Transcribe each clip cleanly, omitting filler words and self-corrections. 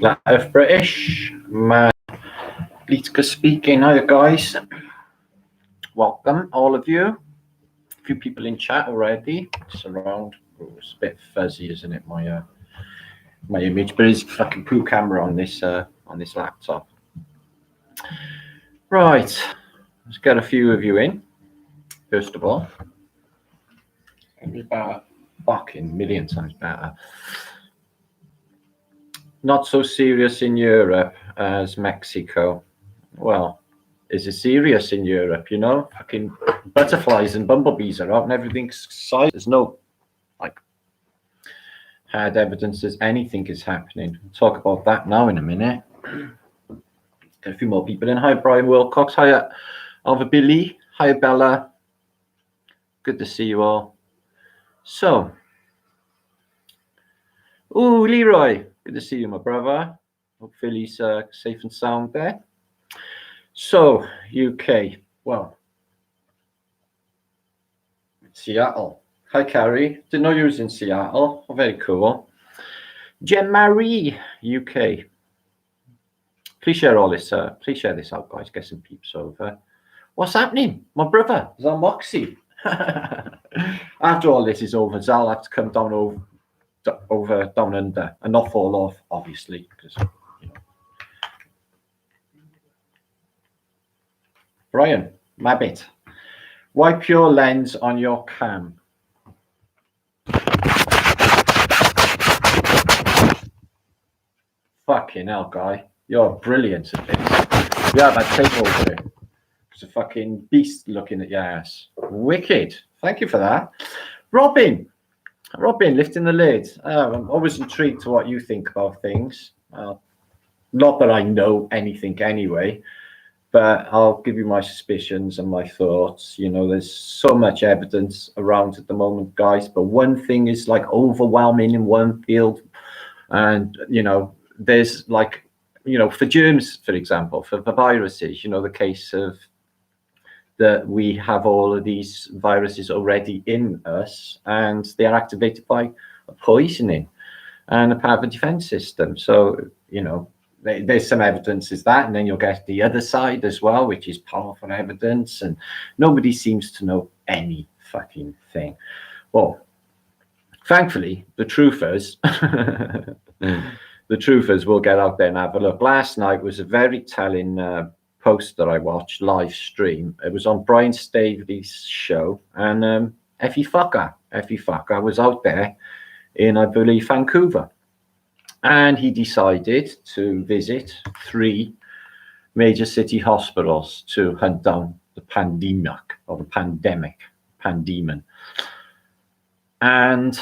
Lot of British. Litka speaking. Hi guys. Welcome, all of you. A few people in chat already. It's around. Oh, it's a bit fuzzy, isn't it? My image, but it's fucking poo camera on this laptop. Right. Let's get a few of you in. First of all, it's about fucking million times better. Not so serious in Europe as Mexico. Well, is it serious in Europe? You know, fucking butterflies and bumblebees are out and everything's silent. There's no hard evidence that anything is happening. We'll talk about that now in a minute. Get a few more people in. Hi, Brian Wilcox. Hi, Alva Billy. Hi, Bella. Good to see you all. So, Leroy. Good to see you, my brother. Hopefully he's safe and sound there. So, UK. Well, Seattle. Hi, Carrie. Didn't know you was in Seattle. Oh, very cool. Jen Marie, UK. Please share all this. Please share this out, guys. Get some peeps over. What's happening? My brother, Zal Moxie. After all this is over, Zal have to come down down under and not fall off, obviously, because you know. Brian, Mabbit, wipe your lens on your cam. Fucking hell, guy. You're brilliant at this. Yeah, that tape over there. It's a fucking beast looking at your ass. Wicked. Thank you for that. Robin, lifting the lid. I'm always intrigued to what you think about things. Not that I know anything anyway, but I'll give you my suspicions and my thoughts. You know, there's so much evidence around at the moment, guys, but one thing is like overwhelming in one field. And, you know, there's like, you know, for germs, for example, for the viruses, you know, the case of that we have all of these viruses already in us and they are activated by a poisoning and a part of the defense system. So, you know, there's some evidence is that, and then you'll get the other side as well, which is powerful evidence, and nobody seems to know any fucking thing. Well, thankfully, the truthers, the truthers will get out there and have a look. Last night was a very telling post that I watched live stream. It was on Brian Staveley's show, and Effie Fucker was out there in, I believe, Vancouver, and he decided to visit 3 major city hospitals to hunt down the pandemic or the pandemon. And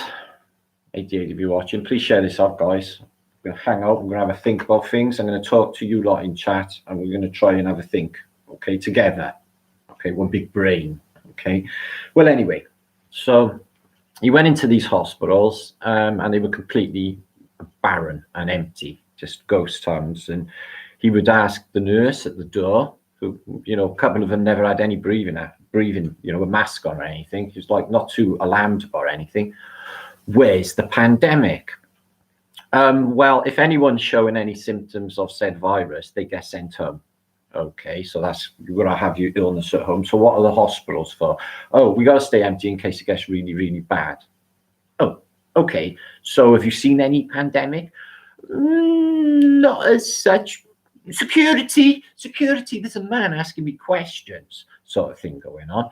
88 of you watching, please share this out, guys. We're going to hang out, we're going to have a think about things. I'm going to talk to you lot in chat, and we're going to try and have a think, okay, together. Okay, one big brain, okay? Well, anyway, so he went into these hospitals, and they were completely barren and empty, just ghost towns. And he would ask the nurse at the door, who, you know, a couple of them never had any breathing, you know, a mask on or anything. He was like not too alarmed or anything. Where's the pandemic? Well, if anyone's showing any symptoms of said virus, they get sent home. Okay, so that's, you're going to have your illness at home. So what are the hospitals for? Oh, we got to stay empty in case it gets really, really bad. Oh, okay. So have you seen any pandemic? Not as such. Security, there's a man asking me questions, sort of thing going on.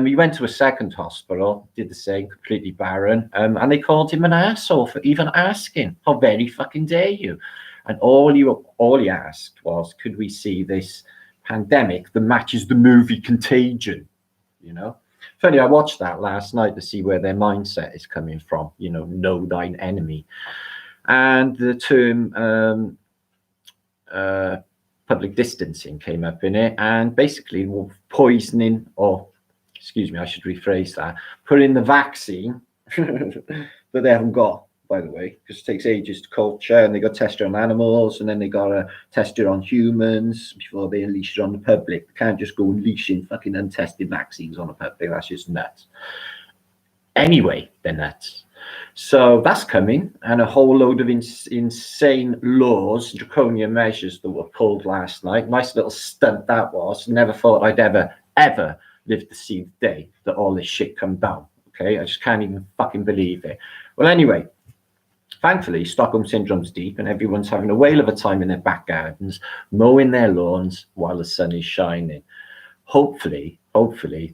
He went to a second hospital, did the same, completely barren, and they called him an asshole for even asking. How very fucking dare you? And all he asked was, could we see this pandemic that matches the movie Contagion? You know, funny, I watched that last night to see where their mindset is coming from. You know thine enemy, and the term public distancing came up in it, and basically poisoning, or excuse me, I should rephrase that, put in the vaccine that they haven't got, by the way, because it takes ages to culture, and they got to test it on animals, and then they got to test it on humans before they unleash it on the public. They can't just go unleashing fucking untested vaccines on the public. That's just nuts. Anyway, they're nuts. So that's coming, and a whole load of insane laws, draconian measures that were pulled last night. Nice little stunt that was. Never thought I'd ever live to see the day that all this shit come down. Okay, I just can't even fucking believe it. Well, anyway, thankfully, Stockholm Syndrome's deep, and everyone's having a whale of a time in their back gardens, mowing their lawns while the sun is shining. Hopefully,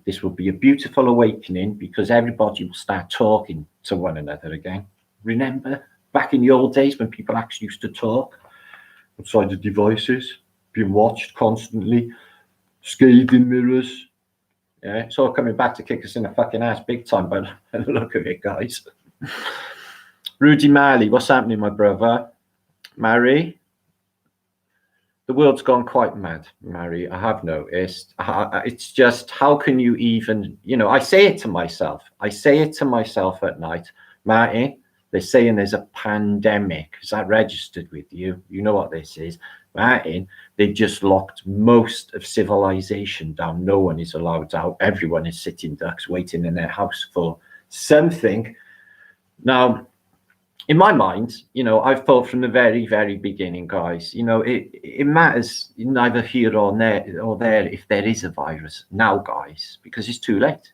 this will be a beautiful awakening, because everybody will start talking to one another again. Remember back in the old days when people actually used to talk outside the devices, being watched constantly, scathing mirrors. Yeah, it's all coming back to kick us in the fucking ass big time by the look of it, guys. Rudy Marley, what's happening, my brother? Mary? The world's gone quite mad, Mary. I have noticed. It's just, how can you even, I say it to myself. At night. Martin, they're saying there's a pandemic. Is that registered with you? You know what this is. Martin, they just locked most of civilization down. No one is allowed out. Everyone is sitting ducks waiting in their house for something. Now, in my mind, I've thought from the very, very beginning, guys, it matters neither here or there if there is a virus now, guys, because it's too late.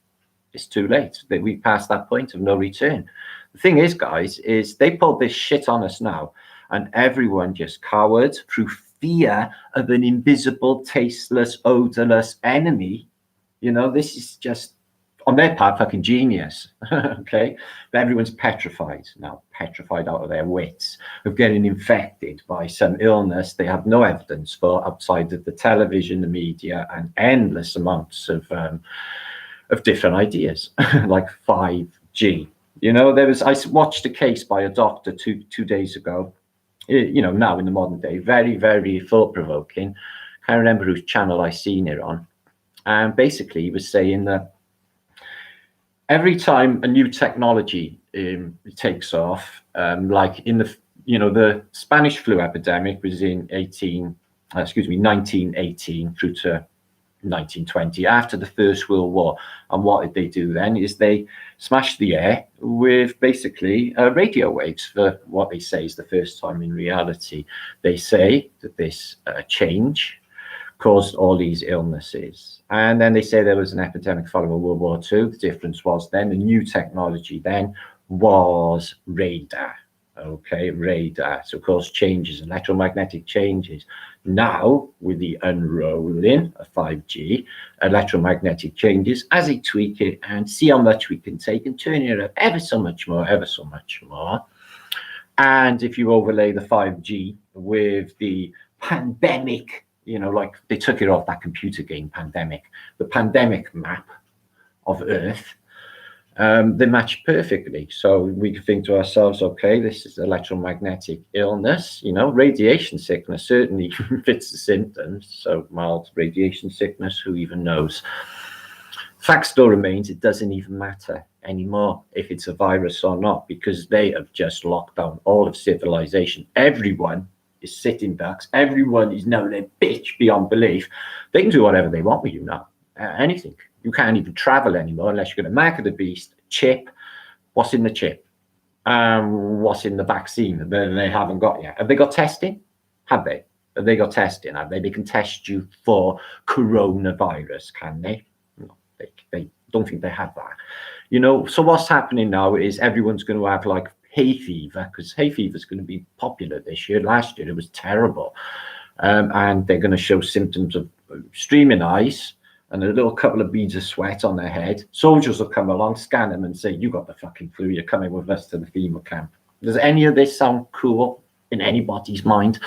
It's too late. That we've passed that point of no return. The thing is, guys, is they pulled this shit on us now, and everyone just cowered through fear of an invisible, tasteless, odorless enemy. This is just, on their part, fucking genius. Okay, but everyone's petrified now, petrified out of their wits of getting infected by some illness they have no evidence for outside of the television, the media, and endless amounts of different ideas like 5G. I watched a case by a doctor two days ago. Now in the modern day, very, very thought-provoking. Can't remember whose channel I seen it on, and basically he was saying that every time a new technology takes off, like in the Spanish flu epidemic was in 1918 through to 1920, after the First World War. And what did they do then is they smashed the air with basically radio waves for what they say is the first time in reality. They say that this change caused all these illnesses. And then they say there was an epidemic following World War II. The difference was then the new technology then was radar. Okay, radar. So, of course, changes, electromagnetic changes. Now, with the unrolling of 5G, electromagnetic changes, as they tweak it and see how much we can take and turn it up ever so much more. And if you overlay the 5G with the pandemic, like they took it off that computer game, Pandemic, the pandemic map of Earth, they match perfectly. So we can think to ourselves, okay, this is electromagnetic illness, radiation sickness certainly fits the symptoms. So mild radiation sickness, who even knows? Fact still remains, it doesn't even matter anymore if it's a virus or not, because they have just locked down all of civilization. Everyone is sitting ducks. Everyone is now their bitch beyond belief. They can do whatever they want with you now. Anything. You can't even travel anymore unless you're going to mark of the beast, chip. What's in the chip? What's in the vaccine that they haven't got yet? Have they got testing? Have they? Have they got testing? Have they? They can test you for coronavirus, can they? No, they don't think they have that. So what's happening now is everyone's going to have like hay fever, because hay fever is going to be popular this year. Last year it was terrible. And they're going to show symptoms of streaming eyes and a little couple of beads of sweat on their head. Soldiers will come along, scan them and say, you got the fucking flu, you're coming with us to the FEMA camp. Does any of this sound cool in anybody's mind?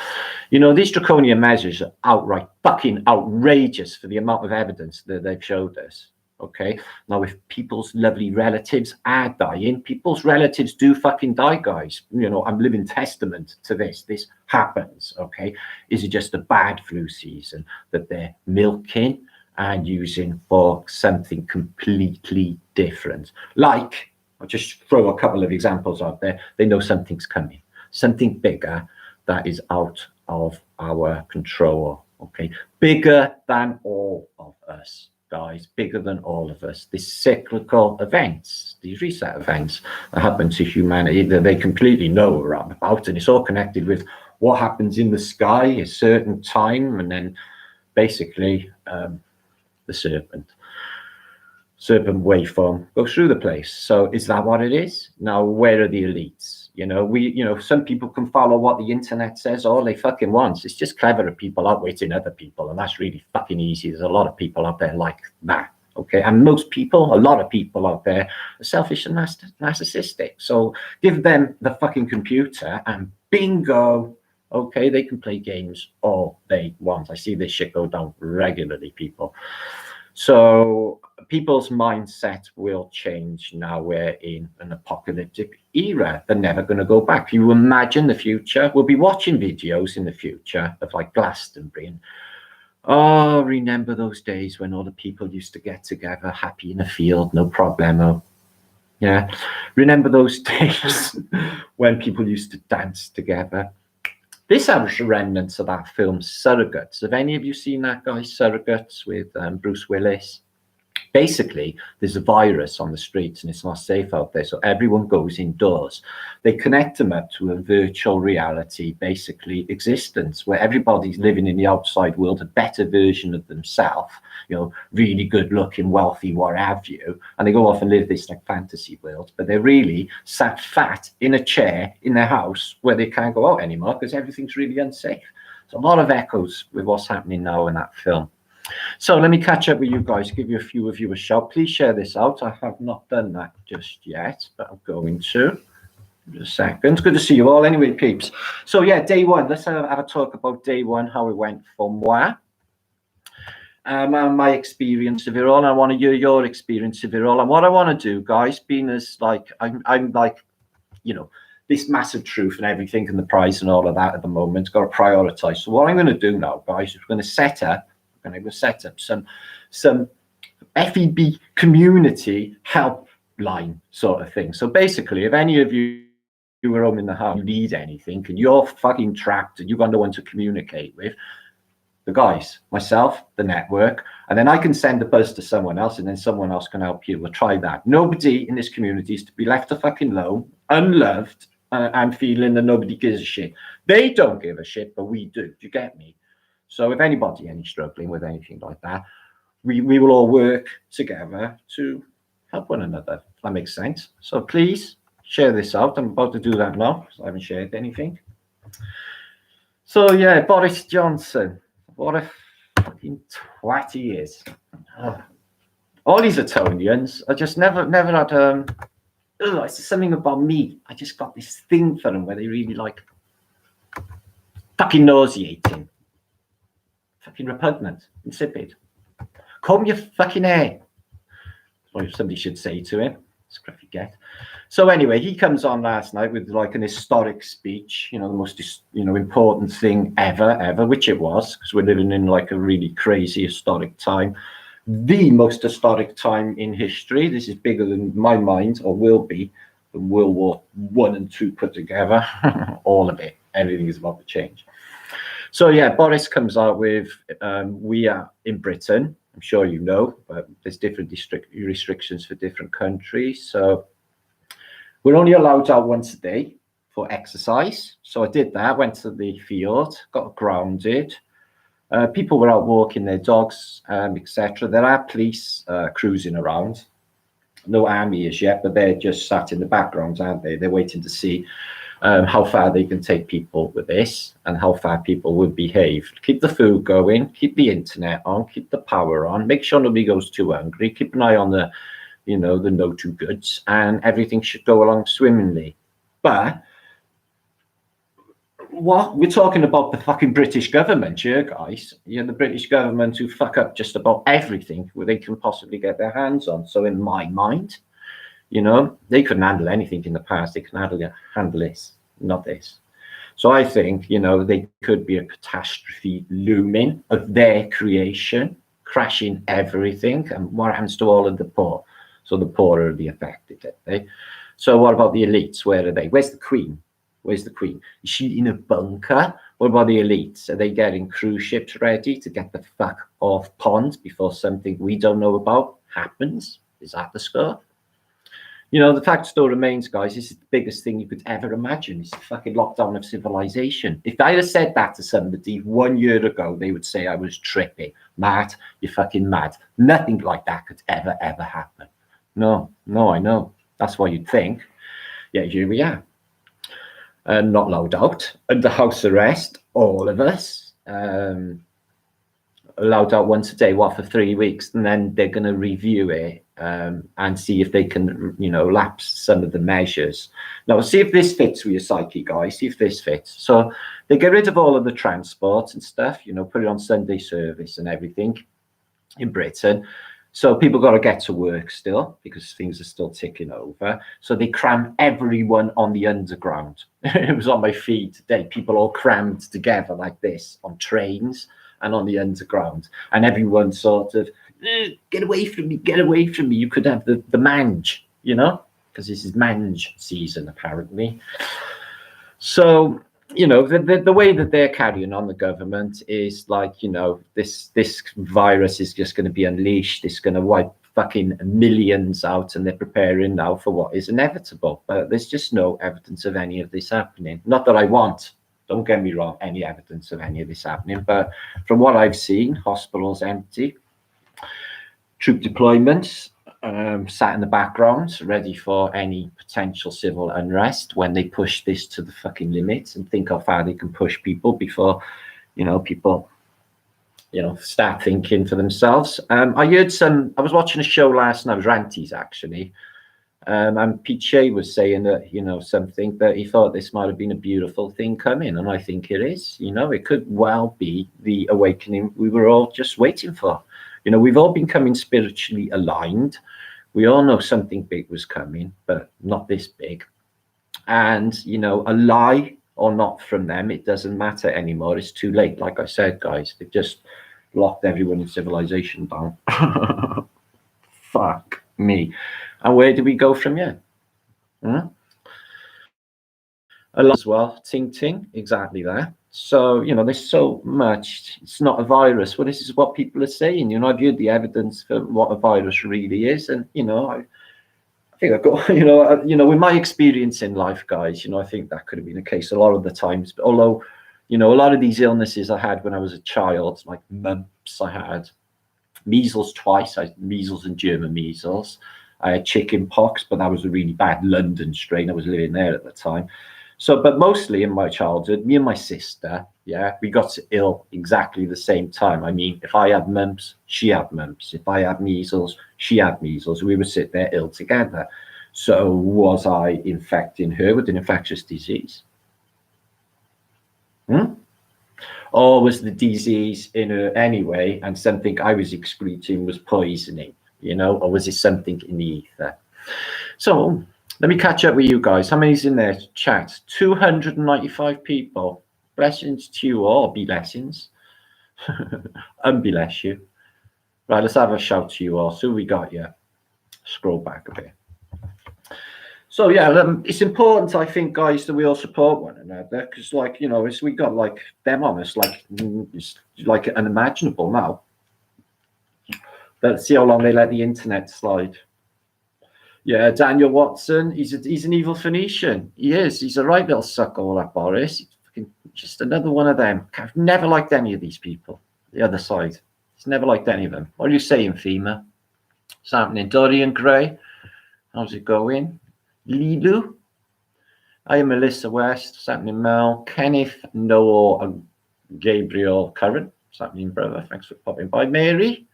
These draconian measures are outright fucking outrageous for the amount of evidence that they've showed us. Okay, now if people's lovely relatives are dying, people's relatives do fucking die, guys. I'm living testament to this. This happens. Okay, is it just a bad flu season that they're milking and using for something completely different? Like, I'll just throw a couple of examples out there. They know something's coming, something bigger that is out of our control. Okay, bigger than all of us. guys, bigger than all of us. These cyclical events, these reset events that happen to humanity that they completely know about, and it's all connected with what happens in the sky at a certain time, and then basically the serpent waveform goes through the place. So is that what it is? Now, where are the elites? Some people can follow what the internet says all they fucking want. It's just cleverer people outwitting other people, and that's really fucking easy. There's a lot of people out there like that. Okay, and a lot of people out there are selfish and narcissistic. So give them the fucking computer and bingo. Okay, they can play games all they want. I see this shit go down regularly, people. So people's mindset will change now. We're in an apocalyptic era. They're never going to go back. If you imagine the future, we'll be watching videos in the future of like Glastonbury. And, oh, remember those days when all the people used to get together, happy in a field, no problemo. Yeah. Remember those days when people used to dance together. This has remnants of that film Surrogates. Have any of you seen that, guys? Surrogates with Bruce Willis. Basically, there's a virus on the streets and it's not safe out there, so everyone goes indoors. They connect them up to a virtual reality, basically existence, where everybody's living in the outside world, a better version of themselves, really good looking, wealthy, what have you, and they go off and live this like fantasy world, but they're really sat fat in a chair in their house where they can't go out anymore because everything's really unsafe. So a lot of echoes with what's happening now in that film. So let me catch up with you guys, give you a few of you a shout. Please share this out. I have not done that just yet, but I'm going to. Just a second. Good to see you all. Anyway, peeps. So yeah, day one. Let's have a talk about day one, how it went for moi. My experience of it all. I want to hear your experience of it all. And what I want to do, guys, being as like, I'm like, this massive truth and everything and the prize and all of that at the moment, got to prioritize. So what I'm going to do now, guys, is we're going to set up some FEB community helpline sort of thing. So basically, if any of you are home in the house, you need anything, and you're fucking trapped and you've got no one to communicate with, the guys, myself, the network, and then I can send the buzz to someone else, and then someone else can help you. We'll try that. Nobody in this community is to be left fucking alone, unloved, and feeling that nobody gives a shit. They don't give a shit, but we do. Do you get me? So if anybody struggling with anything like that, we will all work together to help one another. If that makes sense. So please share this out. I'm about to do that now because I haven't shared anything. So yeah, Boris Johnson. What a fucking twat he is. All these Etonians, I just never had it's something about me. I just got this thing for them where they really like fucking nauseating. Fucking repugnant, insipid. Comb your fucking hair. That's what somebody should say to him. Scruffy get. So anyway, he comes on last night with like an historic speech, the most, important thing ever, which it was, because we're living in like a really crazy historic time. The most historic time in history. This is bigger than my mind, or will be, than World War I and II put together. All of it. Everything is about to change. So yeah, Boris comes out with, we are in Britain, I'm sure you know, but there's different restrictions for different countries. So we're only allowed out once a day for exercise. So I did that, went to the field, got grounded. People were out walking their dogs, etc. There are police cruising around. No army as yet, but they're just sat in the background, aren't they? They're waiting to see how far they can take people with this and how far people will behave. Keep the food going, keep the internet on, keep the power on, make sure nobody goes too hungry, keep an eye on the, the no too goods, and everything should go along swimmingly. But what we're talking about the fucking British government here, guys. The British government who fuck up just about everything where they can possibly get their hands on. So in my mind, they couldn't handle anything in the past. They can handle this, not this. So I think, they could be a catastrophe looming of their creation, crashing everything. And what happens to all of the poor? So the poor are the affected, eh? So what about the elites? Where are they? Where's the Queen? Where's the Queen? Is she in a bunker What about the elites? Are they getting cruise ships ready to get the fuck off pond before something we don't know about happens? Is that the score? You know, the fact still remains, guys, this is the biggest thing you could ever imagine. It's the fucking lockdown of civilization. If I had said that to somebody 1 year ago, they would say I was trippy. Mad, you're fucking mad. Nothing like that could ever, ever happen. No, I know. That's what you'd think. Yeah, here we are. Not allowed out, under house arrest, all of us. Allowed out once a day, for 3 weeks, and then they're going to review it and see if they can, lapse some of the measures. Now, see if this fits with your psyche, guys. See if this fits. So they get rid of all of the transport and stuff, put it on Sunday service and everything in Britain. So people got to get to work still because things are still ticking over. So they cram everyone on the underground. It was on my feed today. People all crammed together like this on trains and on the underground, and everyone sort of get away from me, get away from me. You could have the mange, because this is mange season apparently. So the way that they're carrying on, the government, is like, this virus is just going to be unleashed. It's going to wipe fucking millions out, and they're preparing now for what is inevitable. But there's just no evidence of any of this happening. Not that I want, don't get me wrong, any evidence of any of this happening, but from what I've seen, hospitals empty, troop deployments sat in the background, ready for any potential civil unrest when they push this to the fucking limits and think how far they can push people before, people, start thinking for themselves. I was watching a show last night, it was Ranties actually, and Pete Shea was saying that, something that he thought this might have been a beautiful thing coming, and I think it is. It could well be the awakening we were all just waiting for. We've all been coming spiritually aligned. We all know something big was coming, but not this big. And, a lie or not from them, it doesn't matter anymore. It's too late. Like I said, guys, they've just locked everyone in civilization down. Fuck me. And where do we go from here? A lot as well. Ting ting, exactly that. So, there's so much. It's not a virus. Well, this is what people are saying. I've viewed the evidence for what a virus really is. And, I think I've got, with my experience in life, guys, I think that could have been the case a lot of the times. But although, a lot of these illnesses I had when I was a child, like mumps, I had measles twice. I had measles and German measles. I had chicken pox, but that was a really bad London strain. I was living there at the time. So, but mostly in my childhood, me and my sister, we got ill exactly the same time. I mean, if I had mumps, she had mumps. If I had measles, she had measles. We would sit there ill together. So was I infecting her with an infectious disease? Or was the disease in her anyway, and something I was excreting was poisoning, or was it something in the ether? So let me catch up with you guys. How many's in there? Chat. 295 people. Blessings to you all. Be blessings. Unbless you. Right, let's have a shout to you all. So we got you. Scroll back a bit. So it's important, I think, guys, that we all support one another, because, like, as we got like them on us, like it's like unimaginable now. Let's see how long they let the internet slide. Yeah, Daniel Watson, he's an evil Phoenician. He is. He's a right little sucker, that Boris. He's just another one of them. I've never liked any of these people. The other side. He's never liked any of them. What are you saying, FEMA? What's happening? Dorian Gray? How's it going? Lilu? I am Melissa West. What's happening, Mel? Kenneth, Noah, and Gabriel Curran. What's happening, brother? Thanks for popping by. Mary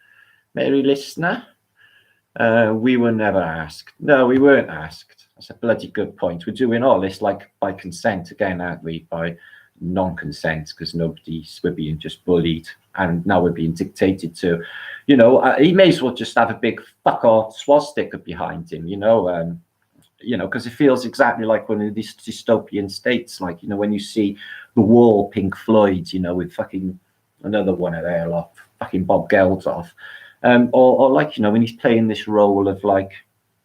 listener. We were never asked. No, we weren't asked. That's a bloody good point. We're doing all this like by consent again, aren't we? By non-consent, because we're being just bullied, and now we're being dictated to. He may as well just have a big fuck off swastika behind him, because it feels exactly like one of these dystopian states, like, when you see The Wall, Pink Floyd, with fucking another one of their lot, fucking Bob Geldof. Or like, when he's playing this role of like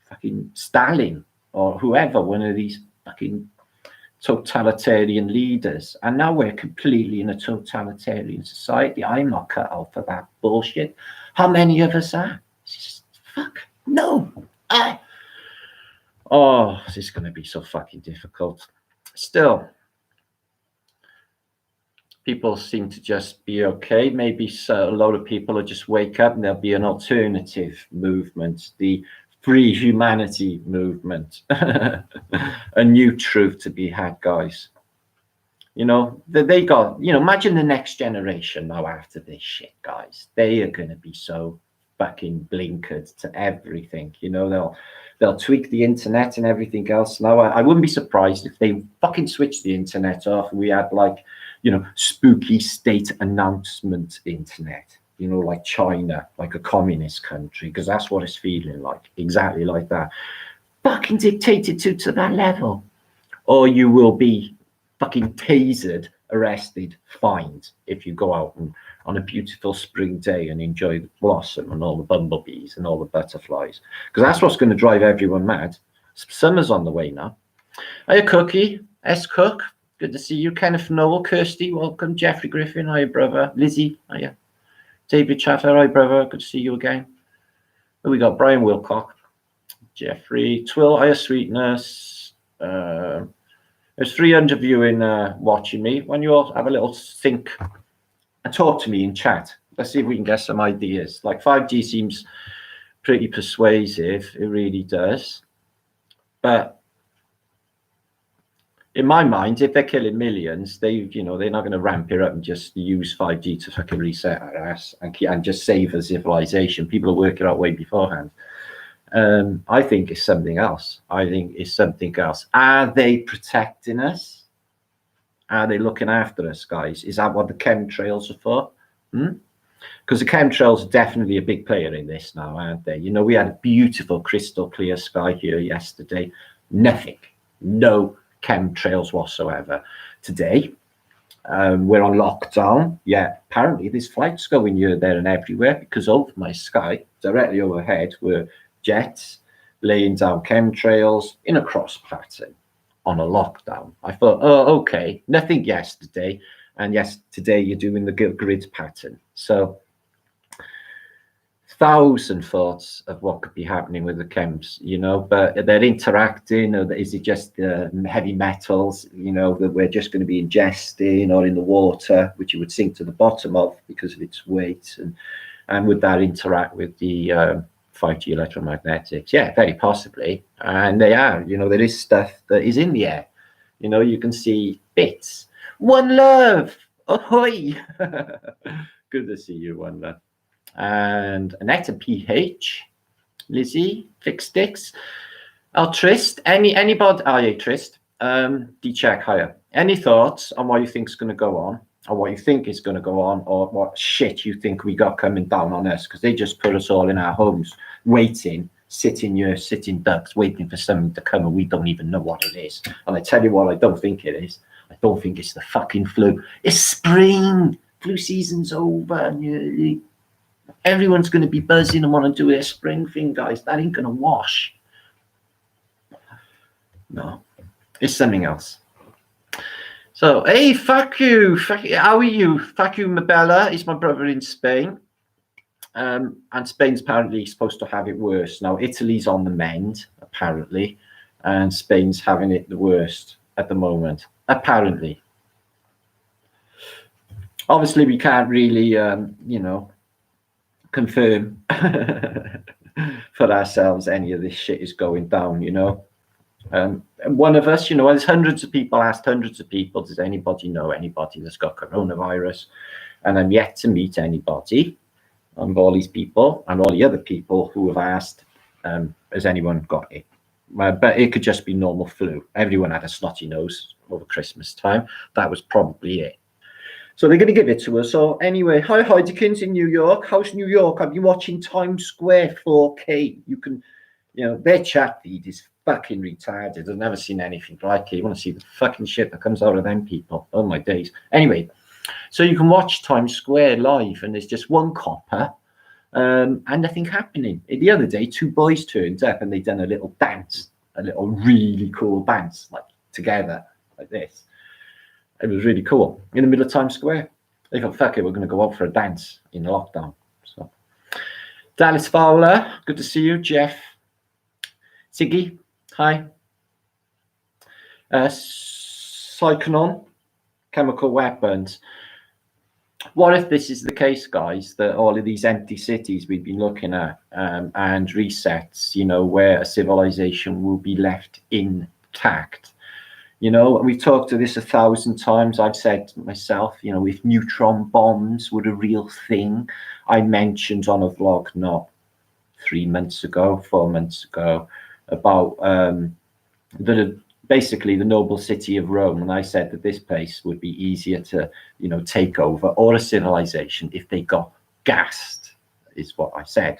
fucking Stalin or whoever, one of these fucking totalitarian leaders, and now we're completely in a totalitarian society. I'm not cut out for that bullshit. How many of us are? It's just, fuck no. Oh, this is going to be so fucking difficult. Still, people seem to just be okay. Maybe a lot of people will just wake up and there'll be an alternative movement, the free humanity movement. A new truth to be had, guys. You know, they got, you know, imagine the next generation now after this shit, guys. They are going to be so fucking blinkered to everything. You know, they'll tweak the internet and everything else. Now, I wouldn't be surprised if they fucking switched the internet off and we had, like, you know, spooky state announcement internet, you know, like China, like a communist country, because that's what it's feeling like, exactly like that. Fucking dictated to that level. Or you will be fucking tasered, arrested, fined if you go out and, on a beautiful spring day and enjoy the blossom and all the bumblebees and all the butterflies, because that's what's going to drive everyone mad. Summer's on the way now. Hiya, Cookie, S. Cook. Good to see you. Kenneth Noel, Kirsty, welcome. Jeffrey Griffin, hiya, brother. Lizzie, hiya. David Chaffler, hiya, brother. Good to see you again. Oh, we got Brian Wilcock, Jeffrey Twill, hiya, Sweetness. There's 300 of you in watching me. When you all have a little think and talk to me in chat, let's see if we can get some ideas. Like 5G seems pretty persuasive. It really does. But in my mind, if they're killing millions, they're not going to ramp it up and just use 5G to fucking reset our ass and just save a civilization. People are working out way beforehand. I think it's something else. Are they protecting us? Are they looking after us, guys? Is that what the chemtrails are for? Because the chemtrails are definitely a big player in this now, aren't they? You know, we had a beautiful crystal clear sky here yesterday. Nothing. No chemtrails whatsoever. Today, we're on lockdown. Yeah, apparently there's flights going here, there and everywhere, because over my sky, directly overhead, were jets laying down chemtrails in a cross pattern on a lockdown. I thought, oh, okay, nothing yesterday, and yes, today you're doing the grid pattern. So 1,000 thoughts of what could be happening with the chems, you know, but they're interacting, or is it just heavy metals, you know, that we're just going to be ingesting, or in the water, which you would sink to the bottom of because of its weight, and would that interact with the 5G electromagnetics? Yeah, very possibly. And they are, you know, there is stuff that is in the air. You know, you can see bits. One Love, ahoy! Good to see you, One Love. And Annette PH, Lizzie, Fix Sticks, Trist, anybody, yeah, Trist, D-Check, higher. Any thoughts on what you think is going to go on, or what you think is going to go on, or what shit you think we got coming down on us? Because they just put us all in our homes, waiting, sitting ducks, waiting for something to come, and we don't even know what it is. And I tell you what, I don't think it is. I don't think it's the fucking flu. It's spring. Flu season's over. And everyone's going to be buzzing and want to do their spring thing, guys. That ain't going to wash. No, it's something else. So, hey, fuck you. How are you? Fuck you, Mabella. He's my brother in Spain. And Spain's apparently supposed to have it worse. Now, Italy's on the mend, apparently. And Spain's having it the worst at the moment, apparently. Obviously, we can't really, you know, confirm for ourselves any of this shit is going down, you know. One of us, you know, there's hundreds of people, asked hundreds of people, does anybody know anybody that's got coronavirus? And I'm yet to meet anybody of all these people and all the other people who have asked, has anyone got it? But it could just be normal flu. Everyone had a snotty nose over Christmas time. That was probably it. So they're going to give it to us. So anyway, hi Heidekins in New York. How's New York? I've been watching Times Square 4K. You can, you know, their chat feed is fucking retarded. I've never seen anything like it. You want to see the fucking shit that comes out of them people. Oh my days. Anyway, so you can watch Times Square live, and there's just one copper, and nothing happening. The other day, 2 boys turned up and they done a little dance, a little really cool dance, like together. like this. It was really cool. In the middle of Times Square. They thought, fuck it, we're going to go out for a dance in lockdown. So, Dallas Fowler, good to see you. Jeff. Siggy, hi. Cyclonon, chemical weapons. What if this is the case, guys, that all of these empty cities we've been looking at and resets, you know, where a civilization will be left intact? You know, we've talked to this 1,000 times. I've said myself, you know, if neutron bombs were a real thing, I mentioned on a vlog not 3 months ago, 4 months ago, about basically the noble city of Rome, and I said that this place would be easier to, you know, take over, or a civilization, if they got gassed, is what I said.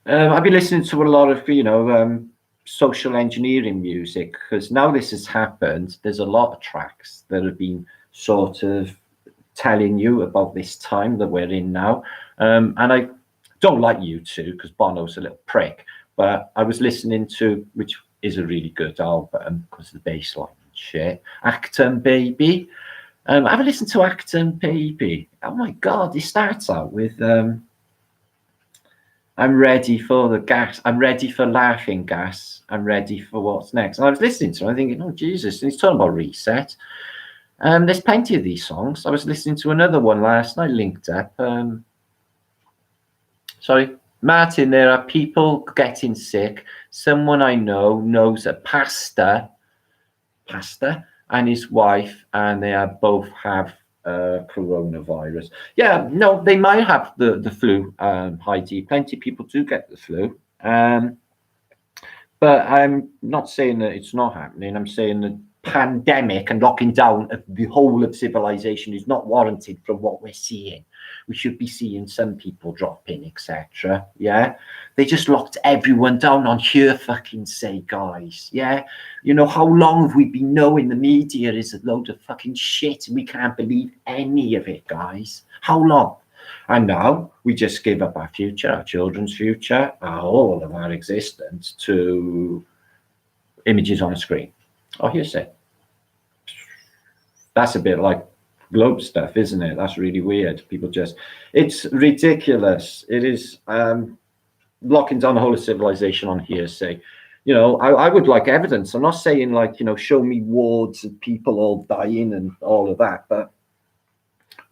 I've been listening to a lot of, you know, social engineering music, because now this has happened, there's a lot of tracks that have been sort of telling you about this time that we're in now, and I don't like U2 because Bono's a little prick, but I was listening to, which is a really good album because the bass line and shit, Acton Baby. I haven't listened to Acton Baby. Oh my god, it starts out with I'm ready for the gas, I'm ready for laughing gas, I'm ready for what's next. And I was listening to it, I'm thinking, oh Jesus, and he's talking about reset. There's plenty of these songs. I was listening to another one last night, linked up. Sorry, Martin, there are people getting sick. Someone I know knows a pastor and his wife, and they are both have coronavirus. Yeah, no, they might have the flu, Heidi. Plenty of people do get the flu. But I'm not saying that it's not happening. I'm saying that pandemic and locking down of the whole of civilization is not warranted from what we're seeing. We should be seeing some people dropping, etc. Yeah, they just locked everyone down on here fucking say, guys. Yeah, you know, how long have we been knowing the media is a load of fucking shit and we can't believe any of it, guys? How long? And now we just give up our future, our children's future, all of our existence to images on a screen. Oh, hearsay. That's a bit like globe stuff, isn't it? That's really weird. People just, it's ridiculous. It is locking down the whole of civilization on hearsay. You know, I would like evidence. I'm not saying like, you know, show me wards of people all dying and all of that, but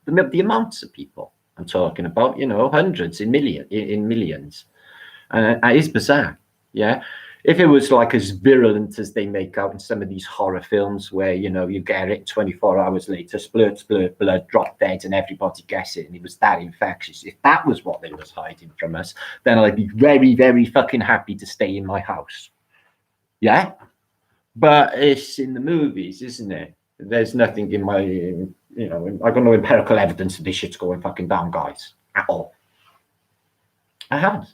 the amounts of people I'm talking about, you know, hundreds in millions. And it is bizarre. Yeah. If it was like as virulent as they make out in some of these horror films where, you know, you get it 24 hours later, splurt, blood, drop dead, and everybody gets it, and it was that infectious. If that was what they was hiding from us, then I'd be very, very fucking happy to stay in my house. Yeah? But it's in the movies, isn't it? There's nothing in my, you know, I got no empirical evidence that this shit's going fucking down, guys, at all. I haven't.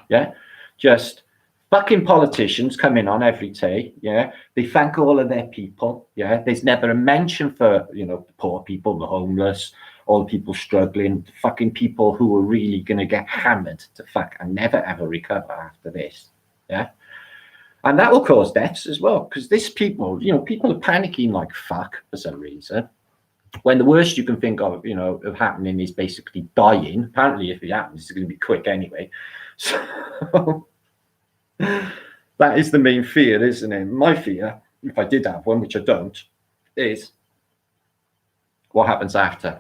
Yeah? Just fucking politicians coming on every day, yeah. They thank all of their people, yeah. There's never a mention for, you know, the poor people, the homeless, all the people struggling, the fucking people who are really gonna get hammered to fuck and never ever recover after this, yeah. And that will cause deaths as well, because this people, you know, people are panicking like fuck for some reason. When the worst you can think of, you know, of happening is basically dying. Apparently, if it happens, it's going to be quick anyway. So that is the main fear, isn't it? My fear, if I did have one, which I don't, is what happens after.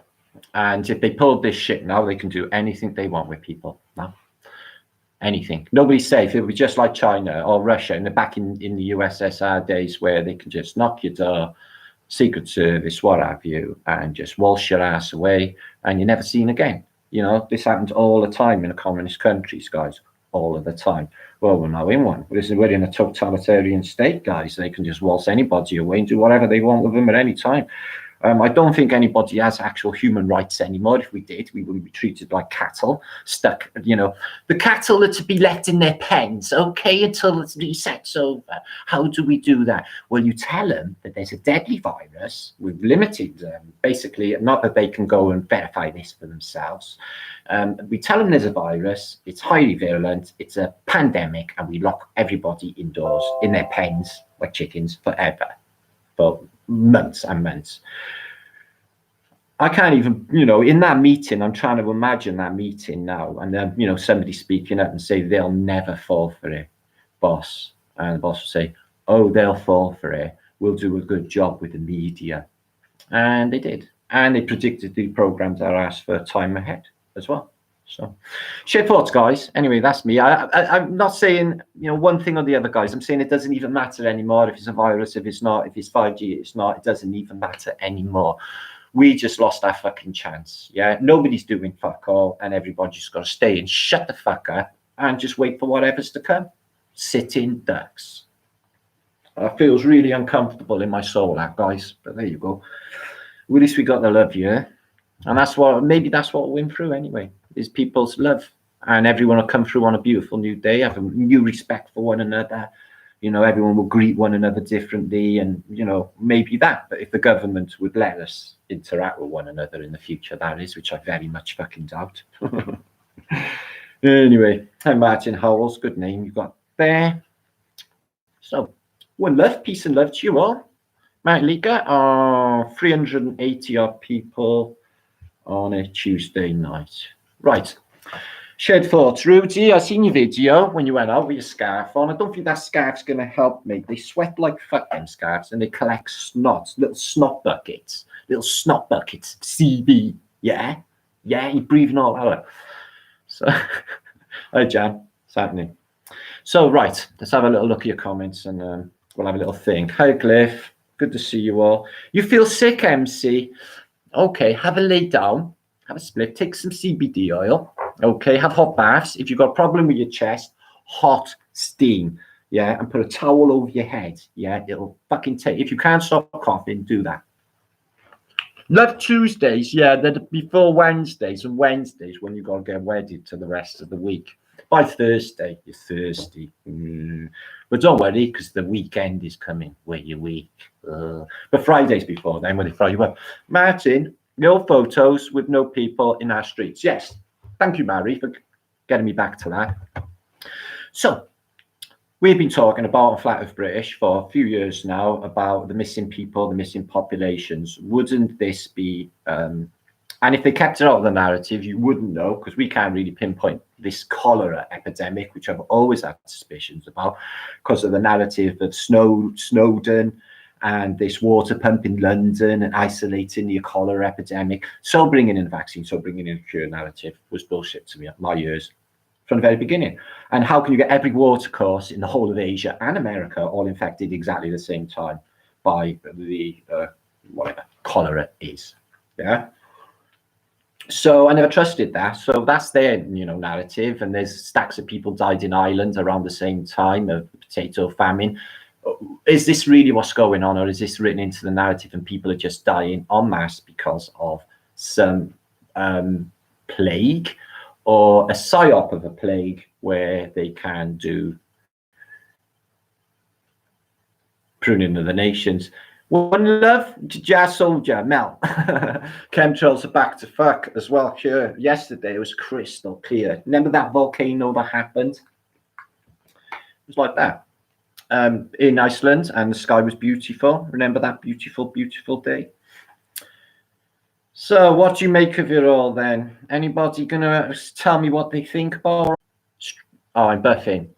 And if they pulled this shit now, they can do anything they want with people now. Anything. Nobody's safe. It would be just like China or Russia in the back in the USSR days where they can just knock your door, Secret Service, what have you, and just waltz your ass away and you're never seen again. You know, this happens all the time in the communist countries, guys. All of the time. Well, we're now in one. We're in a totalitarian state, guys. They can just waltz anybody away and do whatever they want with them at any time. I don't think anybody has actual human rights anymore. If we did, we wouldn't be treated like cattle, stuck, you know. The cattle are to be left in their pens, okay, until it resets over. How do we do that? Well, you tell them that there's a deadly virus. We've limited them, basically, not that they can go and verify this for themselves. We tell them there's a virus, it's highly virulent, it's a pandemic, and we lock everybody indoors in their pens like chickens forever. months and months. I can't even, in that meeting, I'm trying to imagine that meeting now, and then, somebody speaking up and say they'll never fall for it, boss. And the boss will say, oh, they'll fall for it. We'll do a good job with the media. And they did. And they predicted the programs are asked for time ahead as well. So, share thoughts, guys. Anyway, that's me. I'm not saying, one thing or the other, guys. I'm saying it doesn't even matter anymore if it's a virus, if it's not, if it's 5G, it's not. It doesn't even matter anymore. We just lost our fucking chance. Yeah, nobody's doing fuck all, and everybody's just got to stay and shut the fuck up and just wait for whatever's to come. Sitting ducks. That feels really uncomfortable in my soul, that, guys. But there you go. At least we got the love, yeah. And maybe that's what we'll win through anyway, is people's love. And everyone will come through on a beautiful new day, have a new respect for one another. Everyone will greet one another differently, and, maybe that. But if the government would let us interact with one another in the future, that is, which I very much fucking doubt. Anyway, hi, Martin Howells. Good name you got there. So, one love, peace and love to you all. Matt Liga, 380 odd people on a Tuesday night. Right. Shared thoughts. Rudy, I seen your video when you went out with your scarf on. I don't think that scarf's going to help me. They sweat like fuck, them scarves, and they collect snot, little snot buckets. CB. Yeah? Yeah, you're breathing all out. So, hi, Jan. What's happening? So, right. Let's have a little look at your comments, and we'll have a little think. Hi, Cliff. Good to see you all. You feel sick, MC? Okay, have a lay down. Have a split. Take some CBD oil. Okay, have hot baths. If you've got a problem with your chest, hot steam. Yeah, and put a towel over your head. Yeah, it'll fucking take. If you can't stop coughing, do that. Love Tuesdays. Yeah, they're before Wednesdays, and Wednesdays when you got to get wedded to the rest of the week. By Thursday, you're thirsty. But don't worry, because the weekend is coming where you're weak. But Friday's before then, when they fry you up. Martin, no photos with no people in our streets. Yes. Thank you, Mary, for getting me back to that. So, we've been talking about Flat Earth British for a few years now about the missing people, the missing populations. Wouldn't this be, and if they kept it out of the narrative, you wouldn't know, because we can't really pinpoint this cholera epidemic, which I've always had suspicions about, because of the narrative of Snowden, and this water pump in London and isolating the cholera epidemic. So bringing in a vaccine, so bringing in a cure narrative was bullshit to me at my ears from the very beginning. And how can you get every water course in the whole of Asia and America all infected exactly the same time by the whatever cholera is? Yeah. So I never trusted that. So that's their, narrative. And there's stacks of people died in Ireland around the same time of the potato famine. Is this really what's going on, or is this written into the narrative and people are just dying en masse because of some plague or a psyop of a plague where they can do pruning of the nations? One love, Jazz Soldier, Mel. Chemtrails are back to fuck as well. Sure. Yesterday it was crystal clear. Remember that volcano that happened? It was like that. In Iceland, and the sky was beautiful. Remember that beautiful, beautiful day? So what do you make of it all then? Anybody gonna tell me what they think about? Oh, I'm buffing.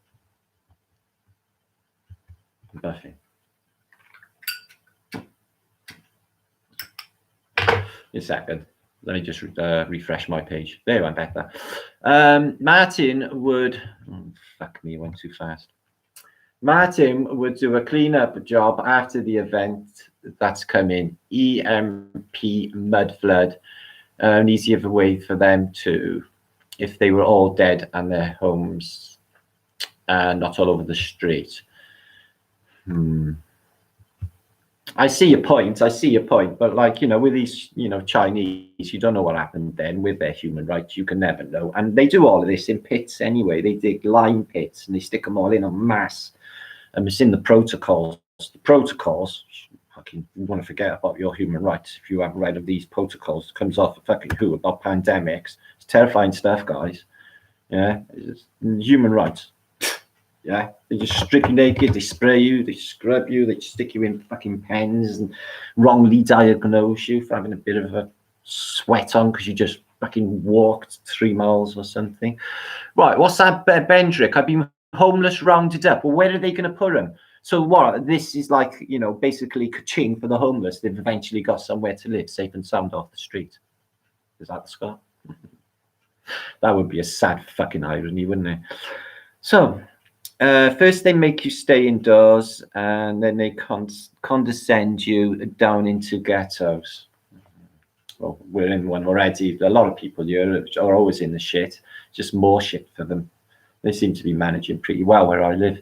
A second. Let me just refresh my page. There, I'm better. Martin would... fuck me, it went too fast. Martin would do a cleanup job after the event that's coming. EMP mud flood. An easier way for them to, if they were all dead and their homes not all over the street. I see your point. But with these, Chinese, you don't know what happened then with their human rights. You can never know. And they do all of this in pits anyway. They dig lime pits and they stick them all in en masse. And it's in the protocols. The protocols, fucking, you want to forget about your human rights if you haven't read of these protocols. It comes off of fucking who about pandemics. It's terrifying stuff, guys. Yeah, it's human rights. Yeah, they just strip you naked, they spray you, they scrub you, they stick you in fucking pens and wrongly diagnose you for having a bit of a sweat on because you just fucking walked 3 miles or something. Right, what's that, Bendrick? I've been homeless, rounded up. Well, where are they going to put them? So what? This is like, you know, basically ka-ching for the homeless. They've eventually got somewhere to live, safe and sound off the street. Is that the score? That would be a sad fucking irony, wouldn't it? So, first they make you stay indoors, and then they condescend you down into ghettos. Well, we're in one already. A lot of people here are always in the shit. Just more shit for them. They seem to be managing pretty well where I live.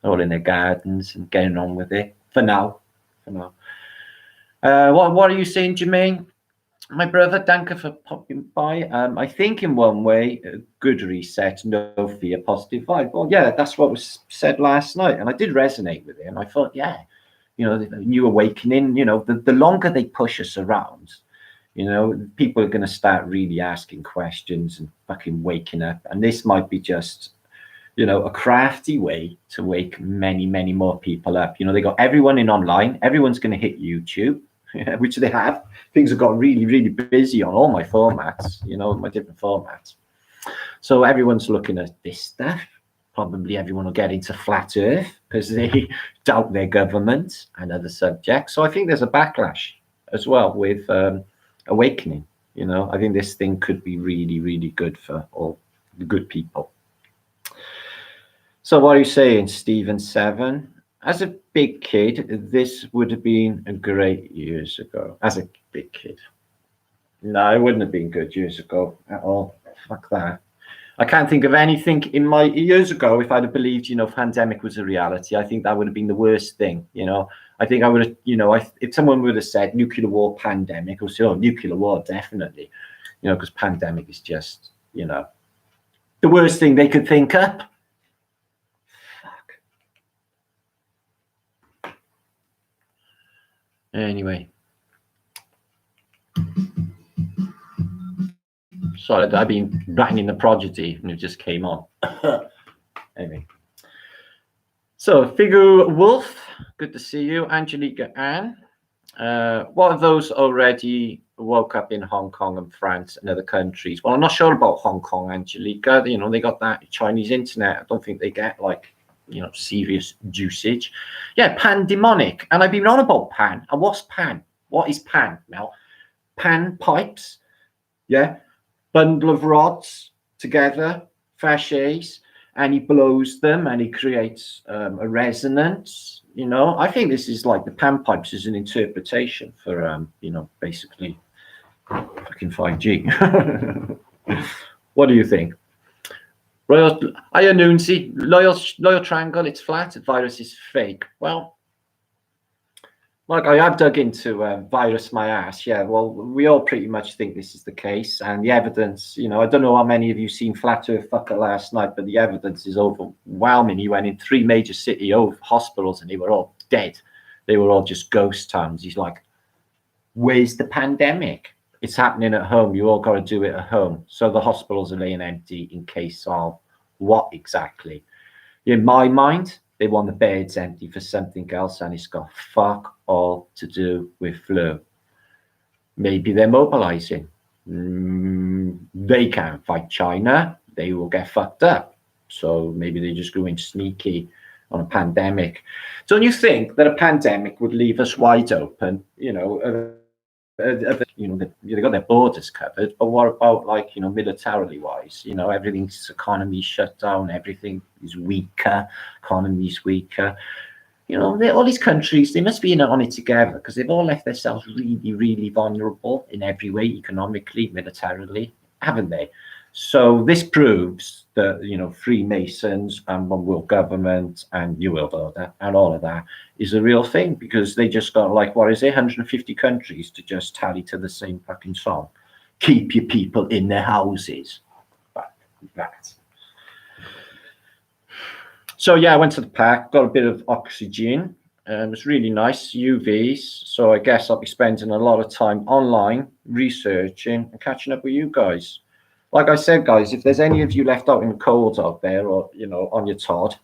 All in their gardens and getting on with it. For now. What are you saying, Jermaine? My brother, danke for popping by. I think in one way, a good reset, no fear, positive vibe. Well, yeah, that's what was said last night. And I did resonate with it. And I thought, yeah, you know, the new awakening, you know, the longer they push us around, you know, people are going to start really asking questions and fucking waking up. And this might be just, you know, a crafty way to wake many, many more people up. You know, they got everyone in online. Everyone's going to hit YouTube, which they have. Things have got really, really busy on all my formats, you know, my different formats. So everyone's looking at this stuff. Probably everyone will get into flat earth because they doubt their government and other subjects. So I think there's a backlash as well with awakening. You know, I think this thing could be really, really good for all the good people. So what are you saying, Stephen 7? As a big kid, this would have been great years ago. As a big kid. No, it wouldn't have been good years ago at all. Fuck that. I can't think of anything in my years ago. If I'd have believed, you know, pandemic was a reality, I think that would have been the worst thing. You know, I think I would have, you know, if someone would have said nuclear war, pandemic, I would say, oh, nuclear war, definitely. You know, because pandemic is just, you know, the worst thing they could think up. Fuck. Anyway. Sorry, I've been writing the prodigy and it just came on. Anyway. So, Figu Wolf, good to see you. Angelica Ann. What of those already woke up in Hong Kong and France and other countries? Well, I'm not sure about Hong Kong, Angelica. You know, they got that Chinese internet. I don't think they get, like, you know, serious usage. Yeah, PanDemonic. And I've been on about pan. And what's pan? What is pan, Mel? Pan pipes. Yeah. Bundle of rods together, facets, and he blows them and he creates a resonance. You know, I think this is like the panpipes is an interpretation for, you know, basically fucking 5G. What do you think? Royal, Nunzi, loyal triangle, it's flat, virus is fake. Well, like I have dug into virus my ass. Yeah, well, we all pretty much think this is the case. And the evidence, you know, I don't know how many of you seen Flat Earth Fucker last night, but the evidence is overwhelming. He went in 3 major city hospitals and they were all dead. They were all just ghost towns. He's like, where's the pandemic? It's happening at home. You all got to do it at home. So the hospitals are laying empty in case of what exactly? In my mind, they want the beds empty for something else, and it's got fuck all to do with flu. Maybe they're mobilizing. They can't fight China. They will get fucked up. So maybe they just go in sneaky on a pandemic. Don't you think that a pandemic would leave us wide open? You know, you know, they got their borders covered, but what about, like, you know, militarily wise? You know, everything's economy shut down, everything is weaker, economy's weaker. You know, all these countries, they must be in on it together because they've all left themselves really, really vulnerable in every way, economically, militarily, haven't they? So this proves that, you know, Freemasons and one world government and New World Order and all of that is a real thing because they just got, like, what is it, 150 countries to just tally to the same fucking song. Keep your people in their houses. That. So yeah, I went to the park, got a bit of oxygen. It was really nice, UVs. So I guess I'll be spending a lot of time online researching and catching up with you guys. Like I said, guys, if there's any of you left out in the cold out there or, you know, on your Todd,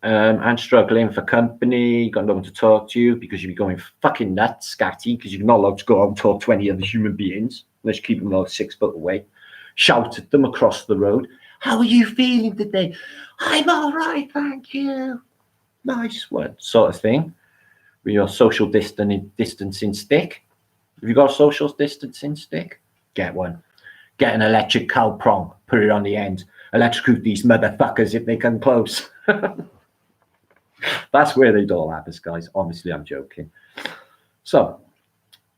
and struggling for company, got no one to talk to because you'd be going fucking nuts, scatty, because you're not allowed to go out and talk to any other human beings. Let's keep them about 6 foot away. Shout at them across the road. How are you feeling today? I'm all right, thank you. Nice one, sort of thing. With your social distancing stick. Have you got a social distancing stick? Get one. Get an electric cow prong, put it on the end. Electrocute these motherfuckers if they come close. That's where they'd all have us, guys. Obviously, I'm joking. So,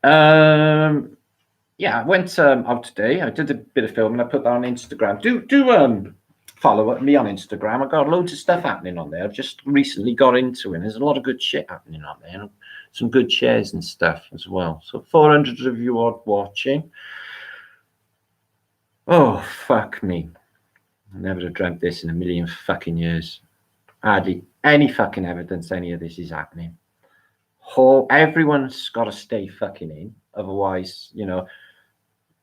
yeah, I went out today. I did a bit of filming. I put that on Instagram. Do follow me on Instagram. I got loads of stuff happening on there. I've just recently got into it. There's a lot of good shit happening on there. Some good shares and stuff as well. So 400 of you are watching. Oh, fuck me. I never have dreamt this in a million fucking years. Hardly any fucking evidence any of this is happening. Everyone's got to stay fucking in. Otherwise, you know,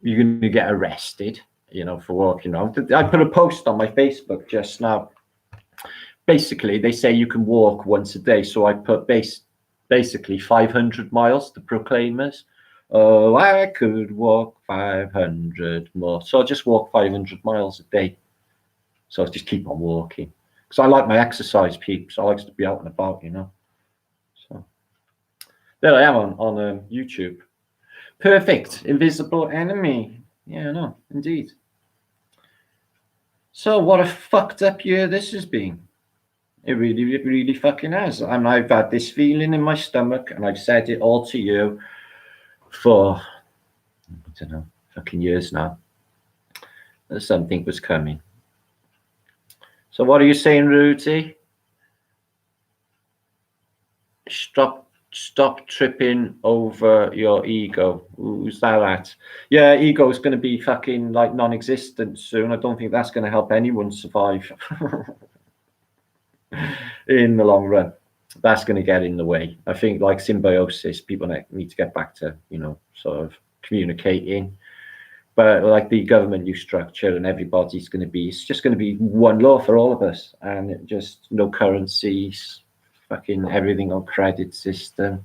you're going to get arrested, you know, for walking around. I put a post on my Facebook just now. Basically, they say you can walk once a day. So I put basically 500 miles, the Proclaimers. Oh, I could walk 500 more. So I just walk 500 miles a day. So I just keep on walking. Because I like my exercise, peeps. I like to be out and about, you know. So there I am on YouTube. Perfect. Invisible enemy. Yeah, no, indeed. So what a fucked up year this has been. It really fucking has. And I've had this feeling in my stomach, and I've said it all to you for, I don't know, fucking years now, that something was coming. So what are you saying, Rudy? Stop tripping over your ego. Who's that at? Yeah, ego is going to be fucking like non-existent soon. I don't think that's going to help anyone survive in the long run. That's going to get in the way. I think like symbiosis, people need to get back to, you know, sort of communicating. But like the government new structure and everybody's going to be, it's just going to be one law for all of us, and just no currencies, fucking everything on credit system,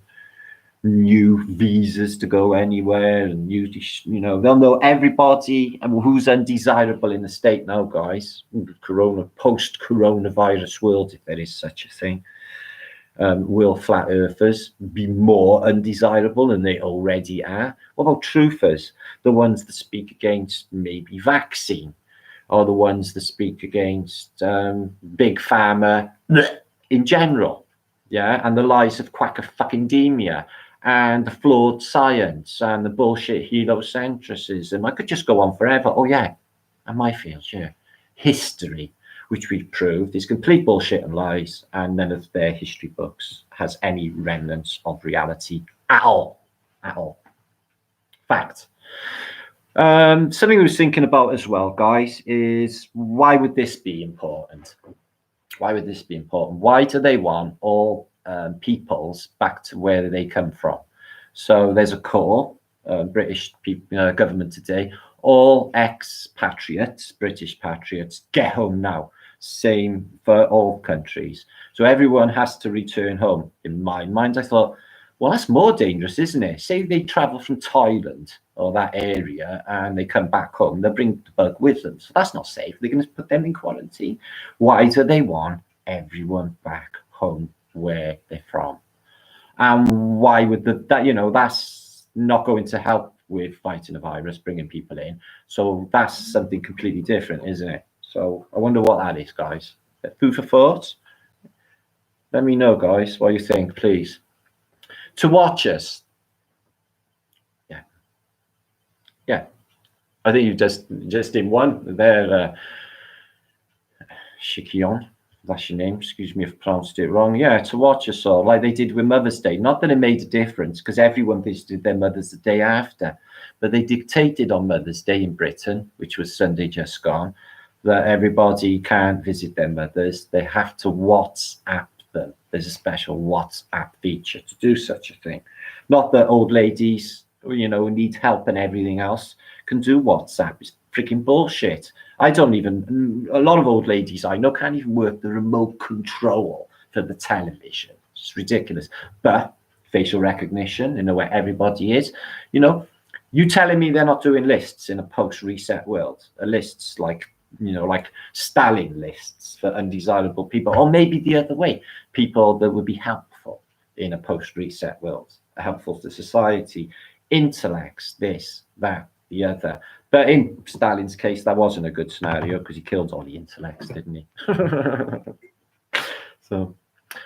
new visas to go anywhere, and new, you know, they'll know everybody and who's undesirable in the state now, guys. Post-coronavirus world, if there is such a thing. Will flat earthers be more undesirable than they already are? What about truthers? The ones that speak against maybe vaccine, or the ones that speak against big pharma in general, yeah, and the lies of quackaffuckingdemia, and the flawed science, and the bullshit heliocentrism. I could just go on forever. Oh yeah, and my field, yeah, history, which we've proved is complete bullshit and lies, and none of their history books has any remnants of reality at all. At all. Fact. Something I was thinking about as well, guys, is why would this be important? Why would this be important? Why do they want all peoples back to where they come from? So there's a call, British government today, all expatriates, British patriots, get home now. Same for all countries. So everyone has to return home. In my mind, I thought, well, that's more dangerous, isn't it? Say they travel from Thailand or that area and they come back home, they'll bring the bug with them. So that's not safe. They're going to put them in quarantine. Why do they want everyone back home where they're from? And why would that, you know, that's not going to help with fighting a virus, bringing people in. So that's something completely different, isn't it? So I wonder what that is, guys. Food for thought? Let me know, guys, what you think, please. To watch us. Yeah. I think you just in one there, Shikion. That's your name. Excuse me if I pronounced it wrong. Yeah, to watch us all, like they did with Mother's Day. Not that it made a difference, because everyone visited their mothers the day after. But they dictated on Mother's Day in Britain, which was Sunday just gone, that everybody can't visit their mothers. They have to WhatsApp them. There's a special WhatsApp feature to do such a thing. Not that old ladies, you know, need help and everything else can do WhatsApp. It's freaking bullshit. I don't even, a lot of old ladies I know can't even work the remote control for the television. It's ridiculous. But facial recognition, you know where everybody is. You know, you telling me they're not doing lists in a post-reset world? Lists like, you know, like Stalin lists for undesirable people, or maybe the other way, people that would be helpful in a post-reset world, helpful to society, intellects, this, that, the other. But in Stalin's case, that wasn't a good scenario because he killed all the intellects, didn't he? So,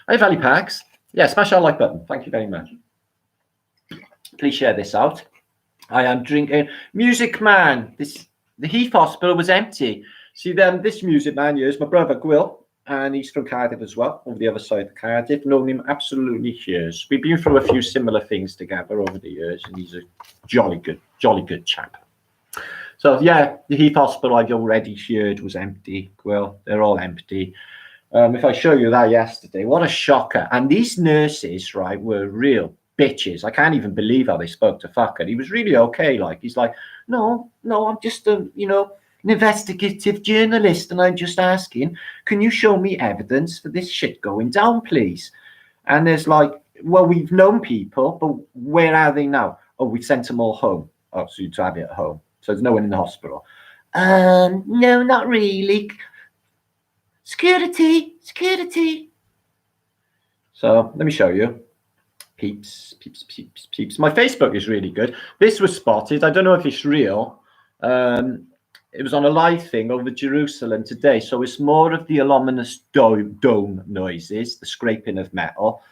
hey, Valley Packs. Yeah, smash that like button. Thank you very much. Please share this out. I am drinking Music Man. The Heath Hospital was empty. See, then this Music Man here is my brother Gwyl, and he's from Cardiff as well, over the other side of Cardiff. Known him absolutely years. We've been through a few similar things together over the years, and he's a jolly good chap. So yeah, the Heath Hospital I've already shared was empty. Well, they're all empty. If I show you that yesterday, what a shocker. And these nurses, right, were real bitches. I can't even believe how they spoke to fucker. He was really okay. Like, he's like, no, I'm just a, you know, an investigative journalist, and I'm just asking, can you show me evidence for this shit going down, please? And there's like, well, we've known people, but where are they now? Oh, we sent them all home. Oh, so you have it at home. So there's no one in the hospital. No, not really. Security. So let me show you. Peeps. My Facebook is really good. This was spotted. I don't know if it's real. It was on a live thing over Jerusalem today. So it's more of the ominous dome noises, the scraping of metal,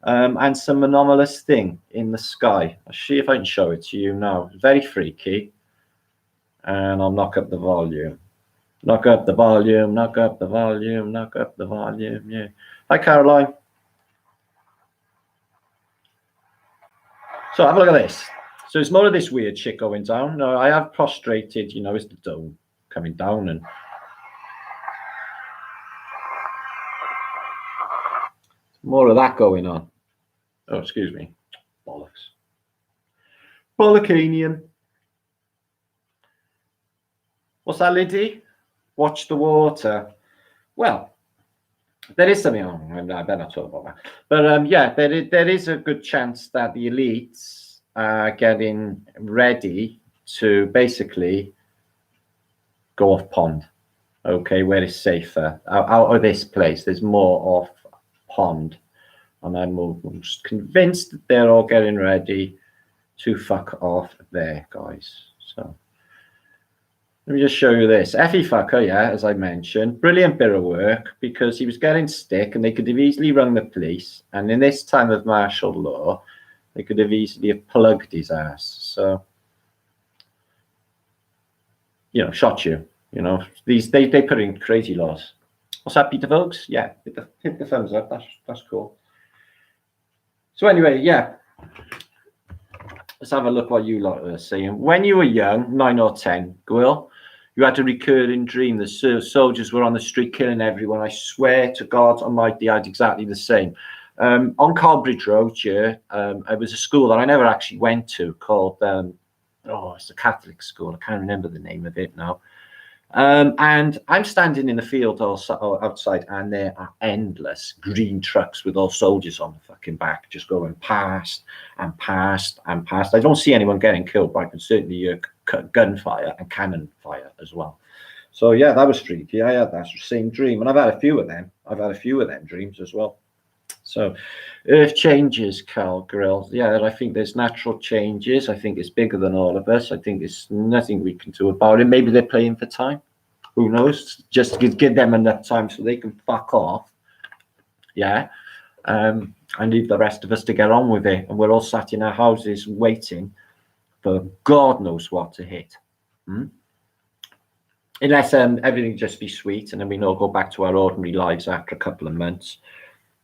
and some anomalous thing in the sky. I'll see if I can show it to you now. It's very freaky. And I'll knock up the volume. Knock up the volume. Yeah. Hi, Caroline. So have a look at this. So it's more of this weird shit going down. No, I have prostrated, you know, it's the dome coming down, and more of that going on. Oh, excuse me. Bollocks. Bollockanian. What's that, Liddy? Watch the water. Well, there is something. Oh, I better not talk about that. But yeah, there is a good chance that the elites are getting ready to basically go off pond. Okay, where it's safer. Out of this place, there's more off pond. And I'm almost convinced that they're all getting ready to fuck off there, guys. So let me just show you this. Effie fucker, yeah, as I mentioned, brilliant bit of work, because he was getting stick and they could have easily rung the police. And in this time of martial law, they could have easily have plugged his ass. So, you know, shot you. You know, these they put in crazy laws. What's that, Peter Vokes? Yeah, hit the thumbs up. That's cool. So anyway, yeah. Let's have a look what you lot are saying. When you were young, 9 or 10, Gwyl, you had a recurring dream. The soldiers were on the street killing everyone. I swear to God Almighty, I had exactly the same. On Corbridge Road, here, it was a school that I never actually went to called, it's a Catholic school. I can't remember the name of it now. And I'm standing in the field outside, and there are endless green trucks with all soldiers on the fucking back, just going past and past and past. I don't see anyone getting killed, but I can certainly hear gunfire and cannon fire as well. So yeah, that was freaky. I had that same dream, and I've had a few of them. I've had a few of them dreams as well. So earth changes, Carl Grill. Yeah, I think there's natural changes. I think it's bigger than all of us. I think there's nothing we can do about it. Maybe they're playing for time. Who knows? Just give them enough time so they can fuck off. Yeah. And leave the rest of us to get on with it. And we're all sat in our houses waiting for God knows what to hit. Unless everything just be sweet, and then we all go back to our ordinary lives after a couple of months.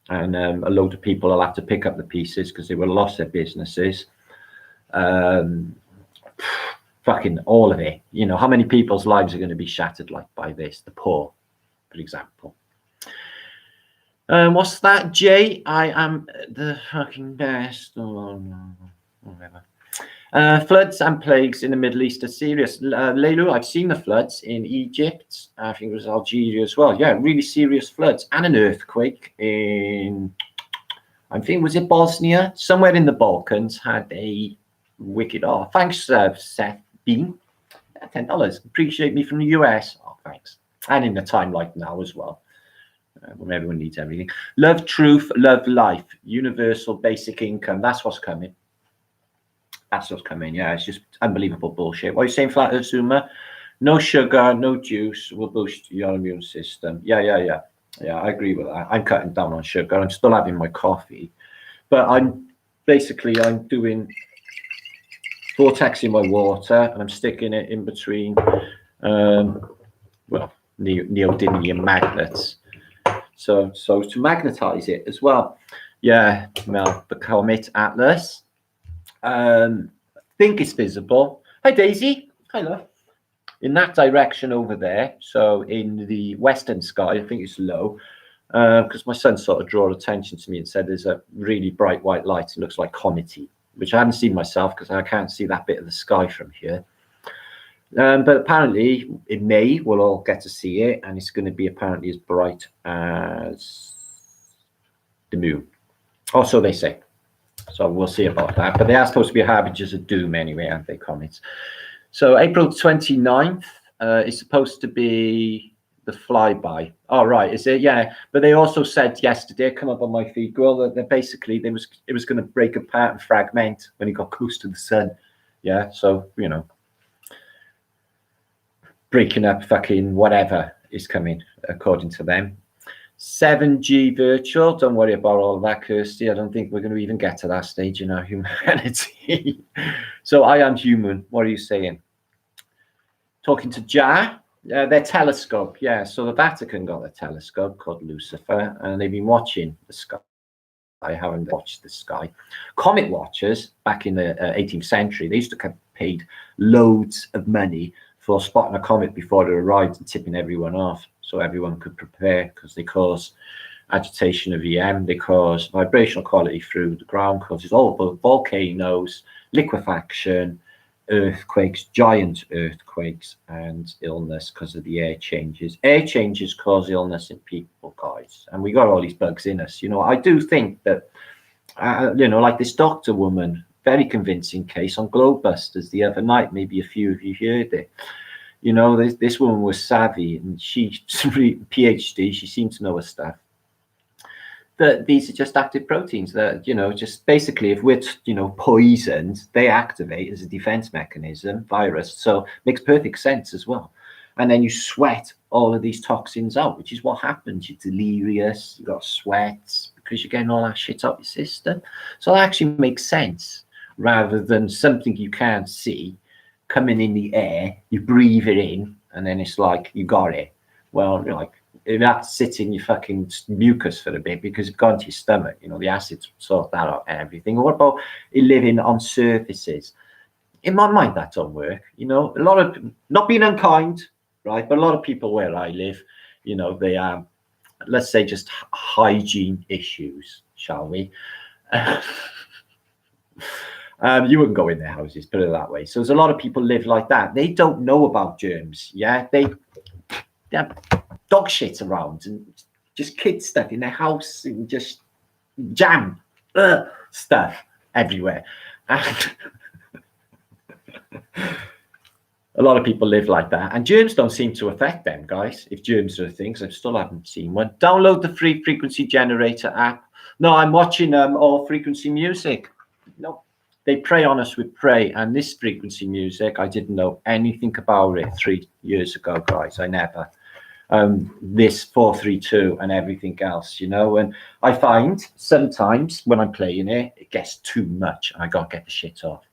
And a load of people will have to pick up the pieces because they will have lost their businesses. Fucking all of it. You know, how many people's lives are going to be shattered like by this? The poor, for example. What's that, Jay? I am the fucking best. Oh, no, whatever. Floods and plagues in the Middle East are serious. Leilu, I've seen the floods in Egypt. I think it was Algeria as well. Yeah, really serious floods and an earthquake in, I think, was it Bosnia? Somewhere in the Balkans had a wicked. Oh, thanks, Seth Bean. $10. Appreciate me from the US. Oh, thanks. And in a time like now as well, when everyone needs everything. Love, truth, love, life. Universal basic income. That's what's coming. That's what's coming. Yeah, it's just unbelievable bullshit. What are you saying, Flat Earth Zoomer? No sugar, no juice will boost your immune system. Yeah, I agree with that. I'm cutting down on sugar. I'm still having my coffee, but I'm doing vortexing my water, and I'm sticking it in between, neodymium magnets. So to magnetize it as well. Yeah, Mel, the Comet Atlas. Think it's visible. Hi, Daisy. Hi, love. In that direction over there, so in the western sky, I think it's low, because my son sort of drew attention to me and said there's a really bright white light. It looks like comety, which I haven't seen myself because I can't see that bit of the sky from here. But apparently in May we'll all get to see it, and it's going to be apparently as bright as the moon. Or so they say. So we'll see about that. But they are supposed to be harbingers of doom anyway, aren't they, comets? So April 29th is supposed to be the flyby. Oh, right, is it? Yeah. But they also said yesterday, come up on my feed, girl, that basically it was going to break apart and fragment when it got close to the sun. Yeah, so, you know, breaking up fucking whatever is coming, according to them. 7G virtual, don't worry about all that, Kirsty. I don't think we're going to even get to that stage in our humanity. So I am human. What are you saying? Talking to Jar, their telescope. Yeah, so the Vatican got a telescope called Lucifer, and they've been watching the sky. I haven't watched the sky. Comet watchers back in the 18th century, they used to get paid loads of money for spotting a comet before it arrived and tipping everyone off, so everyone could prepare, because they cause agitation of EM, they cause vibrational quality through the ground, causes all volcanoes, liquefaction, earthquakes, giant earthquakes, and illness because of the air changes. Air changes cause illness in people, guys, and we got all these bugs in us. You know, I do think that, like this doctor woman, very convincing case on Globebusters the other night. Maybe a few of you heard it. You know, this woman was savvy, and she's PhD. She seemed to know her stuff. That these are just active proteins that, just basically, if we're, poisoned, they activate as a defense mechanism, virus. So it makes perfect sense as well. And then you sweat all of these toxins out, which is what happens. You're delirious, you've got sweats because you're getting all that shit out your system. So that actually makes sense, rather than something you can't see coming in the air, you breathe it in, and then it's like, you got it. Well, you're like, that sits in your fucking mucus for a bit because it's gone to your stomach. The acids sort that out and everything. What about it living on surfaces? In my mind, that don't work. A lot of, not being unkind, right? But a lot of people where I live, they are, let's say, just hygiene issues, shall we? You wouldn't go in their houses, put it that way. So there's a lot of people live like that. They don't know about germs. Yeah, they have dog shit around and just kid stuff in their house and just jam stuff everywhere. And a lot of people live like that, and germs don't seem to affect them, guys. If germs are things, I still haven't seen one. Download the free frequency generator app. No, I'm watching all frequency music. No, they prey on us with prey, and this frequency music, I didn't know anything about it 3 years ago, guys. I never. This 432 and everything else, and I find sometimes when I'm playing it, it gets too much and I gotta get the shit off.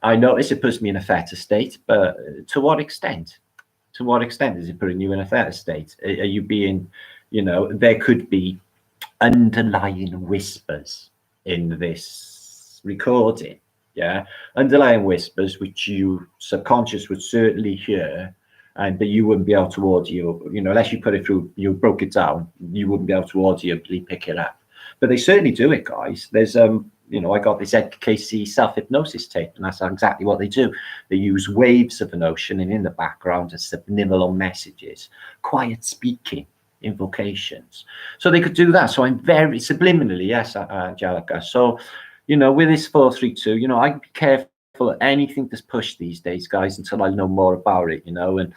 I notice it puts me in a theta state, but to what extent? To what extent is it putting you in a theta state? Are you being, there could be underlying whispers in this recording, yeah, underlying whispers which you subconscious would certainly hear, and that you wouldn't be able to audio, unless you put it through, you broke it down, you wouldn't be able to audibly pick it up. But they certainly do it, guys. There's you know, I got this Ed Casey self-hypnosis tape, and that's exactly what they do. They use waves of an ocean, and in the background are subliminal messages, quiet speaking, invocations. So they could do that. So I'm very subliminally, yes, Angelica. So, you know, with this 432, you know, I'd be careful of anything that's pushed these days, guys, until I know more about it, you know. And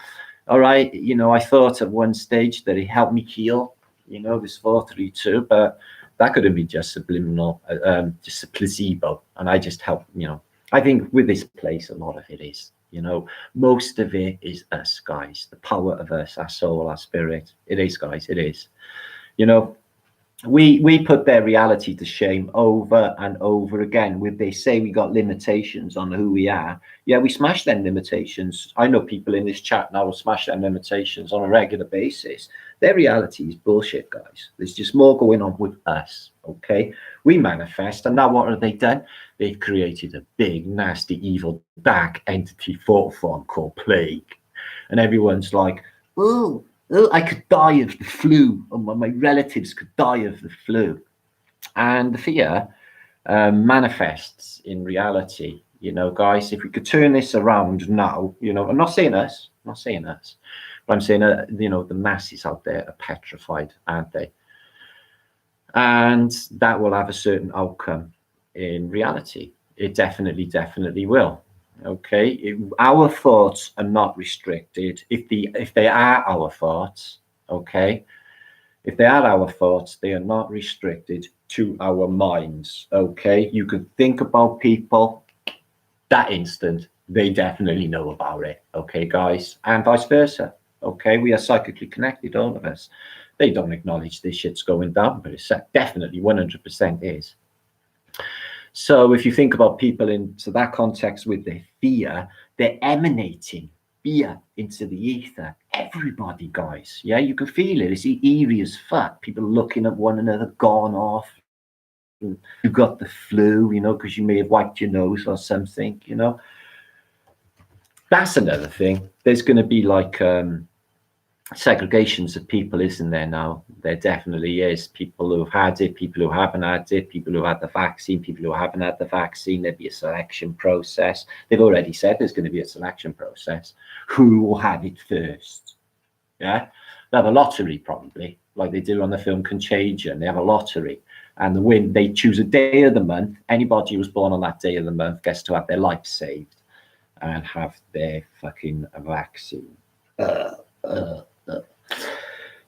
all right, you know, I thought at one stage that it helped me heal, you know, this 432, but that could have been just subliminal, just a placebo. And I just helped, you know, I think with this place, a lot of it is, you know, most of it is us, guys, the power of us, our soul, our spirit. It is, guys, it is. You know, we put their reality to shame over and over again. With they say we got limitations on who we are, yeah, we smash them limitations. I know people in this chat now will smash them limitations on a regular basis. Their reality is bullshit, guys. There's just more going on with us. Okay, we manifest, and now what have they done? They've created a big, nasty, evil, dark entity thought form called plague, and everyone's like, oh, I could die of the flu, or my relatives could die of the flu. And the fear manifests in reality. You know, guys, if we could turn this around now, you know, I'm not saying us, but I'm saying, you know, the masses out there are petrified, aren't they? And that will have a certain outcome in reality. It definitely will. Okay, our thoughts are not restricted. If they are our thoughts, okay, if they are our thoughts, they are not restricted to our minds. Okay, you could think about people that instant, they definitely know about it. Okay, guys, and vice versa. Okay, we are psychically connected, all of us. They don't acknowledge this shit's going down, but it's definitely 100% is. So if you think about people into that context with their fear, they're emanating fear into the ether. Everybody, guys, yeah, you can feel it. It's eerie as fuck. People looking at one another, gone off. You got the flu, you know, because you may have wiped your nose or something, you know. That's another thing. There's going to be like segregations of people, isn't there now? There definitely is. People who've had it, people who haven't had it, people who had the vaccine, people who haven't had the vaccine. There'll be a selection process. They've already said there's going to be a selection process. Who will have it first? Yeah, they'll have a lottery probably, like they do on the film Contagion. They have a lottery, and they choose a day of the month. Anybody who was born on that day of the month gets to have their life saved and have their fucking vaccine.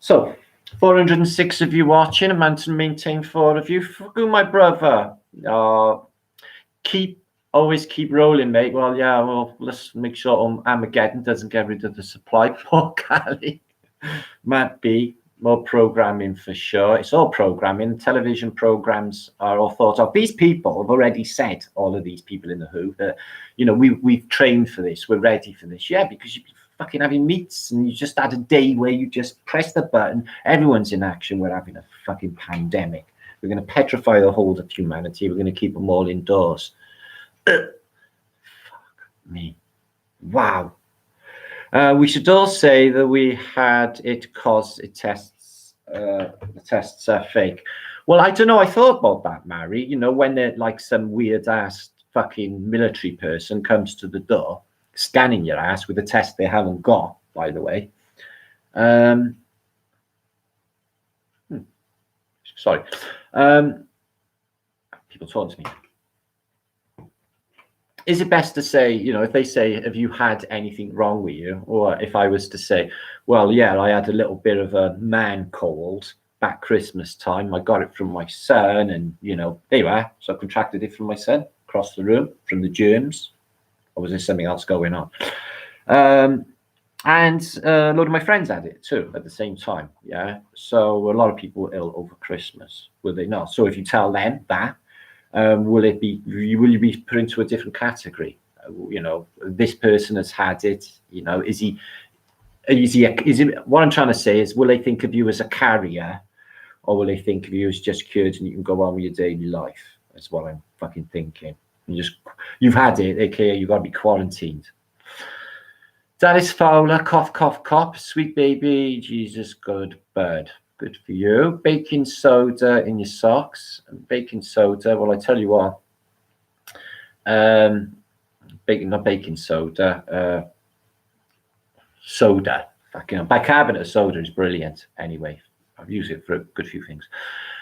So 406 of you watching, and man to maintain 4 of you. Fuck you, my brother. Always keep rolling, mate. Well, yeah, well, let's make sure Armageddon doesn't get rid of the supply. Poor Cali. Matt B, more programming for sure. It's all programming. Television programs are all thought of. These people have already said, all of these people in the Who, that, you know, we've trained for this. We're ready for this. Yeah, because you've been fucking having meets, and you just had a day where you just press the button. Everyone's in action. We're having a fucking pandemic. We're going to petrify the whole of humanity. We're going to keep them all indoors. Fuck me. Wow. We should all say that we had it because the tests are fake. Well, I don't know. I thought about that, Mary. You know, when they're like some weird ass fucking military person comes to the door, scanning your ass with a test they haven't got, by the way. Sorry. People talking to me. Is it best to say, you know, if they say, have you had anything wrong with you? Or if I was to say, well, yeah, I had a little bit of a man cold back Christmas time. I got it from my son, and, you know, there you are. So I contracted it from my son across the room from the germs. Or was there something else going on? And a lot of my friends had it too at the same time. Yeah. So a lot of people were ill over Christmas, will they not? So if you tell them that, will you be put into a different category? You know, this person has had it. You know, is he? What I'm trying to say is, will they think of you as a carrier, or will they think of you as just cured and you can go on with your daily life? That's what I'm fucking thinking. You've had it, aka you got to be quarantined. Dennis Fowler, cough, cough, cough. Sweet baby, Jesus, good bird. Good for you. Baking soda in your socks. Baking soda. Well, I tell you what. Not baking soda. Soda. Fucking bicarbonate soda is brilliant. Anyway, I've used it for a good few things.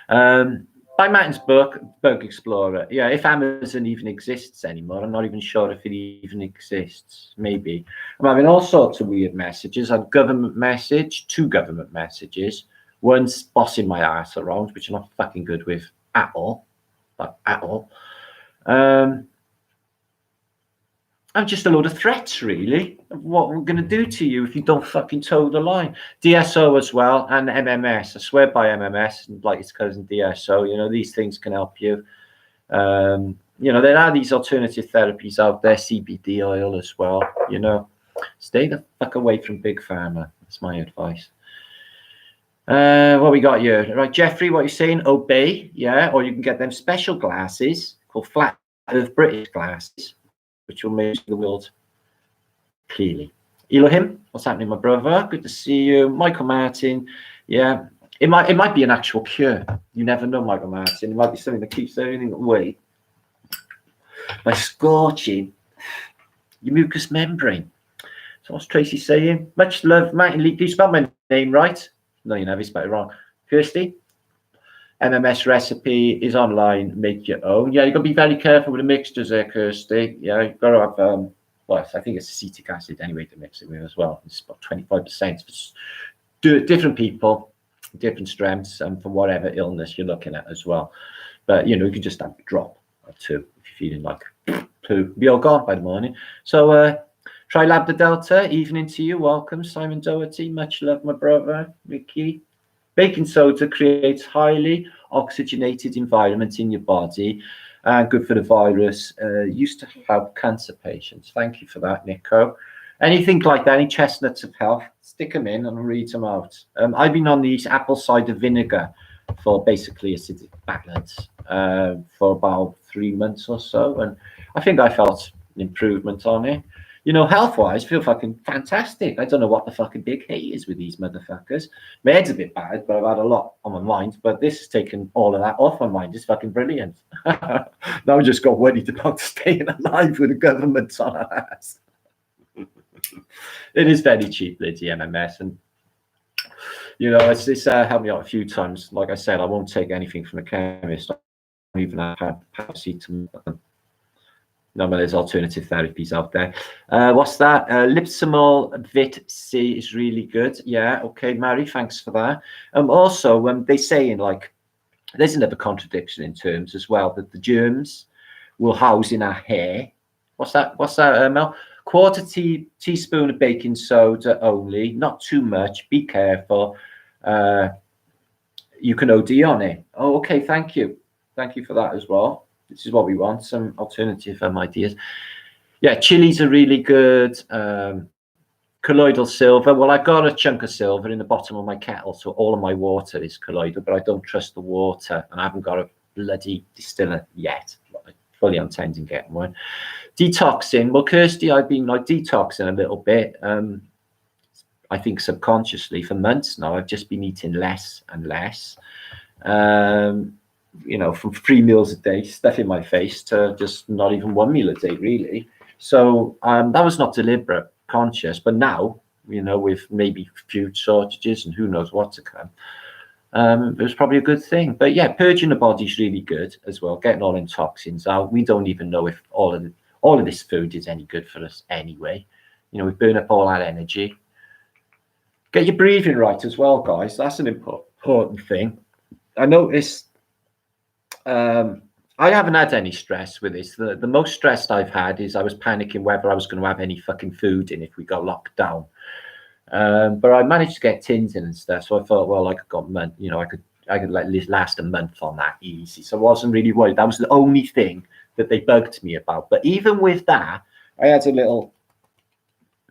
By Martin's book, Bug Explorer. Yeah, if Amazon even exists anymore, I'm not even sure if it even exists. Maybe. I'm having all sorts of weird messages. I had government message, 2 government messages. One's bossing my ass around, which I'm not fucking good with at all. At all. I'm just a load of threats, really, of what we're going to do to you if you don't fucking toe the line. DSO as well, and MMS. I swear by MMS, like its cousin DSO. You know, these things can help you. You know, there are these alternative therapies out there, CBD oil as well. You know, stay the fuck away from Big Pharma. That's my advice. What we got here? Right, Jeffrey, what you're saying? Obey, yeah, or you can get them special glasses called flat Earth British glasses, which will make the world clearly. Elohim, what's happening, my brother? Good to see you. Michael Martin, yeah. It might be an actual cure. You never know, Michael Martin. It might be something that keeps everything away by scorching your mucous membrane. So what's Tracy saying? Much love, Martin Lee. Do you spell my name right? No, you never spelled it wrong. Kirsty, MMS recipe is online. Make your own. Yeah, you've got to be very careful with the mixtures there, Kirsty. Yeah, you've got to have, well, I think it's acetic acid anyway to mix it with as well. It's about 25%. Different people, different strengths, and for whatever illness you're looking at as well. But, you know, you can just have a drop or 2 if you're feeling like poo. Be all gone by the morning. So, Try Lab the Delta, evening to you. Welcome, Simon Doherty. Much love, my brother, Ricky. Baking soda creates highly oxygenated environment in your body and good for the virus. Used to help cancer patients. Thank you for that, Nico. Anything like that, any chestnuts of health, stick them in and read them out. I've been on these apple cider vinegar for basically acidic balance for about 3 months or so. And I think I felt an improvement on it. You know, health-wise, feel fucking fantastic. I don't know what the fucking big hate is with these motherfuckers. My head's a bit bad, but I've had a lot on my mind. But this has taken all of that off my mind. It's fucking brilliant. Now I just got worried about staying alive with the government on our ass. It is very cheap, Liddy, MMS. And, you know, it's helped me out a few times. Like I said, I won't take anything from the chemist. I don't even have paracetamol. No, but there's alternative therapies out there. What's that? Lipsomol Vit C is really good. Yeah, okay, Mary, thanks for that. Also, they say in like, there's another contradiction in terms as well, that the germs will house in our hair. What's that, Mel? Quarter teaspoon of baking soda only, not too much. Be careful. You can OD on it. Oh, okay, thank you. Thank you for that as well. This is what we want, some alternative ideas. Yeah, chilies are really good. Colloidal silver. Well, I've got a chunk of silver in the bottom of my kettle, so all of my water is colloidal, but I don't trust the water, and I haven't got a bloody distiller yet. I fully intend on getting one. Detoxing. Well, Kirsty, I've been like detoxing a little bit. I think subconsciously for months now. I've just been eating less and less. You know, from 3 meals a day, stuff in my face, to just not even 1 meal a day, really. So that was not deliberate, conscious. But now, you know, with maybe food shortages and who knows what to come, it was probably a good thing. But yeah, purging the body's really good as well, getting all them toxins out. We don't even know if all of this food is any good for us anyway. You know, we burn up all that energy. Get your breathing right as well, guys. That's an important thing. I noticed. I haven't had any stress with this. The most stressed I've had is I was panicking whether I was going to have any fucking food in if we got locked down. But I managed to get tins in and stuff, so I thought, well, I could let this last a month on that easy. So I wasn't really worried. That was the only thing that they bugged me about. But even with that, I had a little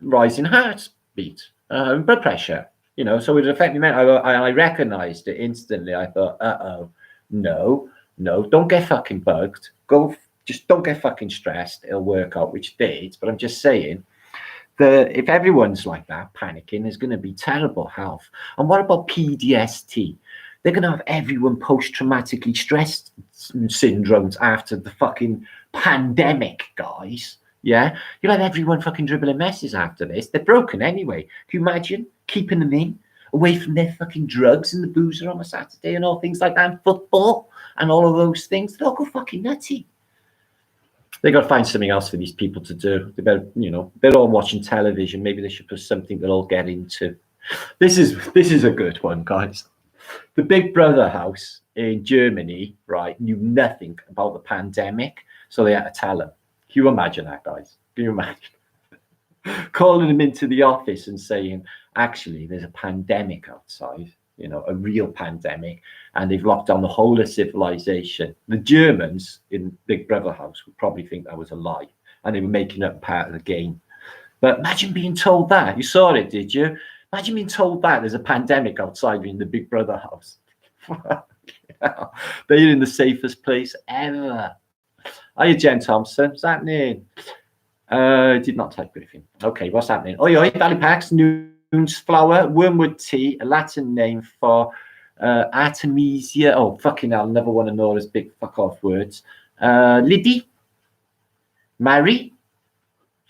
rise in heartbeat, blood pressure. You know, so it affected me. I recognized it instantly. I thought, no, don't get fucking bugged. Just don't get fucking stressed. It'll work out, which it did. But I'm just saying if everyone's like that, panicking, there's going to be terrible health. And what about PTSD? They're going to have everyone post-traumatically stress syndromes after the fucking pandemic, guys. Yeah, you'll have everyone fucking dribbling messes after this. They're broken anyway. Can you imagine keeping them in, away from their fucking drugs and the boozer on a Saturday and all things like that, and football and all of those things? They'll go fucking nutty. They got to find something else for these people to do. They better, they're all watching television. Maybe they should put something they'll all get into. This is a good one, guys. The Big Brother house in Germany, right, knew nothing about the pandemic, so they had to tell them. Can you imagine that, guys? Can you imagine? Calling them into the office and saying, actually, there's a pandemic outside, a real pandemic, and they've locked down the whole of civilization. The Germans in Big Brother house would probably think that was a lie, and they were making up part of the game. But imagine being told that. You saw it, did you? Imagine being told that there's a pandemic outside in the Big Brother house. They're in the safest place ever. Hiya, Jen Thompson. What's happening? Did not type anything. Okay, what's happening? Oi, Valleypax, Noons Flower, Wormwood Tea, a Latin name for Artemisia. Oh, fucking hell, never want to know those big fuck off words. Liddy, Mary,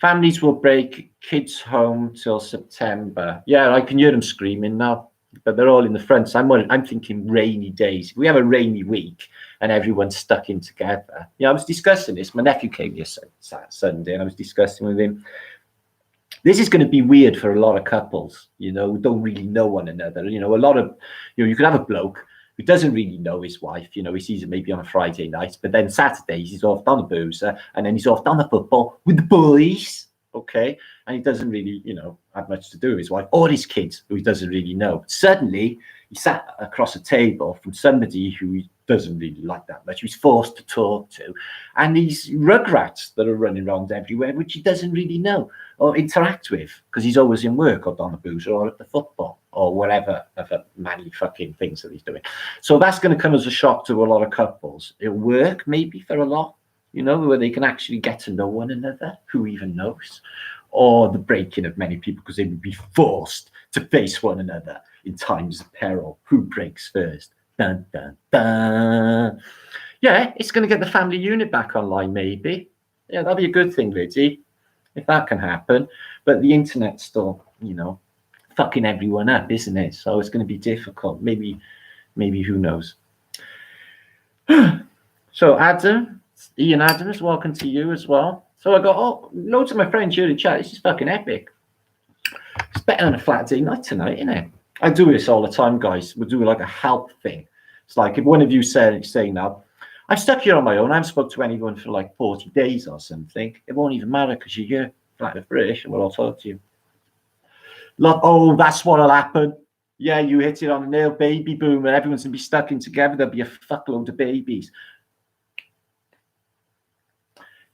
families will break kids home till September. Yeah, I can hear them screaming now, but they're all in the front. So I'm thinking rainy days. If we have a rainy week and everyone's stuck in together. I was discussing this. My nephew came here Sunday, and I was discussing with him. This is going to be weird for a lot of couples, who don't really know one another. A lot of, you could have a bloke who doesn't really know his wife. He sees her maybe on a Friday night, but then Saturdays he's off down the boozer, and then he's off down the football with the boys. Okay, and he doesn't really, have much to do with his wife or his kids, who he doesn't really know. Suddenly, he sat across a table from somebody who he doesn't really like that much. He's forced to talk to, and these rugrats that are running around everywhere, which he doesn't really know or interact with, because he's always in work or down the boozer or at the football or whatever other manly fucking things that he's doing. So that's going to come as a shock to a lot of couples. It'll work maybe for a lot, where they can actually get to know one another, who even knows, or the breaking of many people because they would be forced to face one another in times of peril. Who breaks first? Dun, dun, dun. Yeah, it's going to get the family unit back online, maybe. Yeah, that'll be a good thing, Liddy, if that can happen. But the internet's still, fucking everyone up, isn't it? So it's going to be difficult. Maybe, who knows? So, Ian Adams, welcome to you as well. So I got loads of my friends here in chat. This is fucking epic. It's better than a flat day night tonight, isn't it? I do this all the time, guys. We'll do like a help thing. It's like if one of you say now, I'm stuck here on my own. I haven't spoke to anyone for like 40 days or something. It won't even matter because you're here, flat of British, and we'll all talk to you. That's what'll happen. Yeah, you hit it on the nail, baby boom, and everyone's gonna be stuck in together. There'll be a fuckload of babies.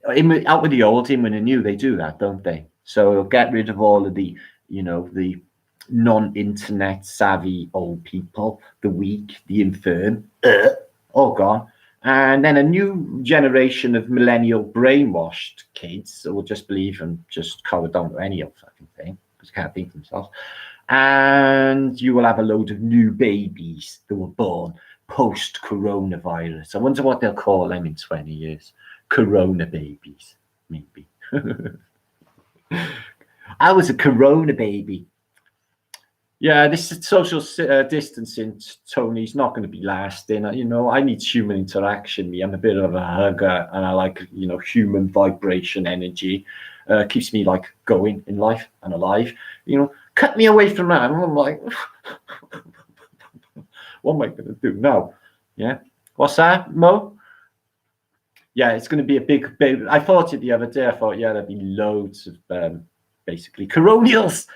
Out with the old, in with the new, they do that, don't they? So it'll get rid of all of the, the non-internet savvy old people, the weak, the infirm, all gone. And then a new generation of millennial brainwashed kids that will just believe and just cower down to any old fucking thing because they can't think for themselves. And you will have a load of new babies that were born post-coronavirus. I wonder what they'll call them in 20 years. Corona babies, maybe. I was a Corona baby. Yeah, this social distancing, Tony's not going to be lasting. I need human interaction. I'm a bit of a hugger, and I like, human vibration energy. Keeps me like going in life and alive. Cut me away from that. I'm like, what am I going to do now? Yeah. What's that, Mo? Yeah, it's going to be a big baby. I thought it the other day. I thought, yeah, there'd be loads of basically coronials.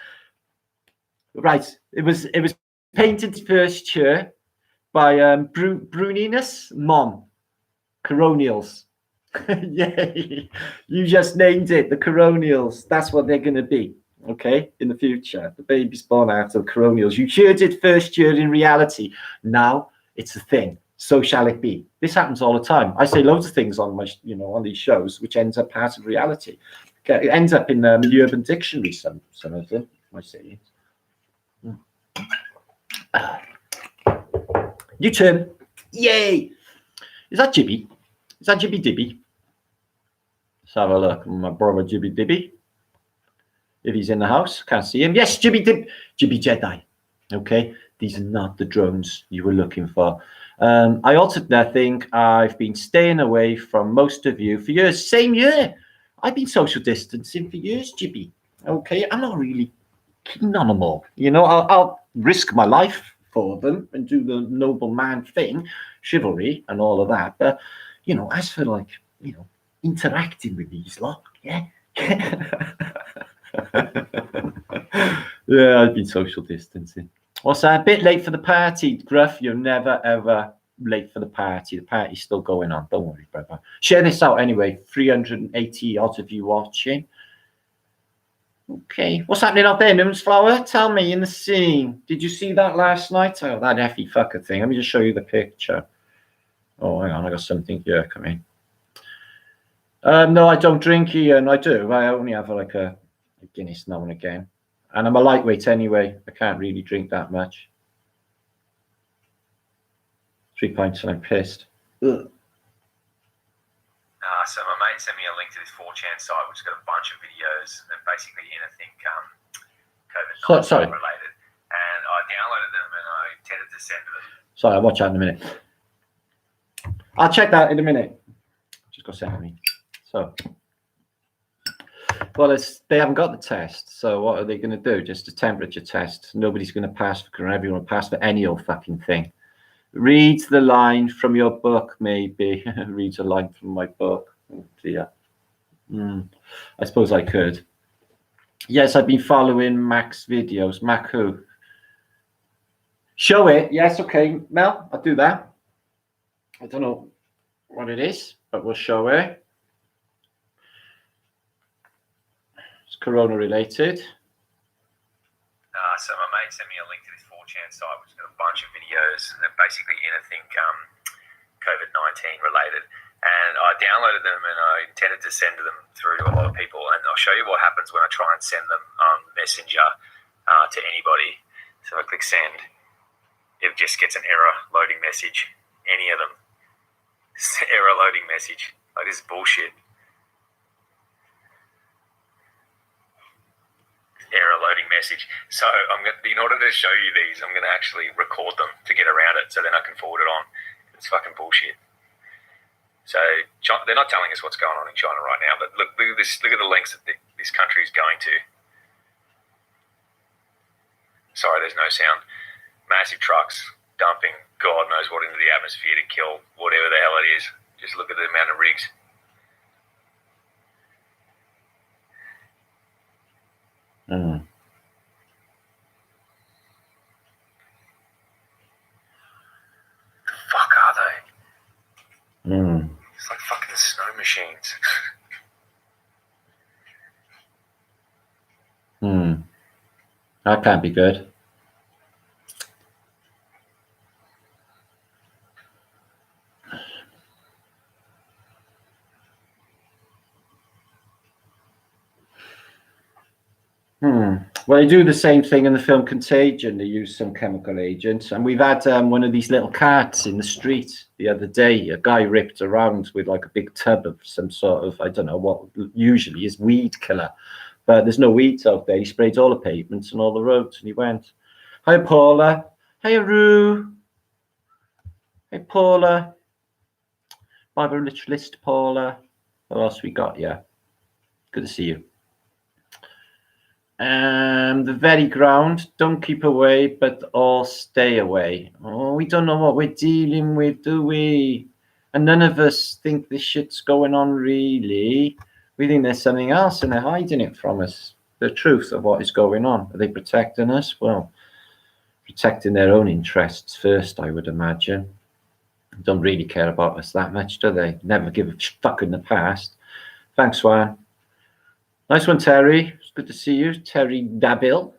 Right. It was painted first year by Bruninus Mom. Coronials. Yay. You just named it, the coronials. That's what they're going to be, okay, in the future. The baby's born out of coronials. You heard it first year in reality. Now it's a thing. So shall it be. This happens all the time. I say loads of things on my, on these shows, which ends up part of reality. It ends up in the Urban Dictionary, some of them, I see. New turn. Yay! Is that Jibby? Is that Jibby Dibby? Let's have a look. My brother Jibby Dibby. If he's in the house, can't see him. Yes, Jibby Jedi. Okay, these are not the drones you were looking for. I altered nothing. I've been staying away from most of you for years. Same year. I've been social distancing for years, Jibby. Okay, I'm not really keen on them all. You know, I'll risk my life for them and do the noble man thing, chivalry and all of that. But, you know, as for like, you know, interacting with these lot, yeah. Yeah, I've been social distancing. What's that? A bit late for the party, Gruff. You're never, ever late for the party. The party's still going on. Don't worry, brother. Share this out anyway. 380 odd of you watching. Okay. What's happening out there, Moonsflower? Tell me in the scene. Did you see that last night? Oh, that effie fucker thing. Let me just show you the picture. Oh, hang on. I got something here coming. No, I don't drink, Ian. I do. I only have like a Guinness now and again. And I'm a lightweight anyway. I can't really drink that much. 3 pints and I'm pissed. Ugh. So my mate sent me a link to this 4chan site, which has got a bunch of videos and basically anything COVID-19 related. And I downloaded them and I intended to send to them. Sorry, I'll watch that in a minute. I'll check that in a minute. Just got sent to me. So, well, they haven't got the test. So what are they going to do? Just a temperature test. Nobody's going to pass for corona. Everyone will pass for any old fucking thing. Read the line from your book, maybe. Read a line from my book. Oh, dear. I suppose I could. Yes, I've been following Mac's videos. Mac who? Show it. Yes, okay. Mel, I'll do that. I don't know what it is, but we'll show it. It's corona related. So my mate sent me a link to this 4chan site, which has got a bunch of videos and basically anything COVID-19 related. And I downloaded them and I intended to send them through to a lot of people. And I'll show you what happens when I try and send them on Messenger to anybody. So I click send. It just gets an error loading message. Any of them. Error loading message. Like, this is bullshit. Error loading message. So in order to show you these, I'm going to actually record them to get around it, so then I can forward it on. It's fucking bullshit. So they're not telling us what's going on in China right now, but look at this. Look at the lengths that this country is going to. Sorry, there's no sound. Massive trucks dumping God knows what into the atmosphere to kill whatever the hell it is. Just look at the amount of rigs. Mm. The fuck are they? Mm. It's like fucking snow machines. That can't be good. Well, they do the same thing in the film Contagion. They use some chemical agents. And we've had one of these little carts in the street the other day. A guy ripped around with like a big tub of some sort of, I don't know what usually is weed killer. But there's no weeds out there. He sprayed all the pavements and all the roads and he went. Hi, Paula. Hi, Roo. Hey, Paula. Bible literalist, Paula. What else we got? Yeah. Good to see you. The very ground, don't keep away, but all stay away. Oh, we don't know what we're dealing with, do we? And none of us think this shit's going on, really. We think there's something else and they're hiding it from us. The truth of what is going on. Are they protecting us? Well, protecting their own interests first, I would imagine. Don't really care about us that much, do they? Never give a fuck in the past. Thanks, Swan. Nice one, Terry. It's good to see you. Terry Dabil.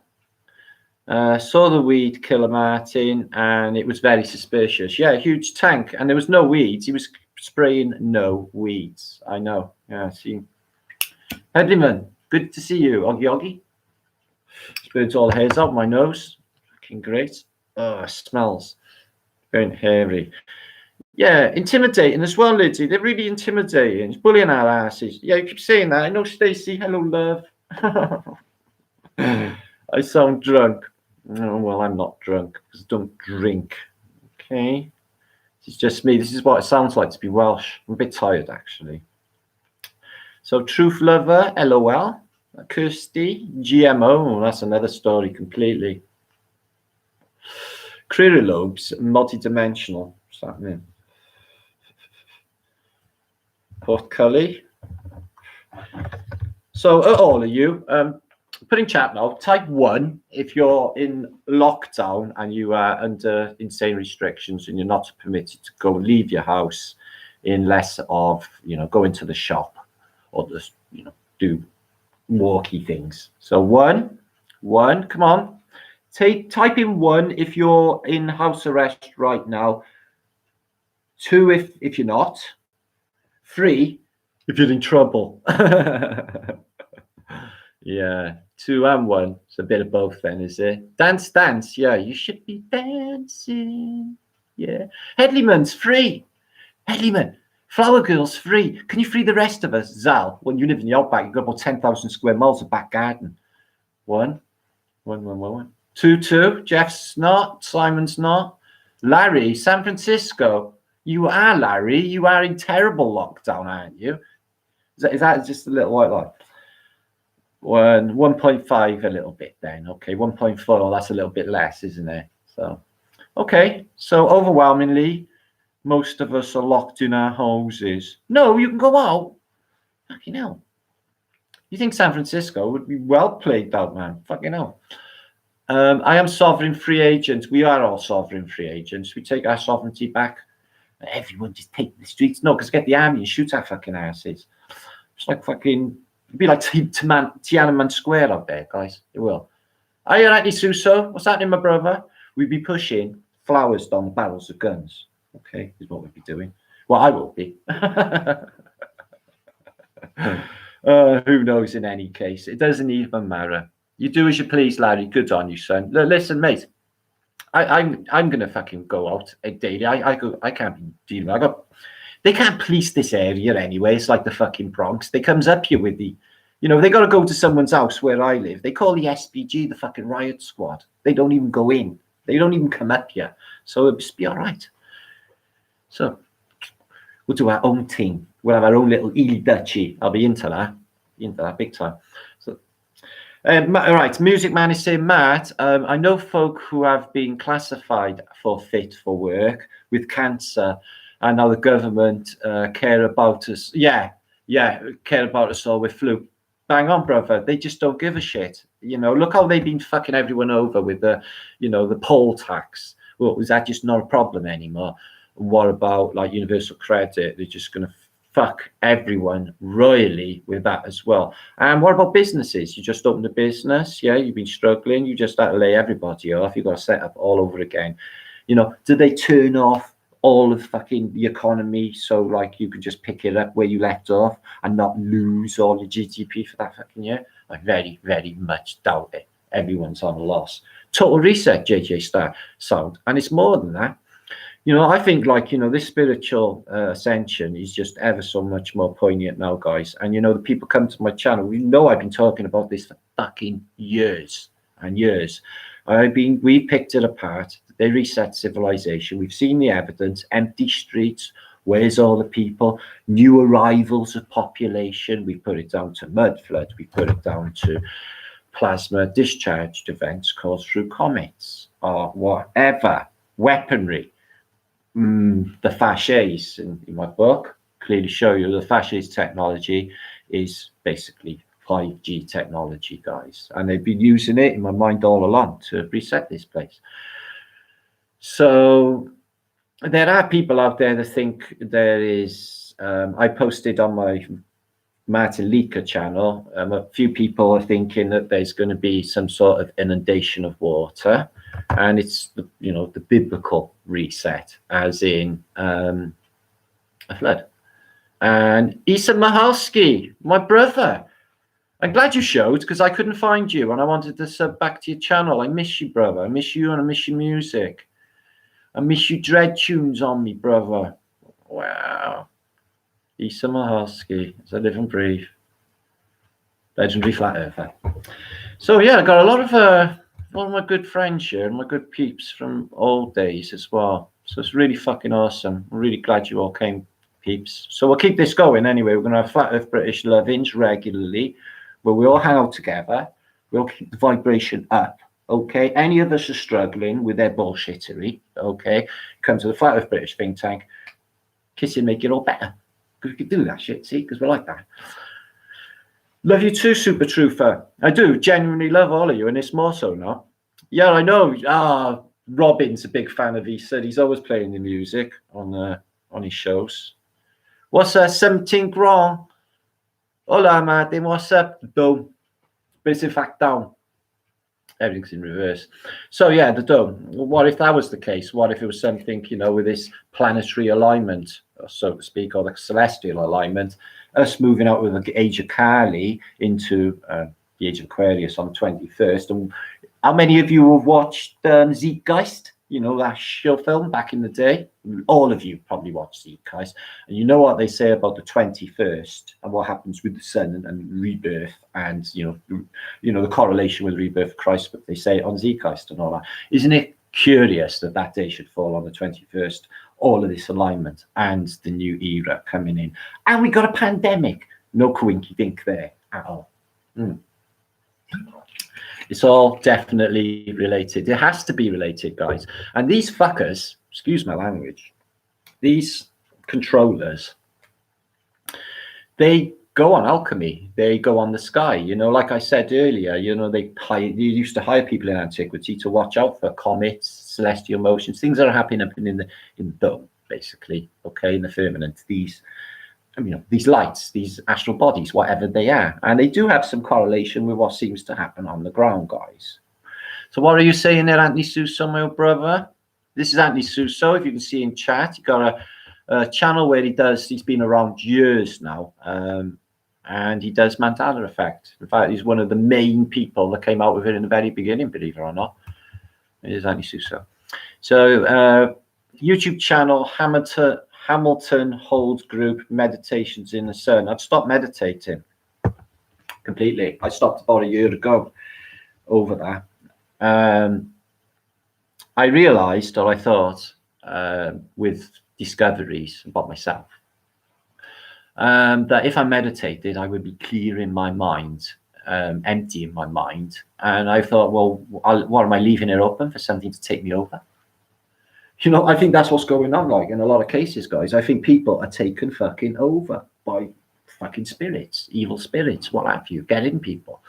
Saw the weed killer, Martin, and it was very suspicious. Yeah, huge tank, and there was no weeds. He was spraying no weeds. I know. Yeah, see, Headleyman, good to see you. Oggy Oggy. Spurred all the hairs out my nose. Fucking great. Oh, it smells. Very hairy. Yeah, intimidating as well, Liddy. They're really intimidating. It's bullying our asses. Yeah, you keep saying that. I know, Stacey. Hello, love. I sound drunk. Oh, well, I'm not drunk because I don't drink. Okay. It's just me. This is what it sounds like to be Welsh. I'm a bit tired, actually. So, Truth Lover, LOL. Kirsty, GMO. That's another story completely. Crirolobes, multi-dimensional. What's that mean? Port Cully. So, all of you, put in chat now, type 1 if you're in lockdown and you are under insane restrictions and you're not permitted to go leave your house unless of, go into the shop or just, do walky things. So 1, come on. Type in 1 if you're in house arrest right now. 2 if you're not. 3 if you're in trouble. Yeah, 2 and 1. It's a bit of both then, is it? Dance. Yeah, you should be dancing. Yeah. Headleyman's free. Headleyman, Flower Girl's free. Can you free the rest of us? Zal, when you live in the outback, you've got about 10,000 square miles of back garden. 1. 2. Jeff's not. Simon's not. Larry, San Francisco. You are, Larry. You are in terrible lockdown, aren't you? Is that just a little white lie? 1.5 a little bit then. Okay, 1.4, that's a little bit less, isn't it? So, okay. So overwhelmingly, most of us are locked in our houses. No, you can go out. Fucking hell. You think San Francisco would be well played out, man? Fucking hell. I am sovereign free agent. We are all sovereign free agents. We take our sovereignty back. Everyone just take the streets. No, because get the army and shoot our fucking asses. It's like fucking, it'd be like Tiananmen Square out there, guys. It will. Are you Anthony Suso? What's happening, my brother? We'd be pushing flowers down the barrels of guns. Okay, is what we'd be doing. Well, I will be. Who knows in any case? It doesn't even matter. You do as you please, Larry. Good on you, son. Listen, mate. I'm gonna fucking go out daily. I can't be dealing. They can't police this area anyway. It's like the fucking Bronx. They comes up here with the, they got to go to someone's house where I live. They call the SPG the fucking riot squad. They don't even go in. They don't even come up here. So it'll just be all right. So we'll do our own thing. We'll have our own little Ely Dutchy. I'll be into that big time. So, all right. Music Man is saying, Matt, I know folk who have been classified for fit for work with cancer, and now the government care about us. Yeah, care about us all with flu. Bang on, brother. They just don't give a shit. Look how they've been fucking everyone over with the, the poll tax. Well, is that just not a problem anymore? What about like universal credit? They're just going to fuck everyone royally with that as well. And what about businesses? You just opened a business. Yeah, you've been struggling. You just had to lay everybody off. You've got to set up all over again. Do they turn off all of fucking the economy so like you can just pick it up where you left off and not lose all the GDP for that fucking year? I very, very much doubt it. Everyone's on a loss. Total reset, JJ Star sound. And it's more than that. I think like, this spiritual ascension is just ever so much more poignant now, guys. And, the people come to my channel. I've been talking about this for fucking years and years. We picked it apart. They reset civilization. We've seen the evidence, empty streets. Where's all the people? New arrivals of population. We put it down to mud flood. We put it down to plasma discharged events caused through comets or whatever. Weaponry. The fasces in my book clearly show you the fasces technology is basically 5G technology, guys. And they've been using it in my mind all along to reset this place. So there are people out there that think there is, I posted on my Martin Leaker channel, a few people are thinking that there's going to be some sort of inundation of water. And it's, the biblical reset, as in a flood. And Isa Mahalski, my brother, I'm glad you showed, because I couldn't find you and I wanted to sub back to your channel. I miss you, brother. I miss you and I miss your music. I miss you dread tunes on me, brother. Wow. Isa Mahalski, as I live and breathe. Legendary flat earther. So yeah, I got a lot of my good friends here and my good peeps from old days as well. So it's really fucking awesome. I'm really glad you all came, peeps. So we'll keep this going anyway. We're going to have Flat Earth British Love-ins regularly, where we all hang out together. We'll keep the vibration up. Okay, any of us are struggling with their bullshittery. Okay, come to the Flat Earth British think tank. Kiss it, make it all better. Because we can do that shit, see? Because we're like that. Love you too, Super Truther. I do genuinely love all of you, and it's more so now. Yeah, I know. Robin's a big fan of Issa. He's always playing the music on his shows. What's 17 Grand? Hola, Martin. What's up? Dome. But it's in fact down. Everything's in reverse. So yeah, the dome. What if that was the case? What if it was something, with this planetary alignment, so to speak, or the celestial alignment, us moving out with the age of Kali into the age of Aquarius on the 21st. And how many of you have watched Zeitgeist? That show film back in the day? All of you probably watched Zeitgeist. And you know what they say about the 21st and what happens with the sun and rebirth and, the correlation with rebirth of Christ, but they say on Zeitgeist and all that. Isn't it curious that that day should fall on the 21st? All of this alignment and the new era coming in. And we got a pandemic. No coinky dink there at all. It's all definitely related. It has to be related, guys. And these fuckers, excuse my language, these controllers, they go on alchemy. They go on the sky. Like I said earlier, they used to hire people in antiquity to watch out for comets, celestial motions, things that are happening up in the dome, basically, okay, in the firmament. These lights, these astral bodies, whatever they are. And they do have some correlation with what seems to happen on the ground, guys. So what are you saying there, Anthony Suso, my old brother? This is Anthony Suso. If you can see in chat, he got a channel where he's been around years now. And he does Mandela Effect. In fact, he's one of the main people that came out with it in the very beginning, believe it or not. It is Anthony Suso. So YouTube channel, Hamilton Holds Group, Meditations in the Sun. I've stopped meditating completely. I stopped about a year ago over that. I realized, or I thought, with discoveries about myself, that if I meditated, I would be clearing my mind, emptying my mind. And I thought, well, what am I leaving it open for something to take me over? I think that's what's going on, like, in a lot of cases, guys. I think people are taken fucking over by fucking spirits, evil spirits, what have you, getting people.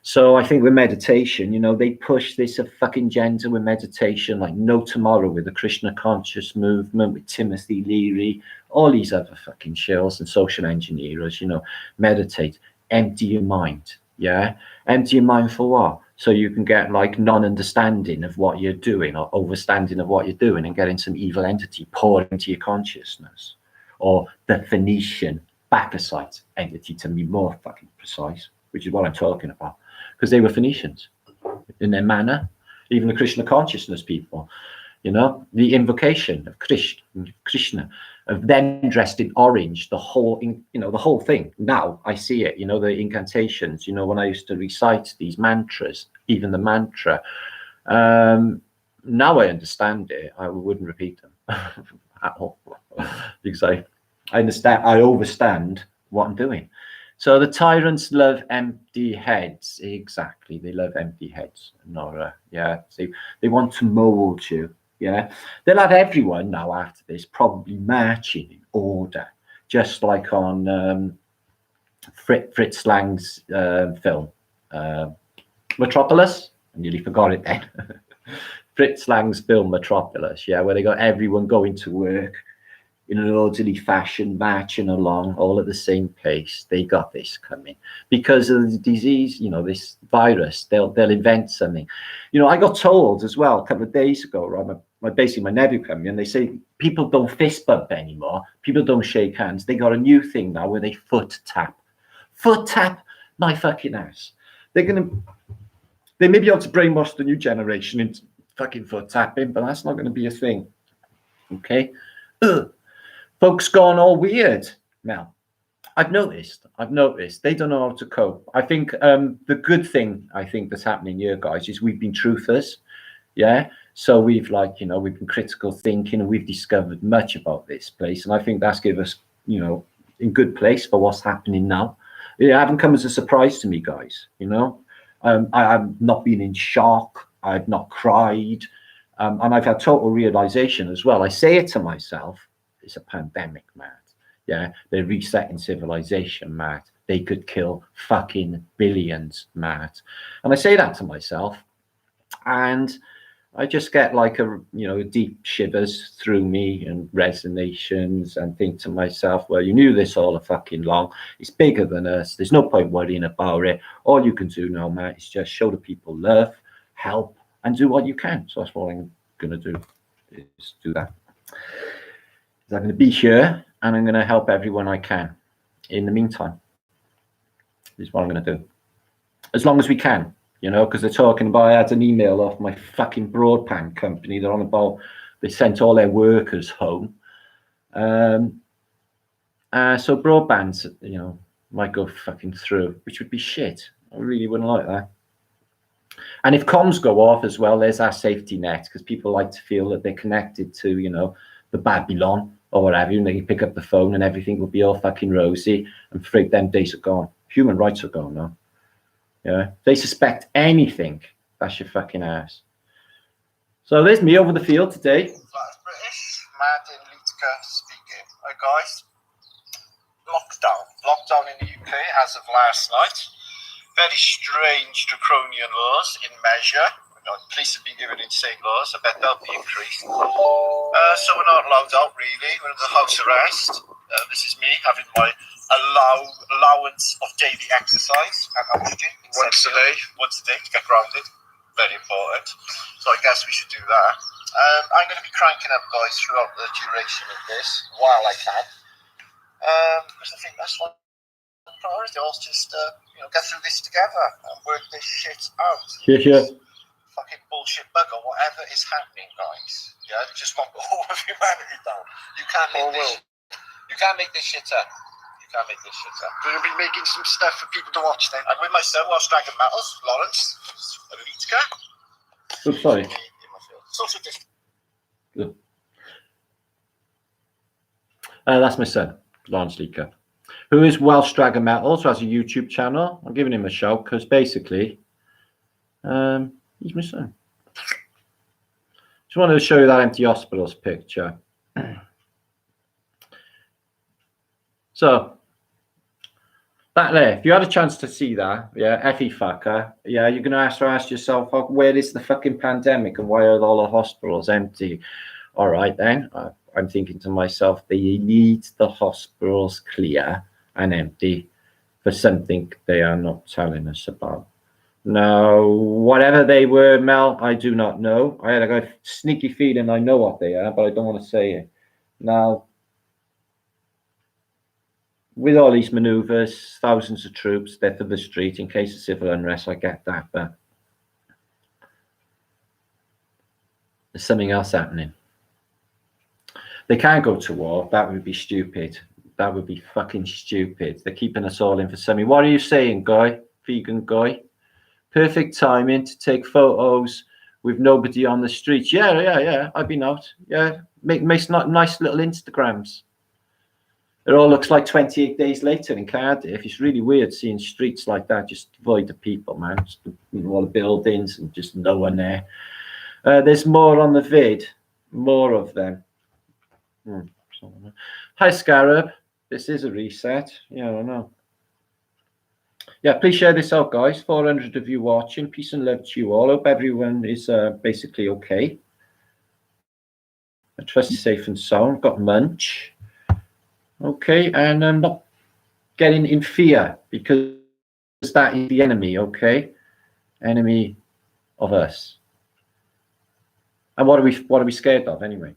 So I think with meditation, they push this fucking agenda with meditation, like no tomorrow, with the Krishna conscious movement, with Timothy Leary, all these other fucking shills and social engineers, meditate, empty your mind. Yeah. Empty your mind for what? So you can get like non-understanding of what you're doing or overstanding of what you're doing and getting some evil entity poured into your consciousness, or the Phoenician Bacchusite entity, to be more fucking precise, which is what I'm talking about, because they were Phoenicians in their manner. Even the Krishna consciousness people, the invocation of Krishna, of them dressed in orange, the whole thing. Now I see it, the incantations, when I used to recite these mantras, even the mantra. Now I understand it. I wouldn't repeat them at all, because I understand, I overstand what I'm doing. So the tyrants love empty heads. Exactly, they love empty heads, Nora. Yeah, see, they want to mold you. Yeah, they'll have everyone now after this probably marching in order, just like on Fritz Lang's film Metropolis. I nearly forgot it then. Fritz Lang's film Metropolis, yeah, where they got everyone going to work in an orderly fashion, marching along, all at the same pace. They got this coming because of the disease, this virus. They'll invent something. I got told as well a couple of days ago, right? Basically my nephew came in, and they say people don't fist bump anymore. People don't shake hands. They got a new thing now where they foot tap. Foot tap. my fucking ass. They may be able to brainwash the new generation into fucking foot tapping, but that's not going to be a thing. Okay? Folks gone all weird now. I've noticed they don't know how to cope. I think the good thing I think that's happening here, guys, is we've been truthers. Yeah. So we've we've been critical thinking, and we've discovered much about this place. And I think that's given us, in good place for what's happening now. It hasn't come as a surprise to me, guys. I've not been in shock. I've not cried. And I've had total realization as well. I say it to myself, it's a pandemic, Matt. Yeah, they're resetting civilization, Matt. They could kill fucking billions, Matt. And I say that to myself, and I just get like a deep shivers through me and resonations, and think to myself, well, you knew this all a fucking long. It's bigger than us. There's no point worrying about it. All you can do now, Matt, is just show the people love, help, and do what you can. So that's what I'm going to do, is do that. I'm going to be here, and I'm going to help everyone I can. In the meantime, this is what I'm going to do. As long as we can, because they're talking about, I had an email off my fucking broadband company. They're on about, they sent all their workers home. So broadbands, might go fucking through, which would be shit. I really wouldn't like that. And if comms go off as well, there's our safety net, because people like to feel that they're connected to, the Babylon or whatever, and they can pick up the phone and everything will be all fucking rosy, and freak, them days are gone. Human rights are gone now. Yeah, if they suspect anything, that's your fucking ass. So there's me over the field today. That's British, Martin Litka speaking. Hi guys. Lockdown in the UK as of last night. Very strange draconian laws in measure. Police have been given insane laws. I bet they'll be increased. So we're not allowed out really. We're under house arrest. This is me having my allowance of daily exercise and oxygen. Once a day to get grounded. Very important. So I guess we should do that. I'm going to be cranking up, guys, throughout the duration of this while I can. Because I think that's what the priority is, just get through this together and work this shit out. Yeah. Fucking bullshit bugger, whatever is happening, guys. Yeah, they just want all of humanity down. You can't make this. You can't make this shit up. You can't make this shit up. We're gonna be making some stuff for people to watch then. I'm with my son whilst dragging metals, Lawrence, Litka. Oh, sorry. Social distance. Good. That's my son, Lawrence Litka, who is Welsh Dragon Metals, who has a YouTube channel. I'm giving him a shout because basically, he's my son. Just wanted to show you that empty hospitals picture. So that there, if you had a chance to see that, yeah, effie fucker, yeah, you're gonna ask yourself, oh, where is the fucking pandemic and why are all the hospitals empty? All right, then I'm thinking to myself, they need the hospitals clear and empty for something they are not telling us about. Now, whatever they were, Mel, I do not know. I had a sneaky feeling I know what they are, but I don't want to say it. Now, with all these maneuvers, thousands of troops, death of the street in case of civil unrest, I get that, but there's something else happening. They can't go to war. That would be stupid. That would be fucking stupid. They're keeping us all in for something. What are you saying, Guy? Vegan Guy? Perfect timing to take photos with nobody on the streets. Yeah. I've been out. Yeah, make nice little Instagrams. It all looks like 28 days later in Cardiff. It's really weird seeing streets like that, just devoid of people, man. Just, all the buildings and just no one there. There's more on the vid. More of them. Hi, Scarab. This is a reset. Yeah, I know. Yeah, please share this out, guys. 400 of you watching. Peace and love to you all. Hope everyone is basically okay. I trust you're safe and sound. Got munch. Okay, and I'm not getting in fear because that is the enemy, okay? Enemy of us. And what are we scared of anyway?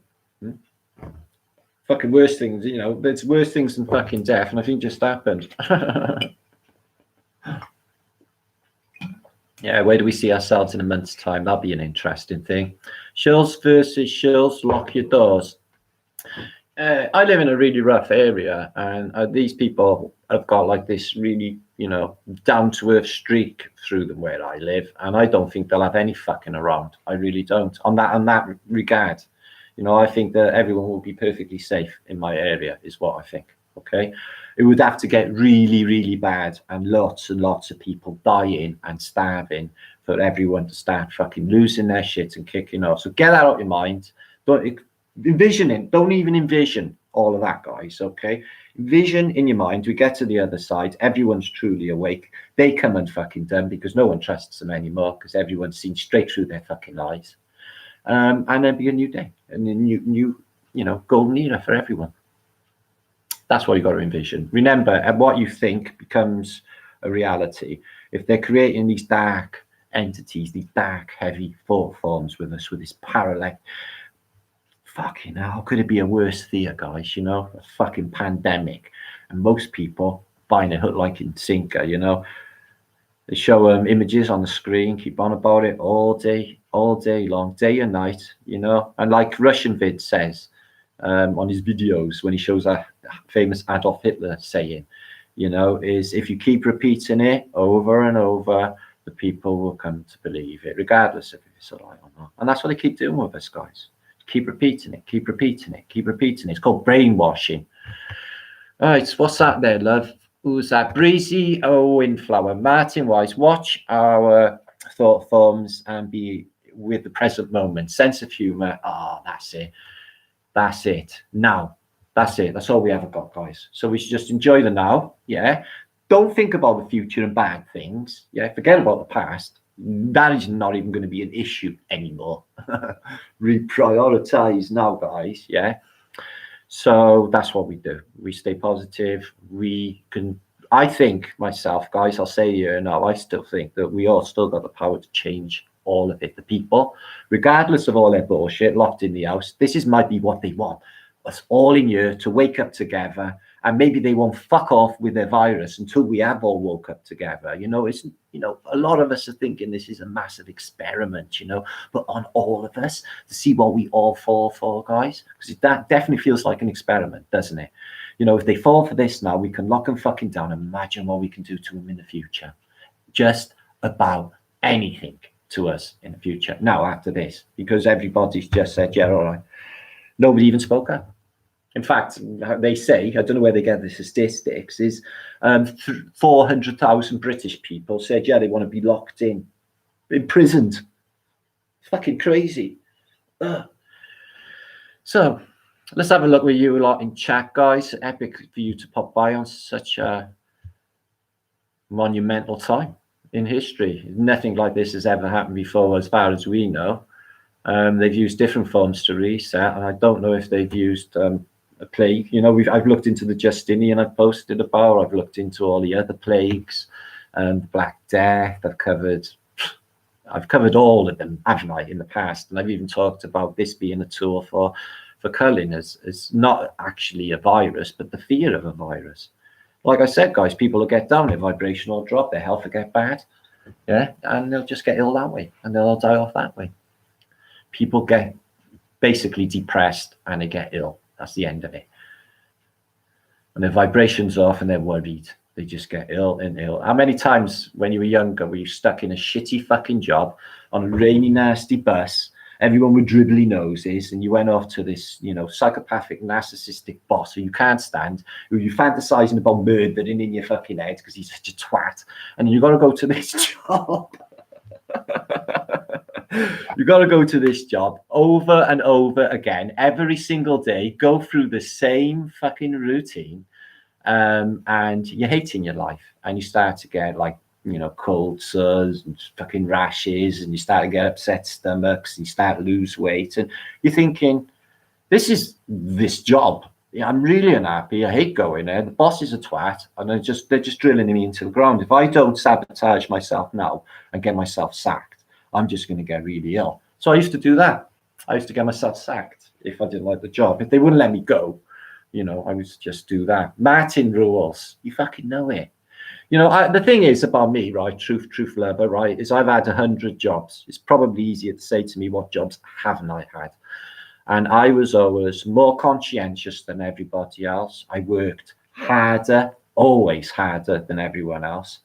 Fucking worse things, there's worse things than fucking death, and I think just happened. Yeah, where do we see ourselves in a month's time? That'll be an interesting thing. Shills versus shills, lock your doors. I live in a really rough area, and these people have got like this really, down to earth streak through them where I live, and I don't think they'll have any fucking around. I really don't. On that regard, I think that everyone will be perfectly safe in my area, is what I think. Okay, it would have to get really, really bad, and lots of people dying and starving for everyone to start fucking losing their shit and kicking off. So get that out of your mind. Don't don't even envision all of that, guys. Okay, vision in your mind. We get to the other side, everyone's truly awake, they come unfucking done because no one trusts them anymore, because everyone's seen straight through their fucking lies. And then be a new day and a new golden era for everyone. That's what you got to envision. Remember, and what you think becomes a reality. If they're creating these dark entities, these dark heavy thought forms with us, with this parallel, fucking hell, how could it be a worse fear, guys? A fucking pandemic, and most people buying a hook like in sinker. They show images on the screen, keep on about it all day long, day and night. And like Russian Vid says on his videos, when he shows that famous Adolf Hitler saying, is if you keep repeating it over and over, the people will come to believe it, regardless of if it's a lie or not. And that's what they keep doing with us, guys. Keep repeating it, keep repeating it, keep repeating it. It's called brainwashing. All right, what's that there, love? Who's that? Breezy Windflower. Martin Wise, watch our thought forms and be with the present moment. Sense of humor. Oh, that's it. That's it. Now. That's it. That's all we ever got, guys. So we should just enjoy the now. Yeah. Don't think about the future and bad things. Yeah. Forget about the past. That is not even going to be an issue anymore. Reprioritize now, guys. Yeah. So that's what we do. We stay positive. I think myself, guys, I'll say here now, I still think that we all still got the power to change all of it. The people, regardless of all their bullshit locked in the house, might be what they want. Us all in here to wake up together, and maybe they won't fuck off with their virus until we have all woke up together. It's a lot of us are thinking this is a massive experiment, but on all of us to see what we all fall for, guys, because that definitely feels like an experiment, doesn't it? If they fall for this now, we can lock them fucking down. Imagine what we can do to them in the future. Just about anything to us in the future. Now after this, because everybody's just said, yeah, all right. Nobody even spoke up. In fact, they say, I don't know where they get the statistics, is 400,000 British people said, yeah, they want to be locked in, imprisoned. It's fucking crazy. So let's have a look with you a lot in chat, guys. Epic for you to pop by on such a monumental time in history. Nothing like this has ever happened before, as far as we know. They've used different forms to reset, and I don't know if they've used a plague. I've looked into the Justinian, I've posted about. I've looked into all the other plagues, the Black Death. I've covered all of them, haven't I, in the past? And I've even talked about this being a tool for culling as not actually a virus, but the fear of a virus. Like I said, guys, people will get down, their vibration will drop, their health will get bad, yeah, and they'll just get ill that way, and they'll all die off that way. People get basically depressed and they get ill. That's the end of it. And their vibration's off and they're worried. They just get ill and ill. How many times when you were younger were you stuck in a shitty fucking job on a rainy, nasty bus, everyone with dribbly noses, and you went off to this, psychopathic, narcissistic boss who you can't stand, who you're fantasizing about murdering in your fucking head because he's such a twat, and you got to go to this job. You got to go to this job over and over again every single day, go through the same fucking routine, and you're hating your life, and you start to get like cold sores and fucking rashes, and you start to get upset stomachs, and you start to lose weight, and you're thinking, this job, I'm really unhappy, I hate going there, the boss is a twat, and they're just drilling me into the ground. If I don't sabotage myself now and get myself sacked, I'm just going to get really ill. So I used to do that. I used to get myself sacked if I didn't like the job. If they wouldn't let me go, I would just do that. Martin rules. You fucking know it. You know, the thing is about me, right? Truth lover, right? Is I've had 100 jobs. It's probably easier to say to me what jobs haven't I had. And I was always more conscientious than everybody else. I worked harder, always harder than everyone else.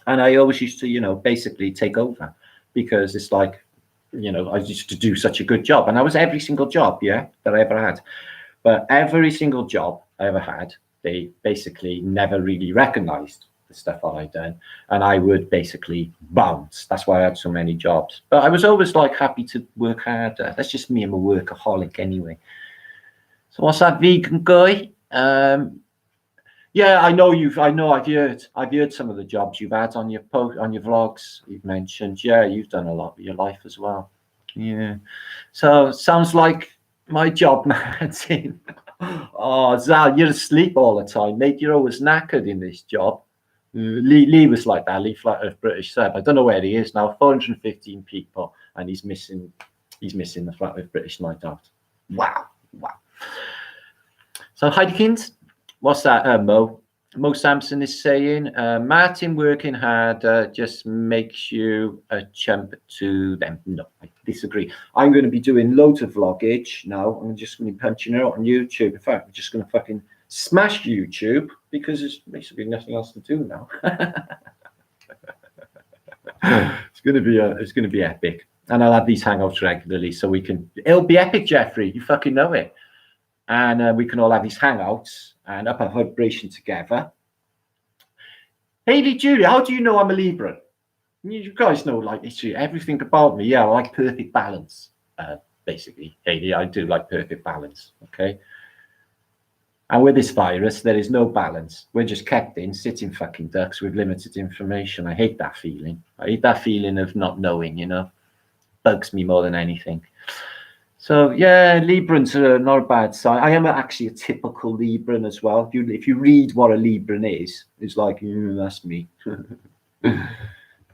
And I always used to, you know, basically take over because it's like, you know, I used to do such a good job. And I was every single job, yeah, that I ever had. But every single job I ever had, they basically never really recognized the stuff that I'd done. And I would basically bounce. That's why I had so many jobs. But I was always like happy to work harder. That's just me. I'm a workaholic anyway. So what's that, vegan guy? Yeah, I know I've heard some of the jobs you've had on your vlogs. You've mentioned, yeah, you've done a lot with your life as well. Yeah. So sounds like my job, Martin. Oh, Zal, you're asleep all the time, mate. You're always knackered in this job. Lee was like that. Lee Flat Earth British Seb. I don't know where he is now. 415 people, and he's missing the Flat Earth British night out. Wow. So Heidekins, what's that? Mo Sampson is saying, Martin working hard just makes you a chump to them. No, I disagree. I'm going to be doing loads of vloggage now. I'm just going to be punching it out on YouTube. In fact, I'm just going to fucking smash YouTube because there's basically nothing else to do now. It's going to be epic, and I'll have these hangouts regularly so we can. It'll be epic, Jeffrey. You fucking know it. And we can all have these hangouts and up a vibration together. Haley, Julie, how do you know I'm a Libra? You guys know, like, literally everything about me. Yeah, I like perfect balance. Basically, Haley, I do like perfect balance. Okay. And with this virus, there is no balance. We're just kept in sitting fucking ducks with limited information. I hate that feeling. I hate that feeling of not knowing, you know. Bugs me more than anything. So yeah, Librans are not a bad sign. I am actually a typical Libran as well. If you read what a Libran is, it's like, that's me.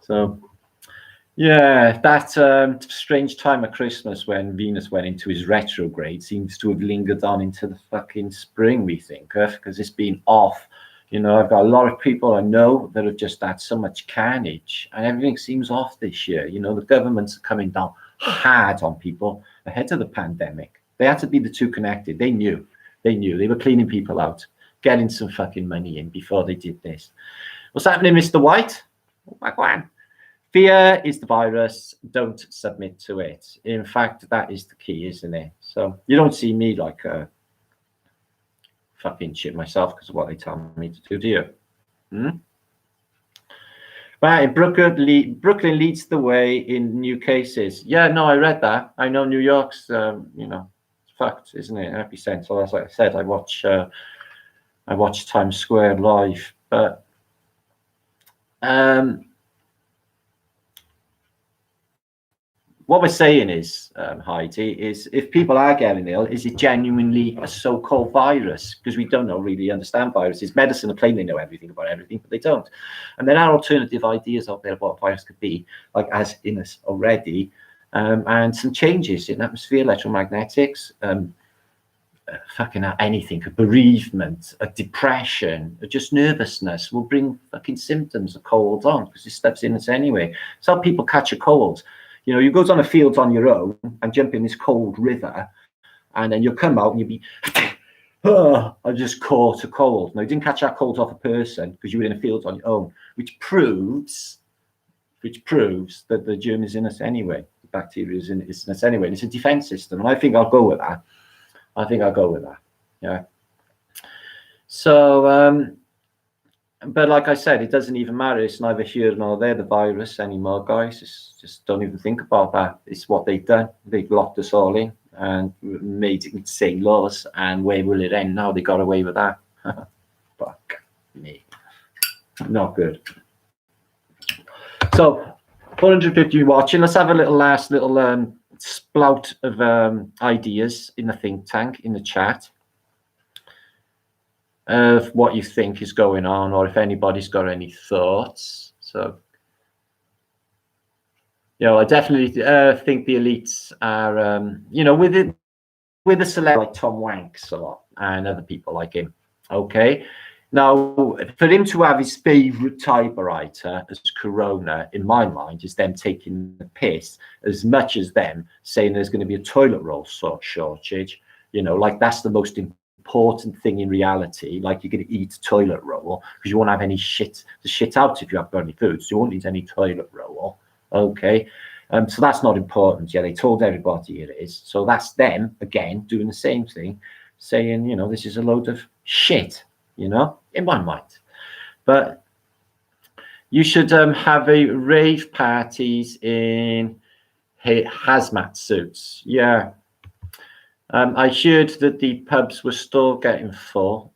So yeah, that strange time of Christmas when Venus went into his retrograde seems to have lingered on into the fucking spring, we think, because it's been off. You know, I've got a lot of people I know that have just had so much carnage and everything seems off this year. You know, the governments are coming down hard on people ahead of the pandemic. They had to be the two connected. They knew they were cleaning people out, getting some fucking money in before they did this. What's happening, Mr. White? Oh my God. Fear is the virus. Don't submit to it. In fact, that is the key, isn't it? So you don't see me like fucking shit myself because of what they tell me to do you? Right, Brooklyn leads the way in new cases. Yeah, no, I read that. I know New York's, you know, it's fucked, isn't it? Epicenter. As I said, I watch Times Square live, but what we're saying is, Heidi, is if people are getting ill, is it genuinely a so-called virus? Because we don't really understand viruses. Medicine are claiming they know everything about everything, but they don't. And there are alternative ideas out there of what a virus could be, like as in us already, and some changes in atmosphere, electromagnetics, fucking anything, a bereavement, a depression, or just nervousness will bring fucking symptoms of cold on because this stuff's in us anyway. So people catch a cold. You know, you go on a field on your own and jump in this cold river, and then you'll come out and you'll be, oh, I just caught a cold. No, you didn't catch that cold off a person because you were in a field on your own, which proves that the germ is in us anyway. The bacteria is in us anyway. And it's a defense system. And I think I'll go with that. Yeah. So, but like I said, it doesn't even matter. It's neither here nor there, the virus anymore, guys. Just don't even think about that. It's what they've done. They've locked us all in and made insane laws. And where will it end now? They got away with that. Fuck me. Not good. So 450 watching. Let's have a last little spout of ideas in the think tank, in the chat, of what you think is going on, or if anybody's got any thoughts. So, you know, I definitely think the elites are, you know, with a celebrity like Tom Wanks a lot and other people like him. Okay, Now, for him to have his favourite typewriter as Corona, in my mind, is them taking the piss as much as them saying there's going to be a toilet roll shortage. You know, like that's the most important thing in reality. Like you're going to eat toilet roll because you won't have any shit to shit out if you have got any food. So you won't need any toilet roll. Okay. So that's not important. Yeah, they told everybody it is. So that's them, again, doing the same thing, saying, you know, this is a load of shit. You know, in my mind. But you should have a rave parties in hazmat suits. Yeah. I heard that the pubs were still getting full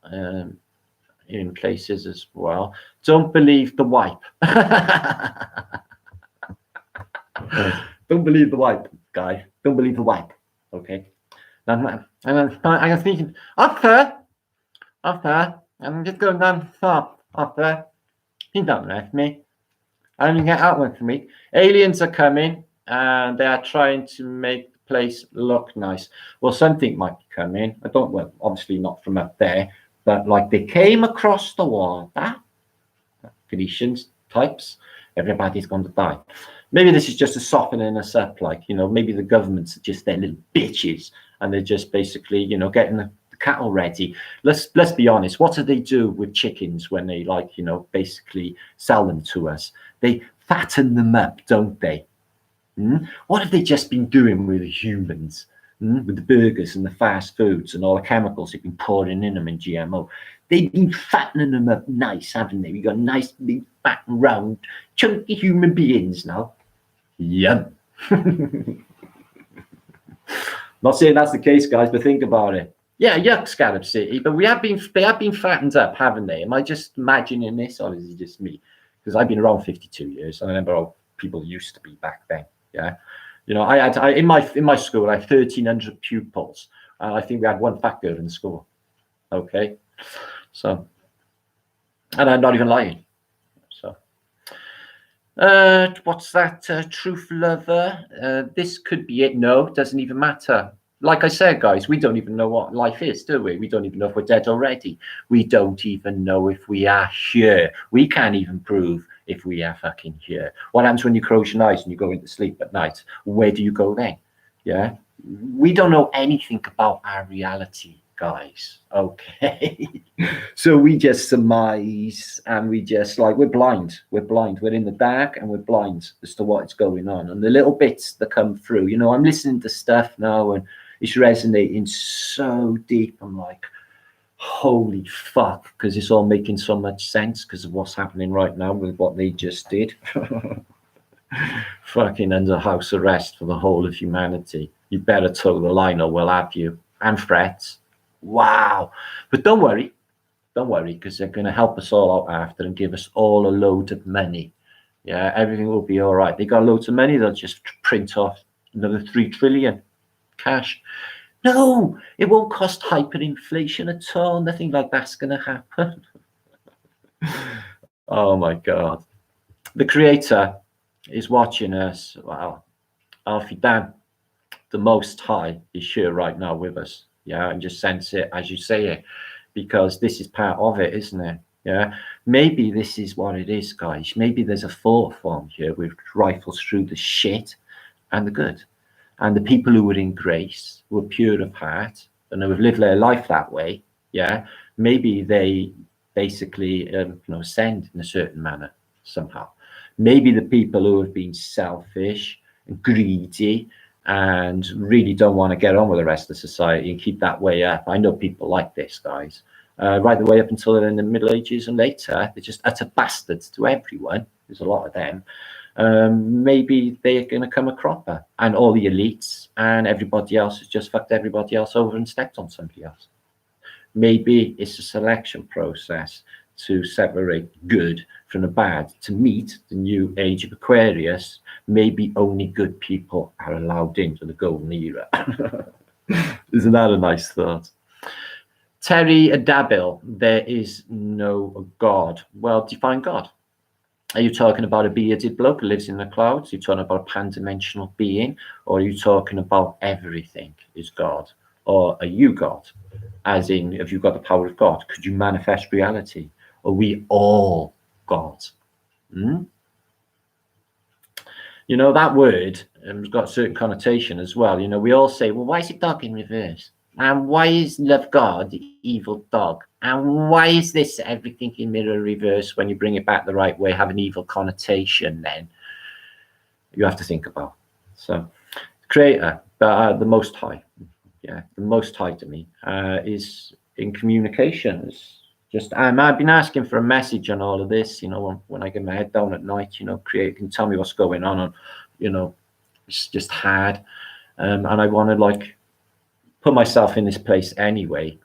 in places as well. Don't believe the wipe. Don't believe the wipe, guy. Don't believe the wipe. Okay. I'm thinking, up there. I'm just going down far up there. He don't left me. I only get out once a week. Aliens are coming and they are trying to make the place look nice. Well, something might be coming. I don't, well, obviously not from up there, but like they came across the water, Phoenicians types, everybody's going to die. Maybe this is just a softening us up, like, you know, maybe the governments are just their little bitches and they're just basically, you know, getting the cattle ready. Let's be honest, what do they do with chickens when they, like, you know, basically sell them to us? They fatten them up, don't they? What have they just been doing with the humans, with the burgers and the fast foods and all the chemicals they've been pouring in them in GMO? They've been fattening them up nice, haven't they? We got nice big fat round chunky human beings now. Yum. Not saying that's the case, guys, but think about it. Yeah, yuck, Scarab City, but they have been fattened up, haven't they? Am I just imagining this, or is it just me? Because I've been around 52 years, and I remember how people used to be back then. Yeah, you know, I had in my school, I had 1,300 pupils, and I think we had one fat girl in the school. Okay, so, and I'm not even lying. So, what's that? Truth lover. This could be it. No, it doesn't even matter. Like I said, guys, we don't even know what life is, do we? We don't even know if we're dead already. We don't even know if we are here. We can't even prove if we are fucking here. What happens when you close your eyes and you go into sleep at night? Where do you go then? Yeah? We don't know anything about our reality, guys. Okay? So we just surmise and we just, like, we're blind. We're blind. We're in the dark and we're blind as to what's going on. And the little bits that come through, you know, I'm listening to stuff now and it's resonating so deep. I'm like, holy fuck, because it's all making so much sense because of what's happening right now with what they just did. Fucking under house arrest for the whole of humanity. You better toe the line or we'll have you. And threats. Wow. But don't worry, because they're going to help us all out after and give us all a load of money. Yeah, everything will be all right. They got loads of money, they'll just print off another 3 trillion cash. No, it won't cost hyperinflation at all. Nothing like that's going to happen. Oh my God. The Creator is watching us. Wow. Alfie Dan, the Most High, is here right now with us. Yeah, and just sense it as you say it, because this is part of it, isn't it? Yeah, maybe this is what it is, guys. Maybe there's a thought form here which rifles through the shit and the good. And the people who were in grace, who were pure of heart, and who have lived their life that way, yeah, maybe they basically, ascend in a certain manner somehow. Maybe the people who have been selfish and greedy and really don't want to get on with the rest of society and keep that way up. I know people like this, guys, right the way up until they're in the Middle Ages and later. They're just utter bastards to everyone. There's a lot of them. Maybe they're going to come a cropper, and all the elites and everybody else has just fucked everybody else over and stepped on somebody else. Maybe it's a selection process to separate good from the bad, to meet the new age of Aquarius. Maybe only good people are allowed into the golden era. Isn't that a nice thought? Terry Adabil, there is no God. Well, define God. Are you talking about a bearded bloke who lives in the clouds? Are you talking about a pan-dimensional being? Or are you talking about everything is God? Or are you God? As in, have you got the power of God? Could you manifest reality? Are we all God? You know, that word has got a certain connotation as well. You know, we all say, well, why is it dog in reverse? And why is love God evil dog? And why is this everything in mirror reverse when you bring it back the right way, have an evil connotation then? You have to think about. So, Creator, the Most High, yeah, the Most High to me is in communication. It's just, I've been asking for a message on all of this, you know, when I get my head down at night, you know, Creator can tell me what's going on, and, you know, it's just hard. And I want to like put myself in this place anyway,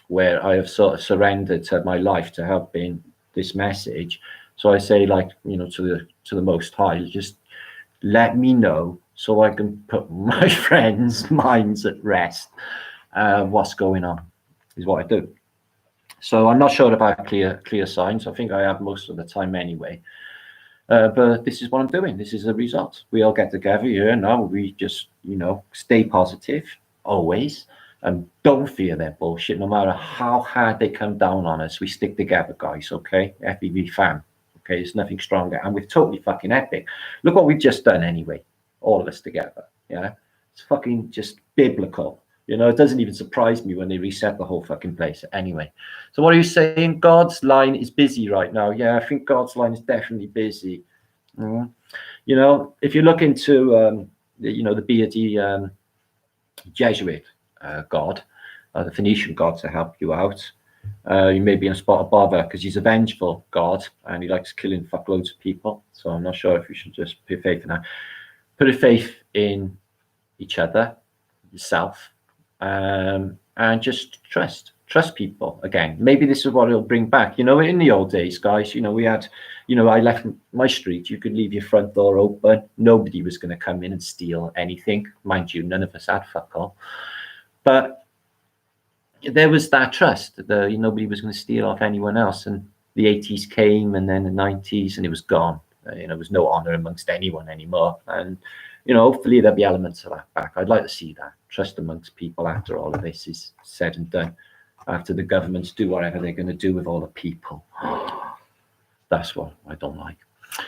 where I have sort of surrendered to my life to helping this message. So I say, like, you know, to the Most High, just let me know so I can put my friends' minds at rest. What's going on is what I do. So I'm not sure about clear signs. I think I have most of the time anyway. But this is what I'm doing. This is the result. We all get together here now. We just, you know, stay positive always, and don't fear their bullshit. No matter how hard they come down on us, we stick together, guys. Okay, FEV fam. Okay, it's nothing stronger, and we're totally fucking epic. Look what we've just done anyway, all of us together. Yeah, it's fucking just biblical. You know, it doesn't even surprise me when they reset the whole fucking place. Anyway, so what are you saying? God's line is busy right now. Yeah, I think God's line is definitely busy. You know, if you look into, you know, the beardy Jesuit god, the Phoenician god, to help you out, you may be in a spot of bother because he's a vengeful god and he likes killing fuckloads of people. So I'm not sure if you should just put faith in that. Put a faith in each other, yourself, and just trust people again. Maybe this is what it'll bring back. You know, in the old days, guys, you know, we had, you know, I left my street, you could leave your front door open, nobody was going to come in and steal anything. Mind you, none of us had fuck all, but there was that trust that nobody was going to steal off anyone else. And the 80s came, and then the 90s, and it was gone. You know, there was no honor amongst anyone anymore. And you know, hopefully there'll be elements of that back. I'd like to see that trust amongst people after all of this is said and done, after the governments do whatever they're going to do with all the people. That's what I don't like.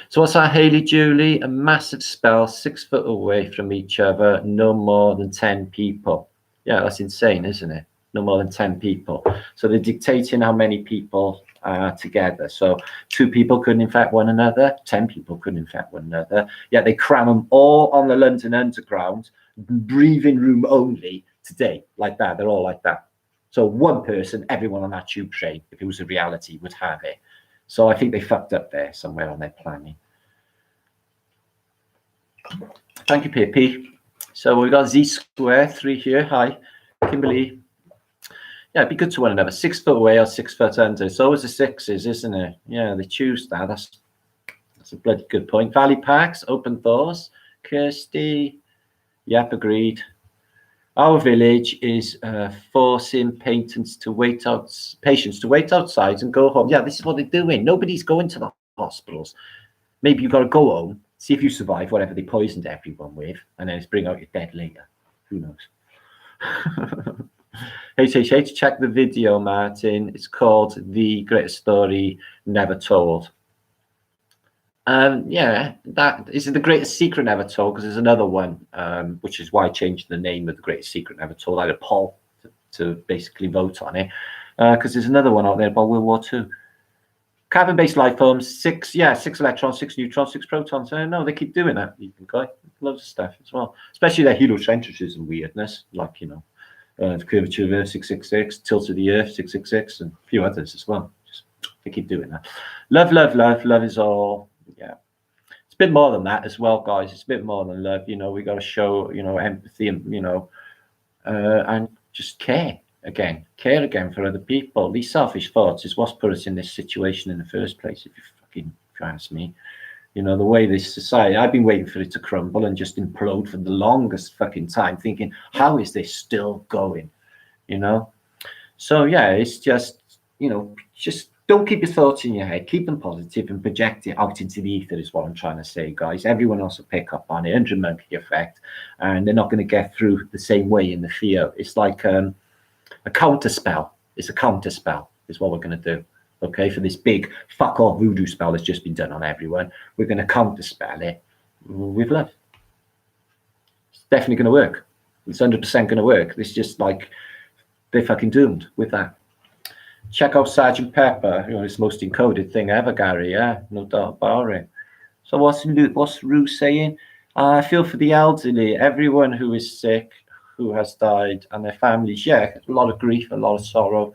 So what's that, Haley Julie? A massive spell, 6 foot away from each other, no more than 10 people. Yeah, that's insane, isn't it? No more than 10 people. So they're dictating how many people are together. So 2 people couldn't infect one another, 10 people couldn't infect one another. Yet they cram them all on the London Underground, breathing room only today, like that. They're all like that. So one person, everyone on that tube train, if it was a reality, would have it. So I think they fucked up there somewhere on their planning. Thank you, PP. So we've got Z Square 3 here. Hi, Kimberly. Yeah, be good to one another. 6 foot away or 6 foot under. It's always the sixes, isn't it? Yeah, they choose that. That's a bloody good point. Valley Parks, open doors. Kirsty. Yep, agreed. Our village is forcing patients to wait outside and go home. Yeah, this is what they're doing. Nobody's going to the hospitals. Maybe you've got to go home, see if you survive whatever they poisoned everyone with, and then bring out your dead later. Who knows? HHH, check the video, Martin. It's called The Greatest Story Never Told. Yeah, that is the Greatest Secret Never Told, because there's another one, which is why I changed the name of The Greatest Secret Never Told. I had a poll to basically vote on it, because there's another one out there about World War II. Carbon-based life forms, 6 electrons, 6 neutrons, 6 protons. No, they keep doing that. You can go loads of stuff as well, especially their heliocentrism weirdness, like, you know, the curvature of Earth 666, tilt of the Earth 666, and a few others as well. Just they keep doing that. Love, love, love, love is all. Yeah, it's a bit more than that as well, guys. It's a bit more than love. You know, we got to show, you know, empathy and, you know, and just care again for other people. These selfish thoughts is what's put us in this situation in the first place. If you ask me, you know, the way this society, I've been waiting for it to crumble and just implode for the longest fucking time, thinking, how is this still going? You know, so yeah, it's just, you know, just don't keep your thoughts in your head. Keep them positive and project it out into the ether is what I'm trying to say, guys. Everyone else will pick up on it, 100 monkey effect, and they're not going to get through the same way in the fear. It's like a counter spell. It's a counter spell is what we're going to do. Okay, for this big fuck off voodoo spell that's just been done on everyone, we're going to counter spell it with love. It's definitely going to work. It's 100% going to work. It's just like they're fucking doomed with that. Check out Sergeant Pepper. You know, it's the most encoded thing ever, Gary. Yeah, no doubt about it. So what's Rue saying? I feel for the elderly, everyone who is sick, who has died, and their families. Yeah, a lot of grief, a lot of sorrow.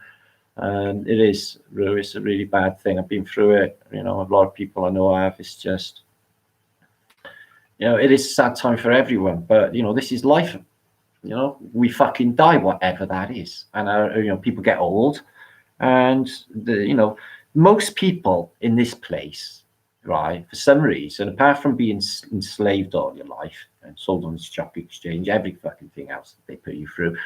It is, Rue. It's a really bad thing. I've been through it. You know, a lot of people I know have. It's just, you know, it is a sad time for everyone. But you know, this is life. You know, we fucking die, whatever that is, and you know, people get old. And you know, most people in this place, right, for some reason, apart from being enslaved all your life and sold on the stock exchange, every fucking thing else that they put you through,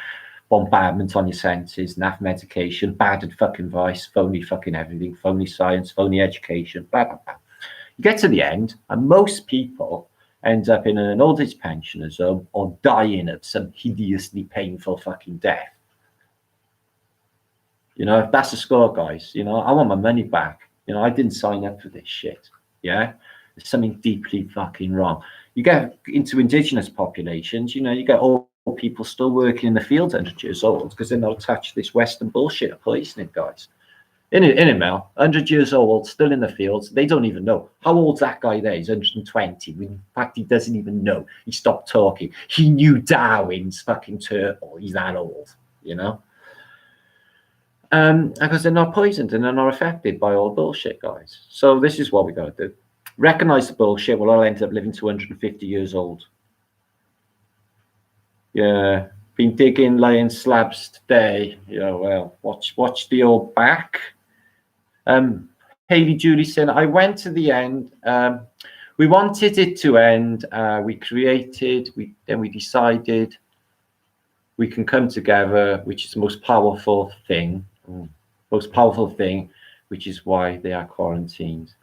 bombardment on your senses, naff medication, bad fucking advice, phony fucking everything, phony science, phony education, blah blah blah. You get to the end, and most people end up in an old age pensioners home or dying of some hideously painful fucking death. You know, if that's the score, guys, you know, I want my money back. You know, I didn't sign up for this shit. Yeah, there's something deeply fucking wrong. You get into indigenous populations, you know, you get old people still working in the fields 100 years old because they're not attached to this Western bullshit of poisoning, guys. In it, Mel, 100 years old, still in the fields. They don't even know. How old's that guy there? He's 120. In fact, he doesn't even know. He stopped talking. He knew Darwin's fucking turtle. He's that old, you know? Because they're not poisoned and they're not affected by all bullshit, guys. So this is what we got to do. Recognize the bullshit. We'll all end up living to 150 years old. Yeah, been digging, laying slabs today. Yeah, well, watch the old back. Haley Julie saying, I went to the end. We wanted it to end. We created. Then we decided we can come together, which is the most powerful thing. Which is why they are quarantined.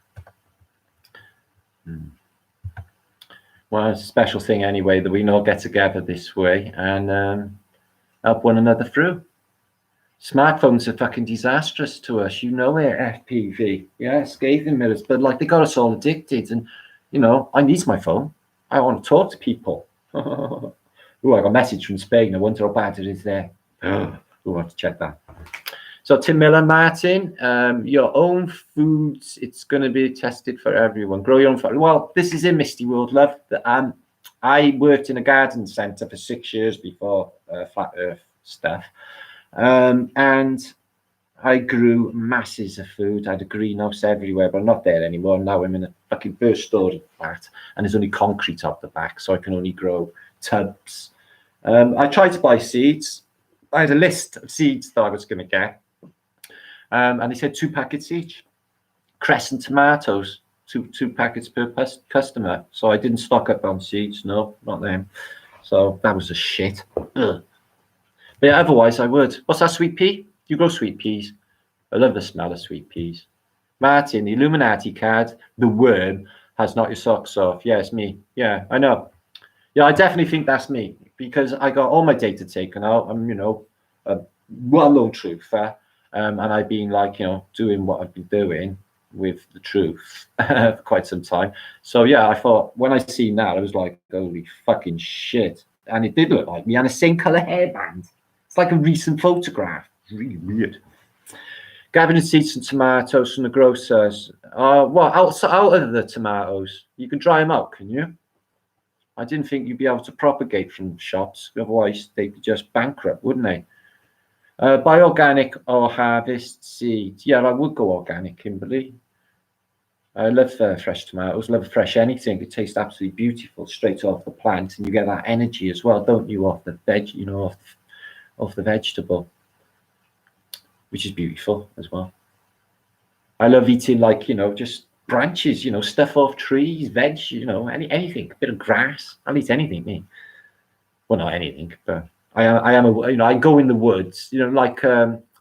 Well, it's a special thing anyway that we all get together this way and help one another through. Smartphones are fucking disastrous to us, you know it, FPV. Yeah, scathing mirrors, but like they got us all addicted. And you know, I need my phone. I want to talk to people. Oh, I got a message from Spain. I wonder how bad it is there. Oh, I have to check that. So Tim Miller, Martin, your own foods, it's going to be tested for everyone. Grow your own food. Well, this is in Misty World, love. I worked in a garden centre for 6 years before Flat Earth stuff. And I grew masses of food. I had a greenhouse everywhere, but I'm not there anymore. Now I'm in a fucking first story flat, and there's only concrete out the back, so I can only grow tubs. I tried to buy seeds. I had a list of seeds that I was going to get. And they said 2 packets each. Crescent tomatoes, two packets per customer. So I didn't stock up on seeds. No, not them. So that was a shit. Ugh. But yeah, otherwise I would. What's that, sweet pea? You grow sweet peas. I love the smell of sweet peas. Martin, the Illuminati card, the worm has knocked your socks off. Yeah, it's me. Yeah, I know. Yeah, I definitely think that's me because I got all my data taken out. I'm, you know, a well-known truther. And I've been like, you know, doing what I've been doing with the truth for quite some time. So yeah, I thought when I seen that, I was like, holy fucking shit. And it did look like me and the same color hairband. It's like a recent photograph. It's really weird. Gathering seeds and tomatoes from the grocers. Well, out of the tomatoes, you can dry them out, can you? I didn't think you'd be able to propagate from shops. Otherwise, they'd be just bankrupt, wouldn't they? Buy organic or harvest seeds. Yeah, I would go organic, Kimberly. I love fresh tomatoes, love fresh anything. It tastes absolutely beautiful straight off the plant, and you get that energy as well, don't you, off the veg, you know, off the vegetable, which is beautiful as well. I love eating, like, you know, just branches, you know, stuff off trees, veg, you know, anything, a bit of grass. I'll eat anything, me. Well, not anything, but I am a, you know, I go in the woods, you know, like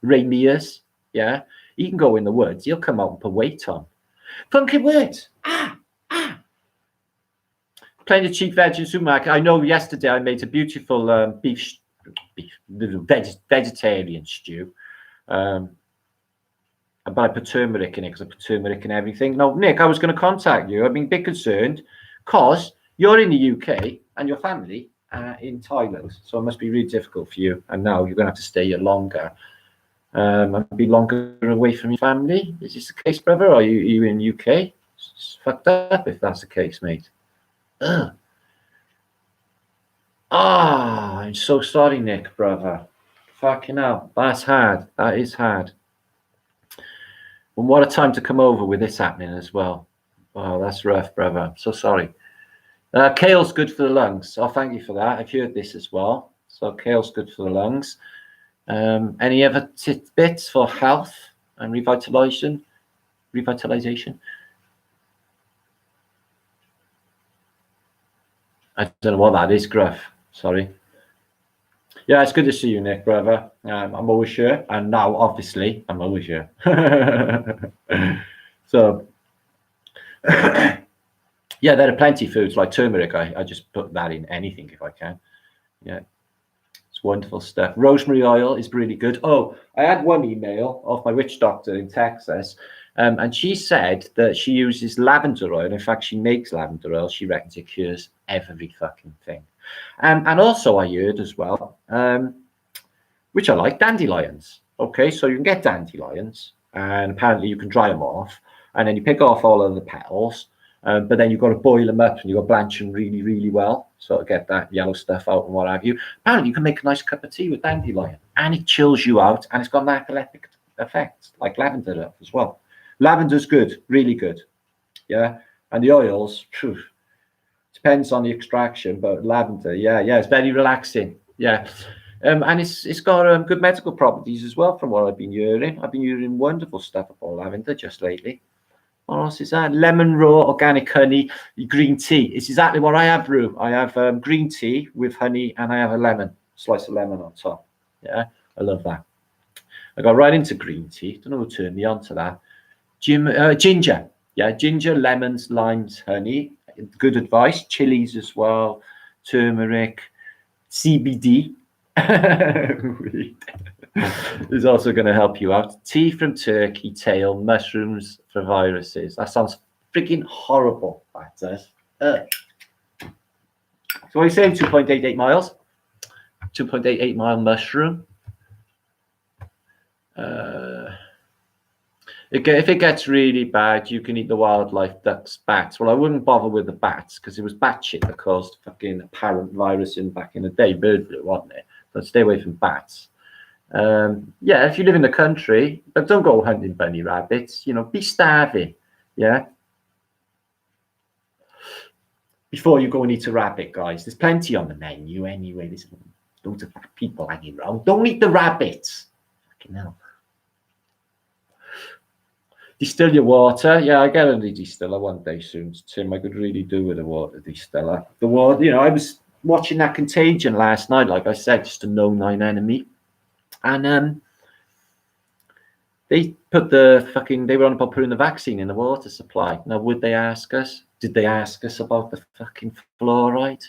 Ray Mears, yeah. He can go in the woods. He'll come out and put weight on. Funky words. Playing the cheap veg in the supermarket. I know yesterday I made a beautiful vegetarian stew. But I put turmeric in it because I put turmeric in everything. Now, Nick, I was going to contact you. I've been a bit concerned because you're in the UK and your family in Thailand. So it must be really difficult for you. And now you're going to have to stay here longer and be longer away from your family. Is this the case, brother? Or are you in the UK? It's fucked up if that's the case, mate. Ugh. I'm so sorry, Nick, brother. Fucking hell. That's hard. That is hard. And what a time to come over with this happening as well. Wow, that's rough, brother. So sorry. Kale's good for the lungs. Oh, thank you for that. I've heard this as well. So kale's good for the lungs. Any other tidbits for health and revitalization? I don't know what that is, Gruff. Sorry. Yeah, it's good to see you, Nick, brother. I'm always here. And now, obviously, I'm always here. So, yeah, there are plenty of foods like turmeric. I just put that in anything if I can. Yeah, it's wonderful stuff. Rosemary oil is really good. Oh, I had one email off my witch doctor in Texas. And she said that she uses lavender oil. In fact, she makes lavender oil. She reckons it cures every fucking thing. And also I heard as well, which I like, dandelions. Okay, so you can get dandelions, and apparently you can dry them off, and then you pick off all of the petals, but then you've got to boil them up, and you've got to blanch them really, really well, so to get that yellow stuff out and what have you. Apparently you can make a nice cup of tea with dandelion, and it chills you out, and it's got an narcoleptic effect, like lavender does as well. Lavender's good, really good, yeah, and the oils, phew, depends on the extraction, but lavender, yeah, it's very relaxing, yeah. And it's got good medical properties as well, from what I've been hearing. I've been hearing wonderful stuff about lavender just lately. What else is that? Lemon raw organic honey, green tea. It's exactly what I have, Rue. I have green tea with honey, and I have a lemon, slice of lemon on top. Yeah, I love that. I got right into green tea. Don't know who turned me on to that. Ginger. Yeah, ginger, lemons, limes, honey. Good advice. Chilies as well. Turmeric. CBD. Is also going to help you out. Tea from turkey tail, mushrooms for viruses. That sounds freaking horrible. That does. So what are you saying? 2.88 miles. 2.88 mile mushroom. If it gets really bad, you can eat the wildlife, ducks, bats. Well, I wouldn't bother with the bats because it was bat shit that caused fucking apparent virus back in the day. Bird flu, wasn't it? So stay away from bats. Yeah, if you live in the country, but don't go hunting bunny rabbits. You know, be starving. Yeah. Before you go and eat a rabbit, guys, there's plenty on the menu anyway. There's loads of people hanging around. Don't eat the rabbits. Fucking hell. Distill your water. Yeah, I get a distiller one day soon, Tim. I could really do with a water distiller. The water, you know, I was watching that Contagion last night, like I said, just a no nine enemy. And they put they were on about putting the vaccine in the water supply. Now, would they ask us? Did they ask us about the fucking fluoride?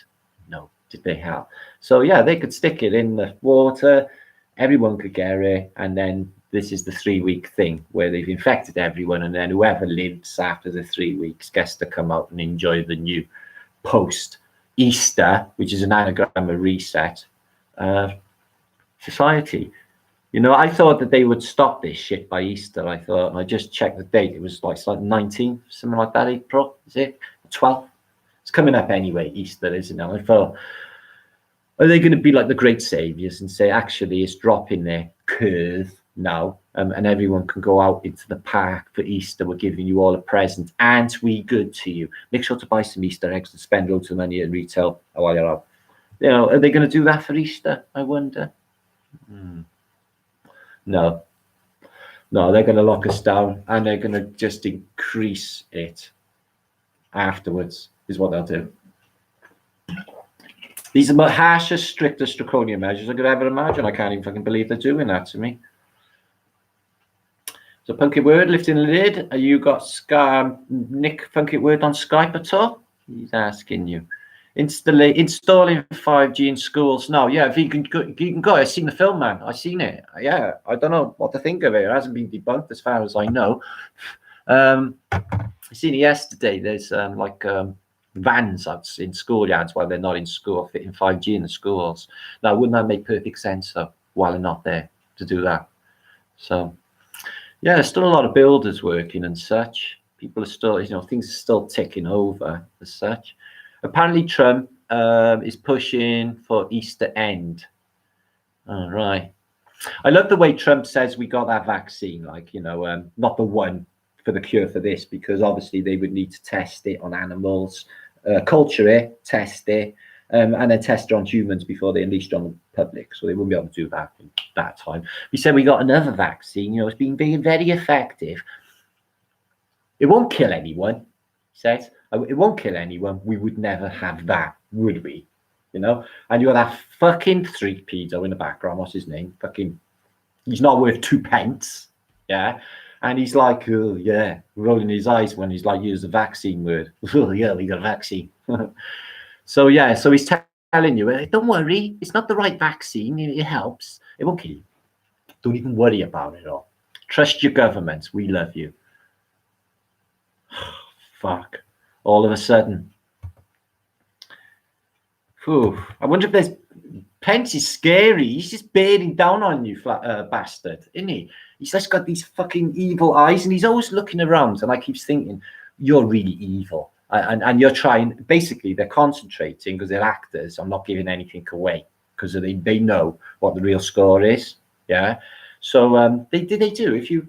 No. Did they have? So, yeah, they could stick it in the water. Everyone could get it. And then this is the 3-week thing where they've infected everyone. And then whoever lives after the 3 weeks gets to come out and enjoy the new post-Easter, which is an anagram of reset, society. You know, I thought that they would stop this shit by Easter. I thought, and I just checked the date. It was like 19th, something like that, April, is it? 12th? It's coming up anyway, Easter, isn't it? I thought, are they going to be like the great saviors and say, actually, it's dropping their curve now, and everyone can go out into the park for Easter. We're giving you all a present. Aren't we good to you? Make sure to buy some Easter eggs and spend loads of money at retail while you're out. You know, are they going to do that for Easter? I wonder. No, they're going to lock us down and they're going to just increase it afterwards, is what they'll do. These are the harshest, strictest draconian measures I could ever imagine. I can't even fucking believe they're doing that to me. So Punky Word lifting the lid. Have you got Nick Punky Word on Skype at all? He's asking you. Installing 5G in schools. No, yeah, if you can go. I've seen the film, man. I've seen it. Yeah, I don't know what to think of it. It hasn't been debunked as far as I know. I seen it yesterday. There's vans out in schoolyards while they're not in school, fitting 5G in the schools. Now, wouldn't that make perfect sense though, while they're not there to do that? So, yeah, there's still a lot of builders working and such. People are still, things are still ticking over as such. Apparently, Trump is pushing for Easter end. All right. I love the way Trump says we got that vaccine, not the one for the cure for this, because obviously they would need to test it on animals, culture it, test it, and then test it on humans before they unleashed on the public. So they wouldn't be able to do that in that time. He said we got another vaccine, it's been being very effective. It won't kill anyone, he says. It won't kill anyone. We would never have that, would we? And you got that fucking street pedo in the background. What's his name? He's not worth 2 pence. Yeah. And he's like, oh, yeah, rolling his eyes when he's like, use the vaccine word. Oh, yeah, we got a vaccine. So he's telling you, don't worry. It's not the right vaccine. It helps. It won't kill you. Don't even worry about it all. Trust your government. We love you. Fuck. All of a sudden. Whew. I wonder if there's... Pence is scary. He's just bearing down on you, bastard, isn't he? He's just got these fucking evil eyes, and he's always looking around, and I keep thinking, you're really evil. And you're trying... Basically, they're concentrating, because they're actors, on not giving anything away, because they know what the real score is. Yeah? So they do. If you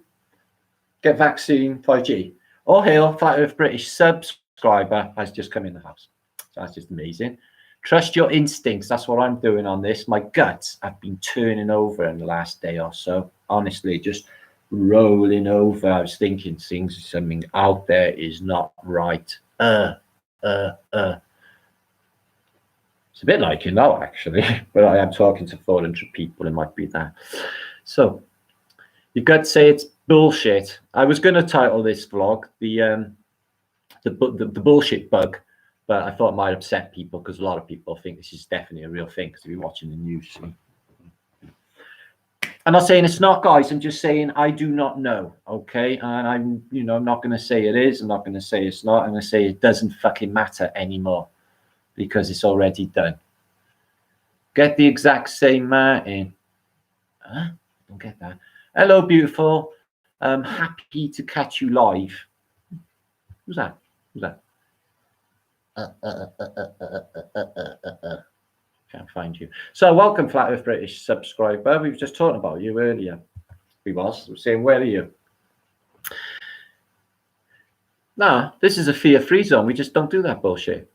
get vaccine 5G, all hail, Flat Earth British subscriber has just come in the house. So that's just amazing. Trust your instincts. That's what I'm doing on this. My guts have been turning over in the last day or so. Honestly, just rolling over. I was thinking something out there is not right. It's a bit like actually, but I am talking to 400 people. It might be that. So you got to say it's bullshit. I was going to title this vlog the bullshit bug. But I thought it might upset people, because a lot of people think this is definitely a real thing, because they've been watching the news. I'm not saying it's not, guys. I'm just saying I do not know, okay? And I'm not going to say it is. I'm not going to say it's not. I'm going to say it doesn't fucking matter anymore, because it's already done. Get the exact same Martin. Huh? I don't get that. Hello, beautiful. Happy to catch you live. Who's that? Can't find you. So welcome, Flat Earth British subscriber. We were just talking about you earlier. We were saying, where are you? Nah, this is a fear-free zone. We just don't do that bullshit.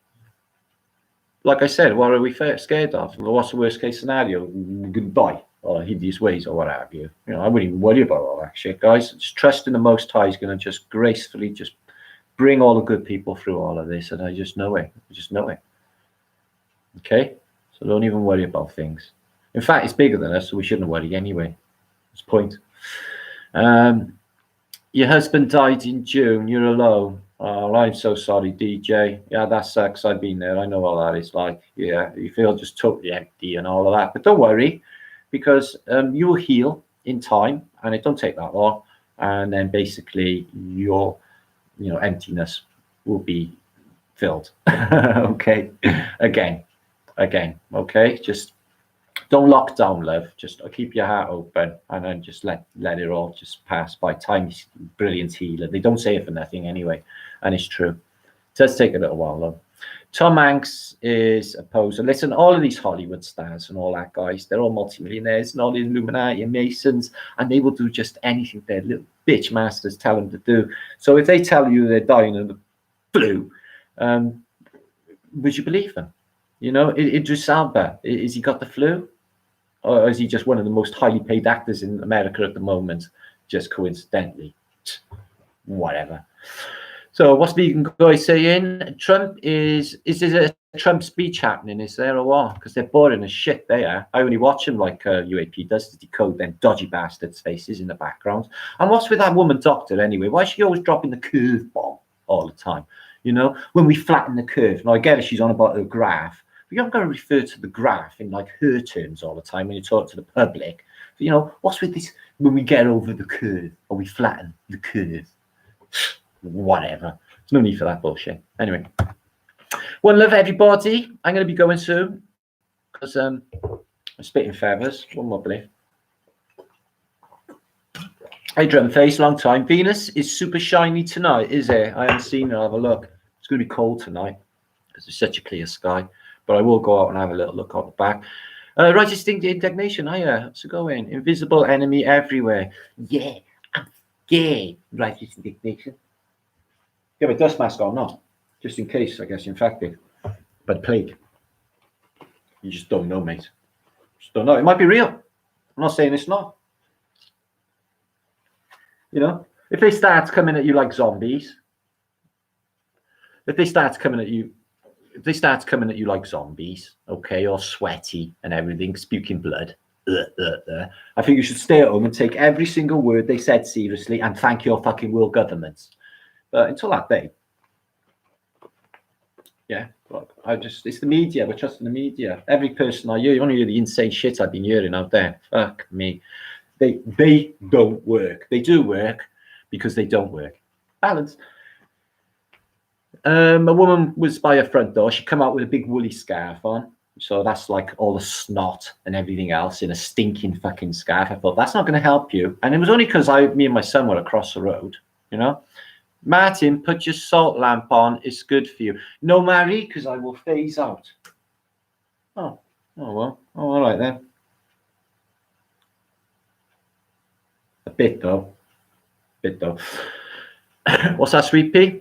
Like I said, what are we scared of? What's the worst case scenario? We could die, or hideous ways, or what have you. I wouldn't even worry about all that shit, guys. Just trust in the Most High is going to just gracefully just bring all the good people through all of this, and I just know it. Okay? So don't even worry about things. In fact, it's bigger than us, so we shouldn't worry anyway. That's the point. Your husband died in June. You're alone. Oh, I'm so sorry, DJ. Yeah, that sucks. I've been there. I know all that is like. Yeah, you feel just totally empty and all of that. But don't worry, because you will heal in time, and it don't take that long. And then basically your emptiness will be filled. Okay. Again. Okay. Just don't lock down, love. Just keep your heart open, and then just let it all just pass by. Time is brilliant healer. They don't say it for nothing anyway, and it's true. It does take a little while though. Tom Hanks is a poser. Listen, all of these Hollywood stars and all that, guys, they're all multimillionaires and all the Illuminati and Masons, and they will do just anything their little bitch masters tell them to do. So if they tell you they're dying of the flu, would you believe them? Idris Elba, is he got the flu? Or is he just one of the most highly paid actors in America at the moment? Just coincidentally. Whatever. So what's Vegan Guy saying? Trump is there a Trump speech happening? Is there or what? Because they're boring as shit. They are. I only watch them like UAP does to decode them dodgy bastards' faces in the background. And what's with that woman doctor anyway? Why is she always dropping the curve bomb all the time? You know, when we flatten the curve. Now I get it, she's on about her graph, but you haven't got to refer to the graph in like her terms all the time when you talk to the public. But, you know, what's with this? When we get over the curve, or we flatten the curve? Whatever. There's no need for that bullshit. Anyway, one love, everybody. I'm going to be going soon because I'm spitting feathers. One more belief. Hey, Drum Face, long time. Venus is super shiny tonight, is it? I haven't seen her. Have a look. It's going to be cold tonight because it's such a clear sky. But I will go out and have a little look out the back. Righteous Indignation. Hiya. How's it going? Invisible enemy everywhere. Yeah, I'm gay. Righteous Indignation. You have a dust mask on, not just in case, I guess, infected. But plague. You just don't know, mate. Just don't know. It might be real. I'm not saying it's not. You know, if they start coming at you like zombies, if they start coming at you like zombies, okay, all sweaty and everything, spuking blood, I think you should stay at home and take every single word they said seriously and thank your fucking world governments. But until that day, yeah, look, it's the media. We're trusting the media. Every person I hear, you want to hear the insane shit I've been hearing out there. Fuck me. They don't work. They do work because they don't work. Balance. A woman was by her front door. She come out with a big woolly scarf on. So that's like all the snot and everything else in a stinking fucking scarf. I thought, that's not going to help you. And it was only because me and my son were across the road, you know. Martin, put your salt lamp on. It's good for you. No, Marie, because I will phase out. Oh well. Oh, all right then. A bit though. What's that, Sweet Pea?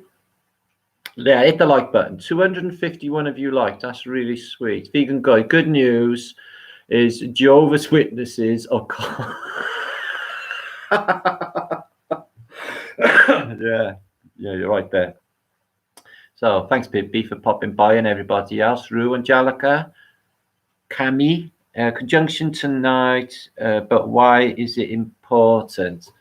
Yeah, hit the like button. 251 of you liked. That's really sweet. Vegan Guy. Good news is Jehovah's Witnesses are. Yeah, you're right there. So thanks, Pippi, for popping by, and everybody else. Rue, Angelica, Cami, conjunction tonight, but why is it important?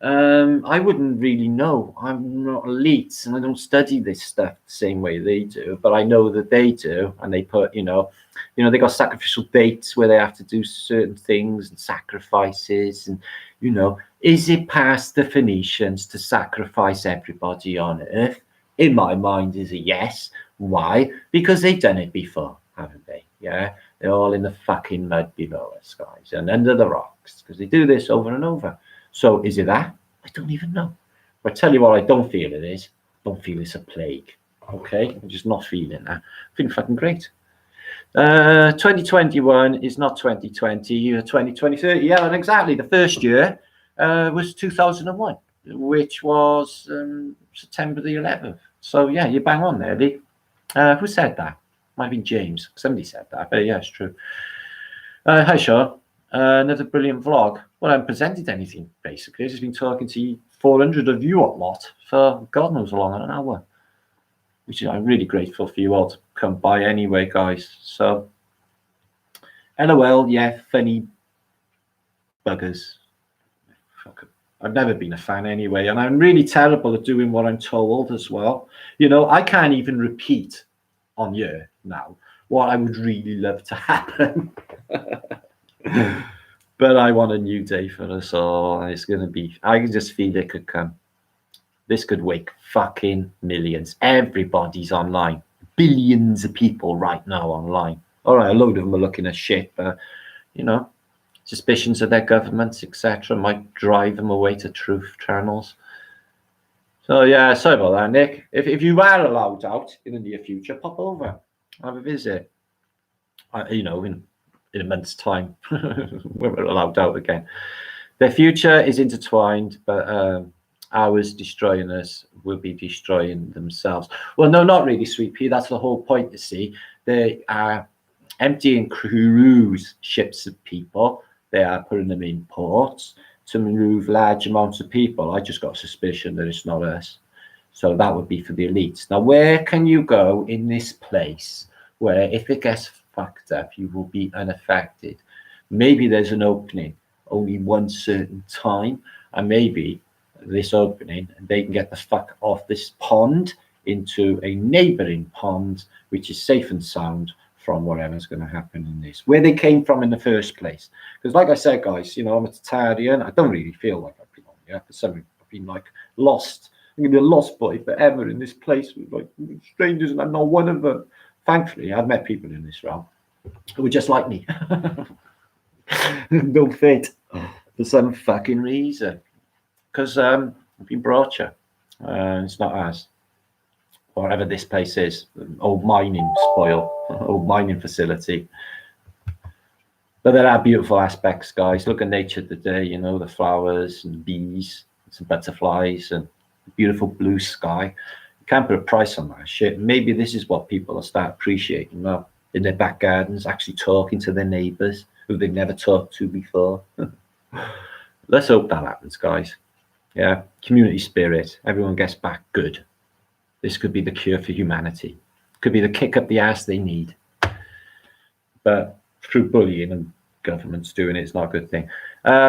I wouldn't really know. I'm not elite, and I don't study this stuff the same way they do, but I know that they do, and they put, you know, they got sacrificial dates where they have to do certain things and sacrifices, and, you know, is it past the Phoenicians to sacrifice everybody on earth? In my mind is a yes. Why? Because they've done it before, haven't they? Yeah, they're all in the fucking mud below us, guys, and under the rocks, because they do this over and over. So is it that? I don't even know. But I tell you what, I don't feel it is. I don't feel it's a plague. Okay, I'm just not feeling that. I'm feeling fucking great. 2021 is not 2020. 2030. Yeah, and exactly. The first year was 2001, which was September the 11th. So yeah, you bang on there, Lee. Who said that? Might have been James. Somebody said that, but yeah, it's true. Hi, Sean. Another brilliant vlog. Well, I haven't presented anything, basically. I've just been talking to 400 of you a lot for God knows how long, an hour. Which I'm really grateful for you all to come by anyway, guys. So, LOL, yeah, funny buggers. Fuck it. I've never been a fan anyway, and I'm really terrible at doing what I'm told as well. You know, I can't even repeat on here now what I would really love to happen. But I want a new day for us all. It's going to be, I can just feel it could come. This could wake fucking millions. Everybody's online. Billions of people right now online. All right, a load of them are looking at shit, but, you know, suspicions of their governments, etc., might drive them away to truth channels. So, yeah, sorry about that, Nick. If you are allowed out in the near future, pop over. Have a visit. You know, in a month's time, when we're allowed out again. Their future is intertwined, but ours destroying us will be destroying themselves. Well, no, not really, Sweet Pea. That's the whole point, you see. They are emptying cruise ships of people. They are putting them in ports to move large amounts of people. I just got a suspicion that it's not us. So that would be for the elites. Now, where can you go in this place where if it gets fucked up, you will be unaffected? Maybe there's an opening only one certain time, and maybe this opening, they can get the fuck off this pond into a neighboring pond, which is safe and sound from whatever's going to happen in this, where they came from in the first place. Because like I said, guys, you know, I'm a Tatarian. I don't really feel like I belong here. For some reason, I've been like lost. I'm going to be a lost boy forever in this place with like strangers, and I'm not one of them. Thankfully, I've met people in this realm who were just like me. Don't fit for some fucking reason. Because I've been brought here. It's not ours. Whatever this place is, old mining spoil, old mining facility. But there are beautiful aspects, guys. Look at nature today, you know, the flowers and bees, and some butterflies and beautiful blue sky. You can't put a price on that shit. Maybe this is what people will start appreciating now in their back gardens, actually talking to their neighbours who they've never talked to before. Let's hope that happens, guys. Yeah, community spirit. Everyone gets back good. This could be the cure for humanity. Could be the kick up the ass they need. But through bullying and governments doing it, it's not a good thing.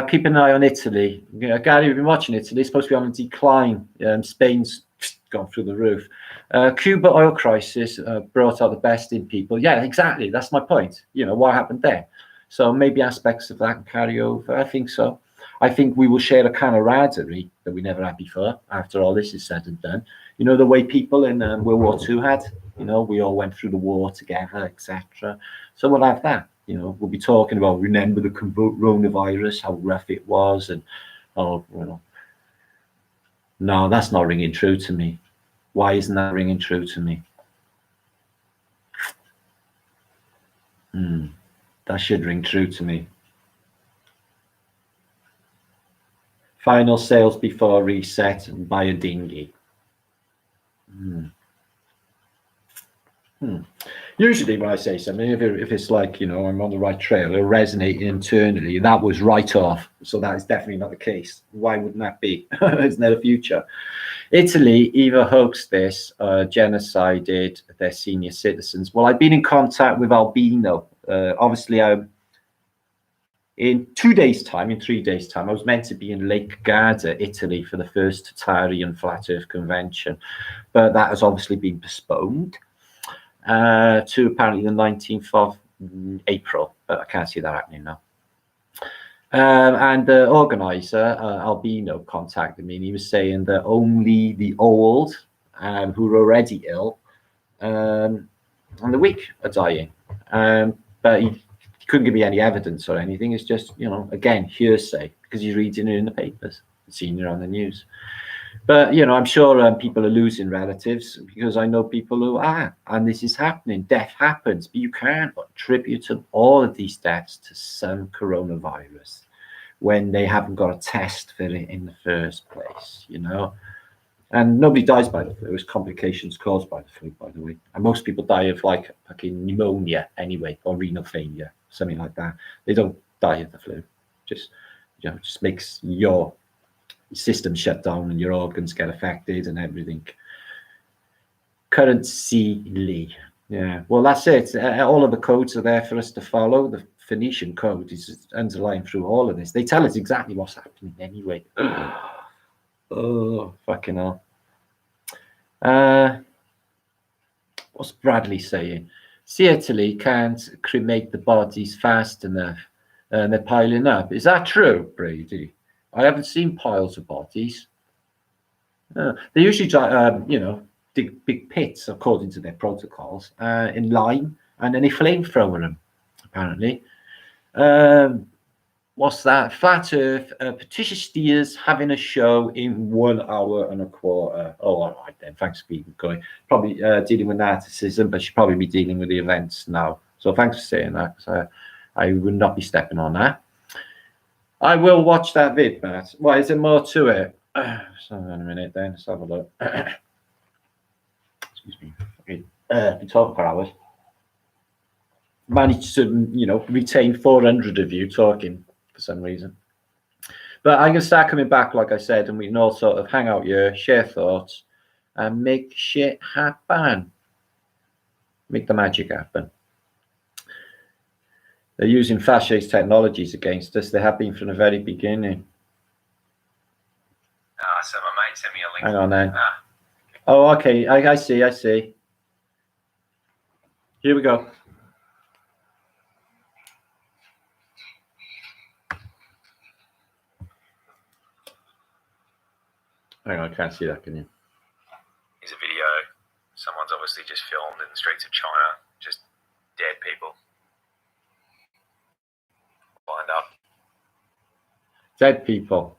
Keep an eye on Italy. Gary, we've been watching Italy. It's supposed to be on a decline. Spain's gone through the roof. Cuba oil crisis brought out the best in people. Yeah, exactly. That's my point. You know, what happened there? So maybe aspects of that can carry over. I think so. I think we will share a camaraderie that we never had before after all this is said and done. You know, the way people in World War II had, you know, we all went through the war together, etc. So we'll have that. You know, we'll be talking about, remember the coronavirus, how rough it was. And, oh, you know, no, that's not ringing true to me. Why isn't that ringing true to me? That should ring true to me. Final sales before reset and buy a dinghy. Usually when I say something, if it's like, you know, I'm on the right trail, it'll resonate internally. That was right off. So that is definitely not the case. Why wouldn't that be? Isn't there a future? Italy either hoaxed this, genocided their senior citizens. Well, I've been in contact with Albino. Obviously, in 3 days' time, I was meant to be in Lake Garda, Italy, for the first Tatarian Flat Earth Convention. But that has obviously been postponed to apparently the 19th of April. But I can't see that happening now. And the organizer, Albino, contacted me, and he was saying that only the old who are already ill and the weak are dying. But he couldn't give me any evidence or anything. It's just, you know, again, hearsay, because he's reading it in the papers, seeing it on the news. But, you know, I'm sure people are losing relatives, because I know people who are, and this is happening. Death happens, but you can't attribute all of these deaths to some coronavirus when they haven't got a test for it in the first place, you know. And nobody dies by the flu. It's complications caused by the flu, by the way. And most people die of like fucking pneumonia anyway, or renal failure, something like that. They don't die of the flu. Just, you know, just makes your system shut down and your organs get affected and everything. Currency. Yeah. Well, that's it. All of the codes are there for us to follow. The Phoenician code is underlying through all of this. They tell us exactly what's happening anyway. Oh, fucking hell. What's Bradley saying? See, Italy can't cremate the bodies fast enough and they're piling up. Is that true, Brady? I haven't seen piles of bodies. They usually, you know, dig big pits according to their protocols in lime, and then they flamethrower them, apparently. What's that? Flat Earth, Patricia Steers having a show in 1 hour and a quarter. Oh, all right then. Thanks for keeping going. Probably dealing with narcissism, but she'll probably be dealing with the events now. So thanks for saying that, because I would not be stepping on that. I will watch that vid, Matt. Well, is there more to it? So in a minute then. Let's have a look. Excuse me. Okay. Been talking for hours. Managed to, you know, retain 400 of you talking for some reason. But I'm going to start coming back, like I said, and we can all sort of hang out here, share thoughts, and make shit happen. Make the magic happen. They're using fascist technologies against us. They have been from the very beginning. So my mate sent me a link. Hang on then. Oh, okay. I see. I see. Here we go. Hang on, I can't see that, can you? Here's a video. Someone's obviously just filmed in the streets of China, just dead people. Lined up. Dead people.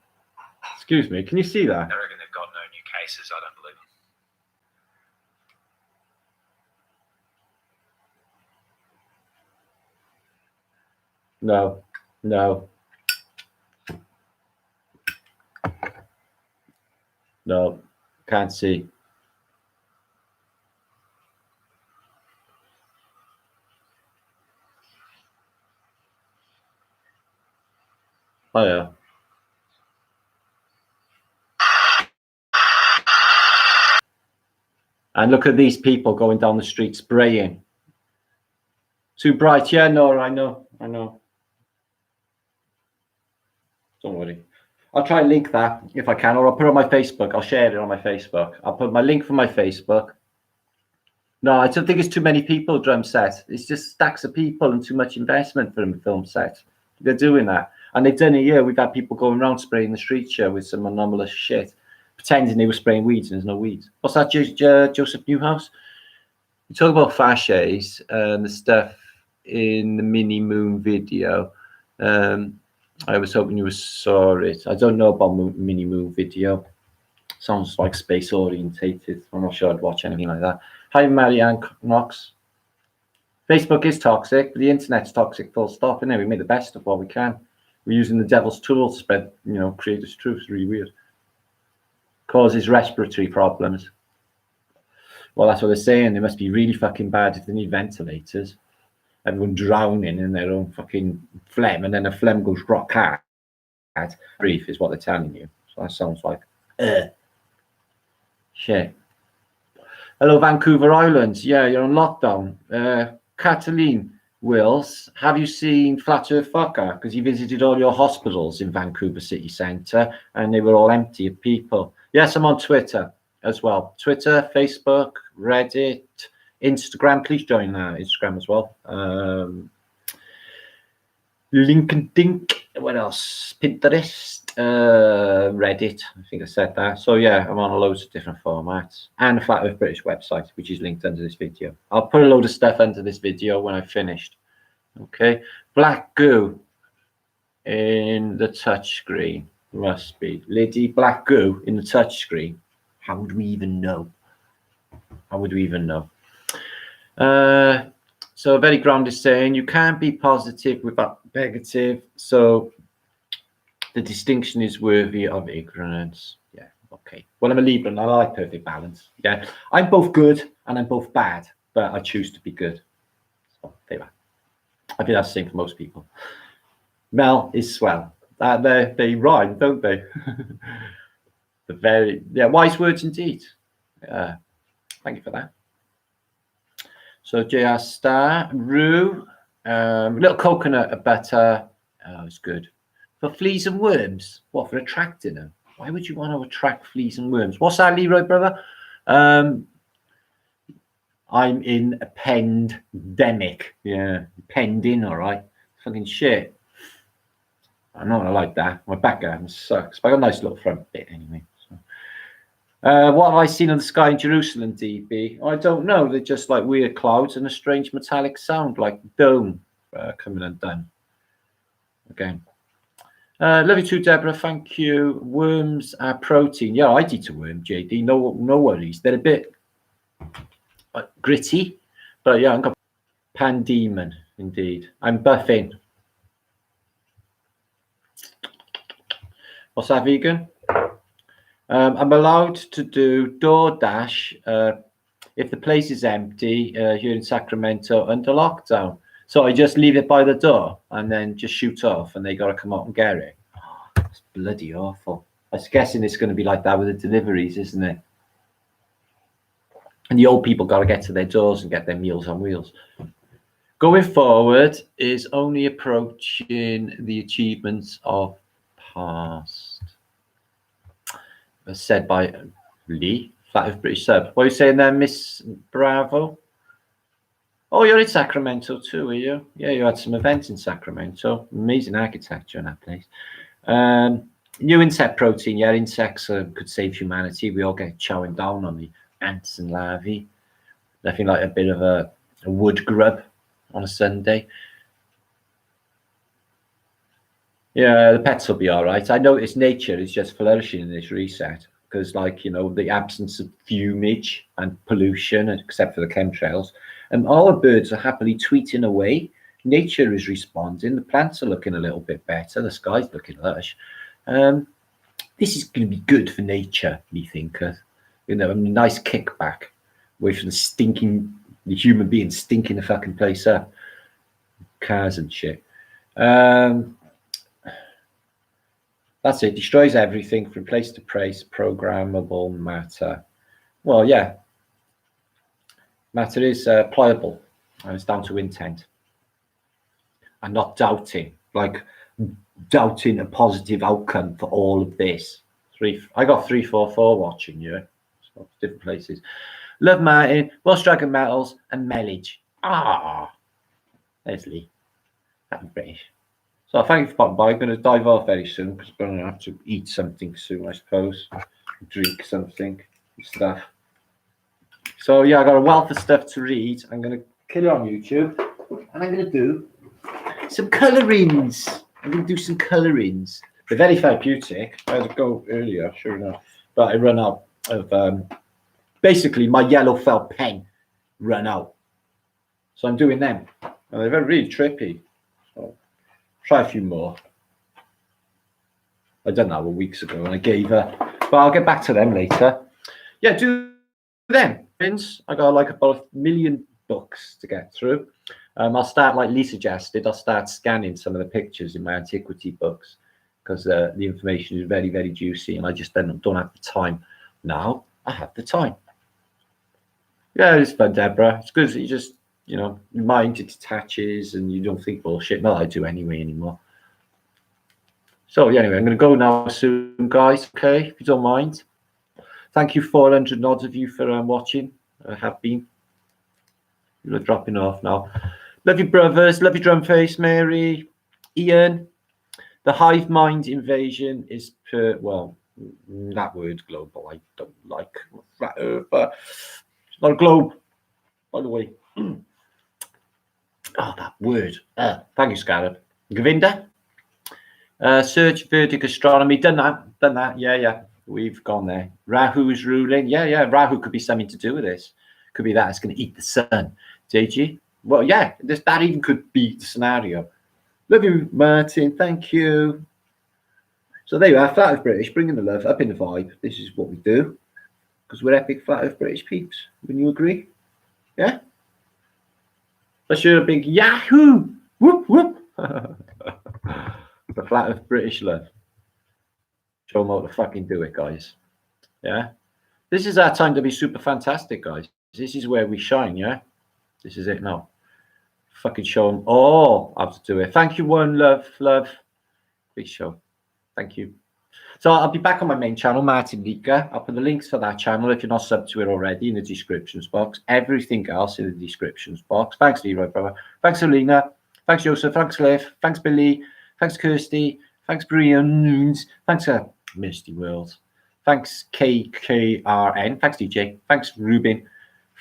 Excuse me, can you see that? They reckon they've got no new cases. I don't believe them. No, no. No, can't see. Oh, yeah. And look at these people going down the street spraying. Too bright. Yeah, no, I know. Don't worry. I'll try and link that if I can, or I'll put it on my Facebook. I'll share it on my Facebook. I'll put my link for my Facebook. No, I don't think it's too many people, drum set. It's just stacks of people and too much investment for a film set. They're doing that. And they've done it here. We've had people going around spraying the street here with some anomalous shit, pretending they were spraying weeds and there's no weeds. What's that, Joseph Newhouse? You talk about fasces and the stuff in the Mini Moon video. I was hoping you saw it. I don't know about Mini Moon video. Sounds like space orientated. I'm not sure I'd watch anything like that. Hi, Marianne Knox. Facebook is toxic, but the internet's toxic full stop, isn't it? We make the best of what we can. We're using the devil's tool to spread, create this truth. It's really weird. Causes respiratory problems. Well, that's what they're saying. They must be really fucking bad if they need ventilators. Everyone drowning in their own fucking phlegm, and then the phlegm goes rock hard. Brief is what they're telling you. So that sounds like shit. Hello, Vancouver Islands. Yeah, you're on lockdown. Kathleen Wills, have you seen Flat Earth Fucker? Because you visited all your hospitals in Vancouver City Centre and they were all empty of people. Yes, I'm on Twitter as well. Twitter, Facebook, Reddit, Instagram. Please join Instagram as well. LinkedIn. What else? Pinterest. Reddit. I think I said that. So yeah, I'm on loads of different formats and the Flat Earth British website, which is linked under this video. I'll put a load of stuff under this video when I've finished. Okay. Black goo in the touchscreen. Must be. Liddy, black goo in the touchscreen. How would we even know? How would we even know? So Very Ground is saying you can't be positive without negative. So the distinction is worthy of ignorance. Yeah, okay. Well, I'm a Libra and I like perfect balance. Yeah, I'm both good and I'm both bad, but I choose to be good. So there you are. I think that's the same for most people. Mel is swell. They rhyme, don't they? Wise words indeed. Thank you for that. So JR Star, Rue, little coconut butter. Oh, it's good. For fleas and worms? What, for attracting them? Why would you want to attract fleas and worms? What's that, Leroy, brother? I'm in a PanDemonic. Yeah, penned in, all right. Fucking shit. I'm not going to like that. My background sucks. But I got a nice little front bit anyway. So. What have I seen on the sky in Jerusalem, DB? I don't know. They're just like weird clouds and a strange metallic sound like dome coming undone. Again. Love you too, Deborah. Thank you. Worms are protein. Yeah, I'd eat a worm, JD. No worries. They're a bit gritty, but yeah, I've got PanDemonic, indeed. I'm buffing. What's that, vegan? I'm allowed to do DoorDash if the place is empty here in Sacramento under lockdown. So I just leave it by the door and then just shoot off and they got to come out and get it. Oh, that's bloody awful. I was guessing it's going to be like that with the deliveries, isn't it? And the old people got to get to their doors and get their meals on wheels. Going forward is only approaching the achievements of past. As said by Lee, Flat of British Sub. What are you saying there, Miss Bravo? Oh, you're in Sacramento too, are you? Yeah, you had some events in Sacramento. Amazing architecture in that place. New insect protein. Yeah, insects could save humanity. We all get chowing down on the ants and larvae. Nothing like a bit of a wood grub on a Sunday. Yeah, the pets will be all right. I notice nature is just flourishing in this reset because, like, you know, the absence of fumage and pollution, except for the chemtrails, and all the birds are happily tweeting away. Nature is responding. The plants are looking a little bit better. The sky's looking lush. This is going to be good for nature, me thinketh. You know, a nice kickback away from the human beings stinking the fucking place up. Cars and shit. That's it. Destroys everything from place to place. Programmable matter. Well, yeah. Matter is pliable, and it's down to intent. And not doubting. Like doubting a positive outcome for all of this. I got 344 watching you. So different places. Love Martin, Welsh Dragon Metals, and Mellage. There's Lee. That's British. So thank you for popping by. I'm going to dive off very soon because I'm going to have to eat something soon, I suppose. Drink something, stuff. So yeah, I got a wealth of stuff to read. I'm going to kill it on YouTube, and I'm going to do some colorings. I'm going to do some colorings. They're very therapeutic. I had to go earlier, sure enough, but I run out of. Basically, my yellow felt pen run out, so I'm doing them. And they're really trippy. So try a few more. I done that weeks ago, and I gave her, but I'll get back to them later. Yeah, do them. I got like about 1 million books to get through. I'll start, like Lee suggested, I'll start scanning some of the pictures in my antiquity books because the information is very, very juicy, and I just don't have the time. Now I have the time. Yeah, it's fun, Deborah. It's good that you just, you know, your mind detaches and you don't think bullshit. Well, I do anyway anymore. So yeah, anyway, I'm going to go now soon, guys. Okay, if you don't mind. Thank you, 400 nods of you for watching. I have been. You're dropping off now. Love you, brothers. Love you, Drumface, Mary, Ian. The hive mind invasion is well, that word global. I don't like flat Earth, but it's not a globe, by the way. Oh, that word. Thank you, Scarab. Govinda. Search verdict astronomy. Done that. Yeah. We've gone there. Rahu's ruling. Yeah. Rahu could be something to do with this. Could be that it's going to eat the sun. JG. Well, yeah. That even could be the scenario. Love you, Martin. Thank you. So there you are. Flat Earth British, bringing the love, up in the vibe. This is what we do because we're epic Flat Earth British peeps. Wouldn't you agree? Yeah. Let's do a big Yahoo! Whoop whoop. The Flat Earth British love. Show them how to fucking do it, guys. Yeah. This is our time to be super fantastic, guys. This is where we shine. Yeah. This is it now. Fucking show them all how to do it. Thank you, one love. Big show. Thank you. So I'll be back on my main channel, Martin Lika. I'll put the links for that channel if you're not subbed to it already in the descriptions box. Everything else in the descriptions box. Thanks, Leroy, brother. Thanks, Alina. Thanks, Joseph. Thanks, Cliff. Thanks, Billy. Thanks, Kirsty. Thanks, Brian Nunes. Thanks, Misty World. Thanks, KKRN. Thanks, DJ. Thanks, Ruben.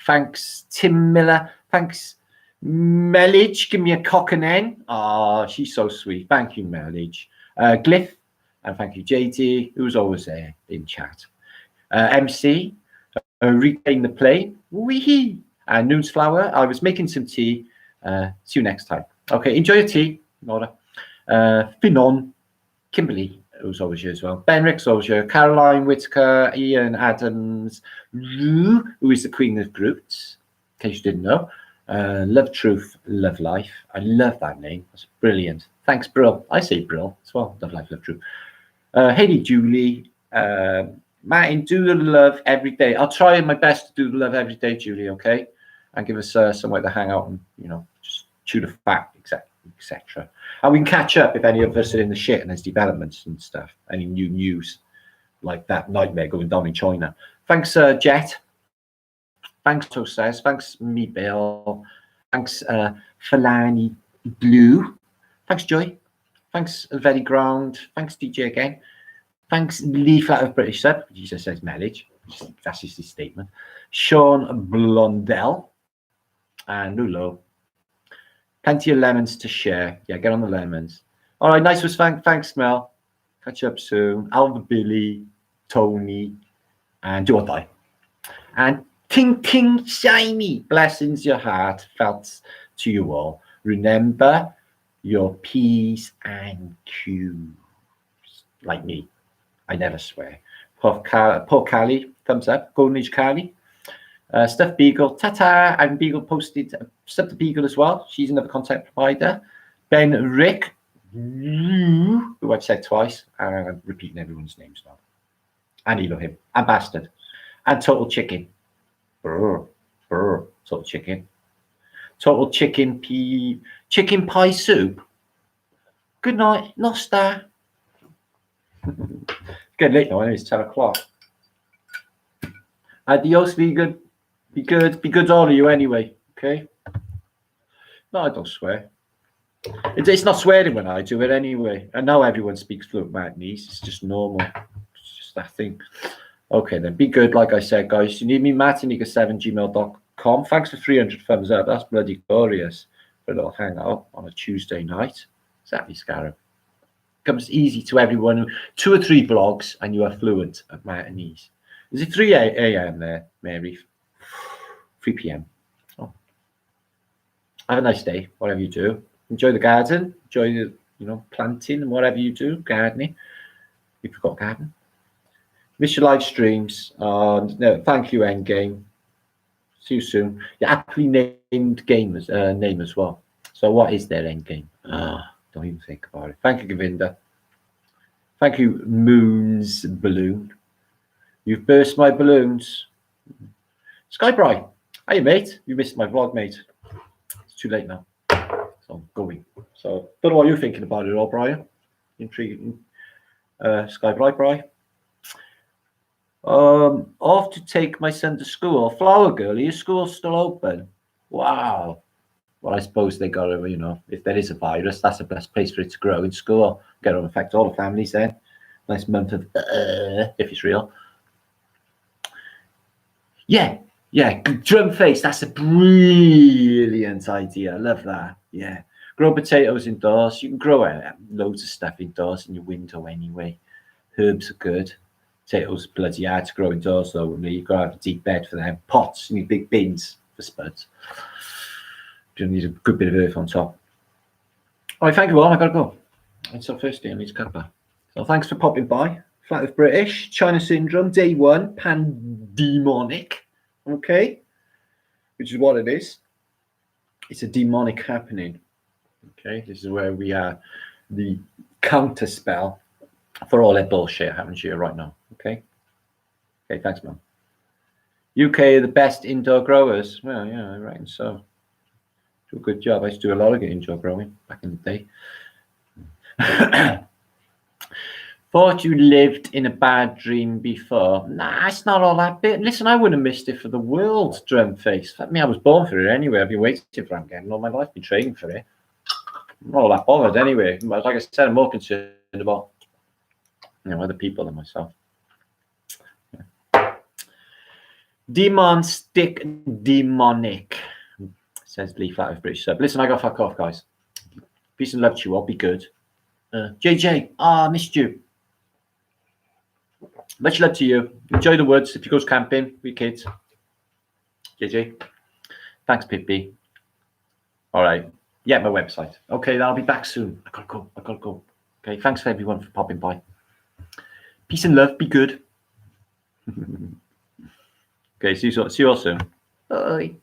Thanks, Tim Miller. Thanks, Mellage. Give me a cock and hen. Oh, she's so sweet. Thank you, Mellage. Glyph. And thank you, JD, who's always there in chat. MC, retain the plane. Wee. And Noonsflower, I was making some tea. See you next time. Okay, enjoy your tea. Nora. Finon, Kimberly, who's always here as well. Benrick's always here. Caroline Whitaker, Ian Adams, Rue, who is the Queen of Groots, in case you didn't know. Love Truth, Love Life. I love that name. That's brilliant. Thanks, Brill. I say Brill as well. Love Life, Love Truth. Haley Julie, Martin, do the love every day. I'll try my best to do the love every day, Julie, okay? And give us somewhere to hang out and, just chew the fat, etc. And we can catch up if any of us are in the shit and there's developments and stuff. Any new news like that nightmare going down in China. Thanks, Jet. Thanks, Tosas. Thanks, Me Bill. Thanks, Falani Blue. Thanks, Joy. Thanks, Very Ground. Thanks, DJ again. Thanks, Leaf out of British Sub. He just says marriage. That's just his statement. Sean Blondell. And Lulo. Plenty of lemons to share. Yeah, get on the lemons. All right, nice was thanks, Mel. Catch up soon. Alva Billy, Tony, and Do or Die. And Ting Ting Shiny. Blessings your heart felt to you all. Remember your P's and Q's. Like me. I never swear. Poor Callie, thumbs up. Golden Age Callie. Stuff Beagle, ta-ta. And Beagle posted Stuff to Beagle as well. She's another content provider. Ben Rick, who I've said twice. I'm repeating everyone's names now. And Elohim. And Bastard. And Total Chicken. Brr. Total Chicken. Total Chicken Chicken Pie Soup. Good night. Nosta. Good late now, it's 10 o'clock. Adios, vegan. Be good, all of you anyway. Okay? No, I don't swear. It's not swearing when I do it anyway. And now everyone speaks fluent Martinese. It's just normal. It's just that thing. Okay, then. Be good, like I said, guys. You need me, martinica7gmail.com. Thanks for 300 thumbs up. That's bloody glorious. For a little hangout on a Tuesday night. Exactly, Scarab. Comes easy to everyone. 2 or 3 blogs and you are fluent at Martinese. Is it 3 a.m. there, Mary? 3 p.m. Oh. Have a nice day, whatever you do. Enjoy the garden. Enjoy the, planting and whatever you do, gardening. If you've got a garden. Miss your live streams. No, thank you, Endgame. See you soon. Your aptly named name as well. So what is their Endgame? Don't even think about it. Thank you, Govinda. Thank you, Moon's Balloon. You've burst my balloons. Skybright. Hey, mate. You missed my vlog, mate. It's too late now. So I'm going. So don't know what you're thinking about it all, Brian. Intriguing. Skybright, Brian. Off to take my son to school. Flower Girl, are your school still open? Wow. Well, I suppose they got to, if there is a virus, that's the best place for it to grow in school. Get to affect all the families then. Nice month of if it's real. Yeah, drum face. That's a brilliant idea. I love that. Yeah, grow potatoes indoors. You can grow loads of stuff indoors in your window anyway. Herbs are good. Potatoes bloody hard to grow indoors though. You've got to have a deep bed for them. Pots, you need big bins for spuds. You need a good bit of earth on top. All right, thank you all. I gotta go. It's so thirsty. I need to cover. So thanks for popping by. Flat Earth British, China Syndrome, Day 1, PanDemonic. Okay, which is what it is. It's a demonic happening. Okay, this is where we are the counter spell for all that bullshit happening here right now. Okay, thanks, man. UK are the best indoor growers. Well, yeah, I reckon so. Do a good job. I used to do a lot of indoor growing back in the day. Thought you lived in a bad dream before. Nah, it's not all that bit. Listen, I wouldn't have missed it for the world, drum face. I mean, I was born for it anyway. I've been waiting for it again all my life. Been training for it. I'm not all that bothered anyway. Like I said, I'm more concerned about other people than myself. Yeah. Demon stick demonic, says Lee Flat of British Sub. Listen, I got fuck off, guys. Peace and love to you all. Be good. JJ, missed you. Much love to you. Enjoy the woods if you go camping with your kids. JJ. Thanks, Pippi. All right. Yeah, my website. Okay, I'll be back soon. I gotta go. Okay, thanks for everyone for popping by. Peace and love. Be good. Okay, see you all soon. Bye.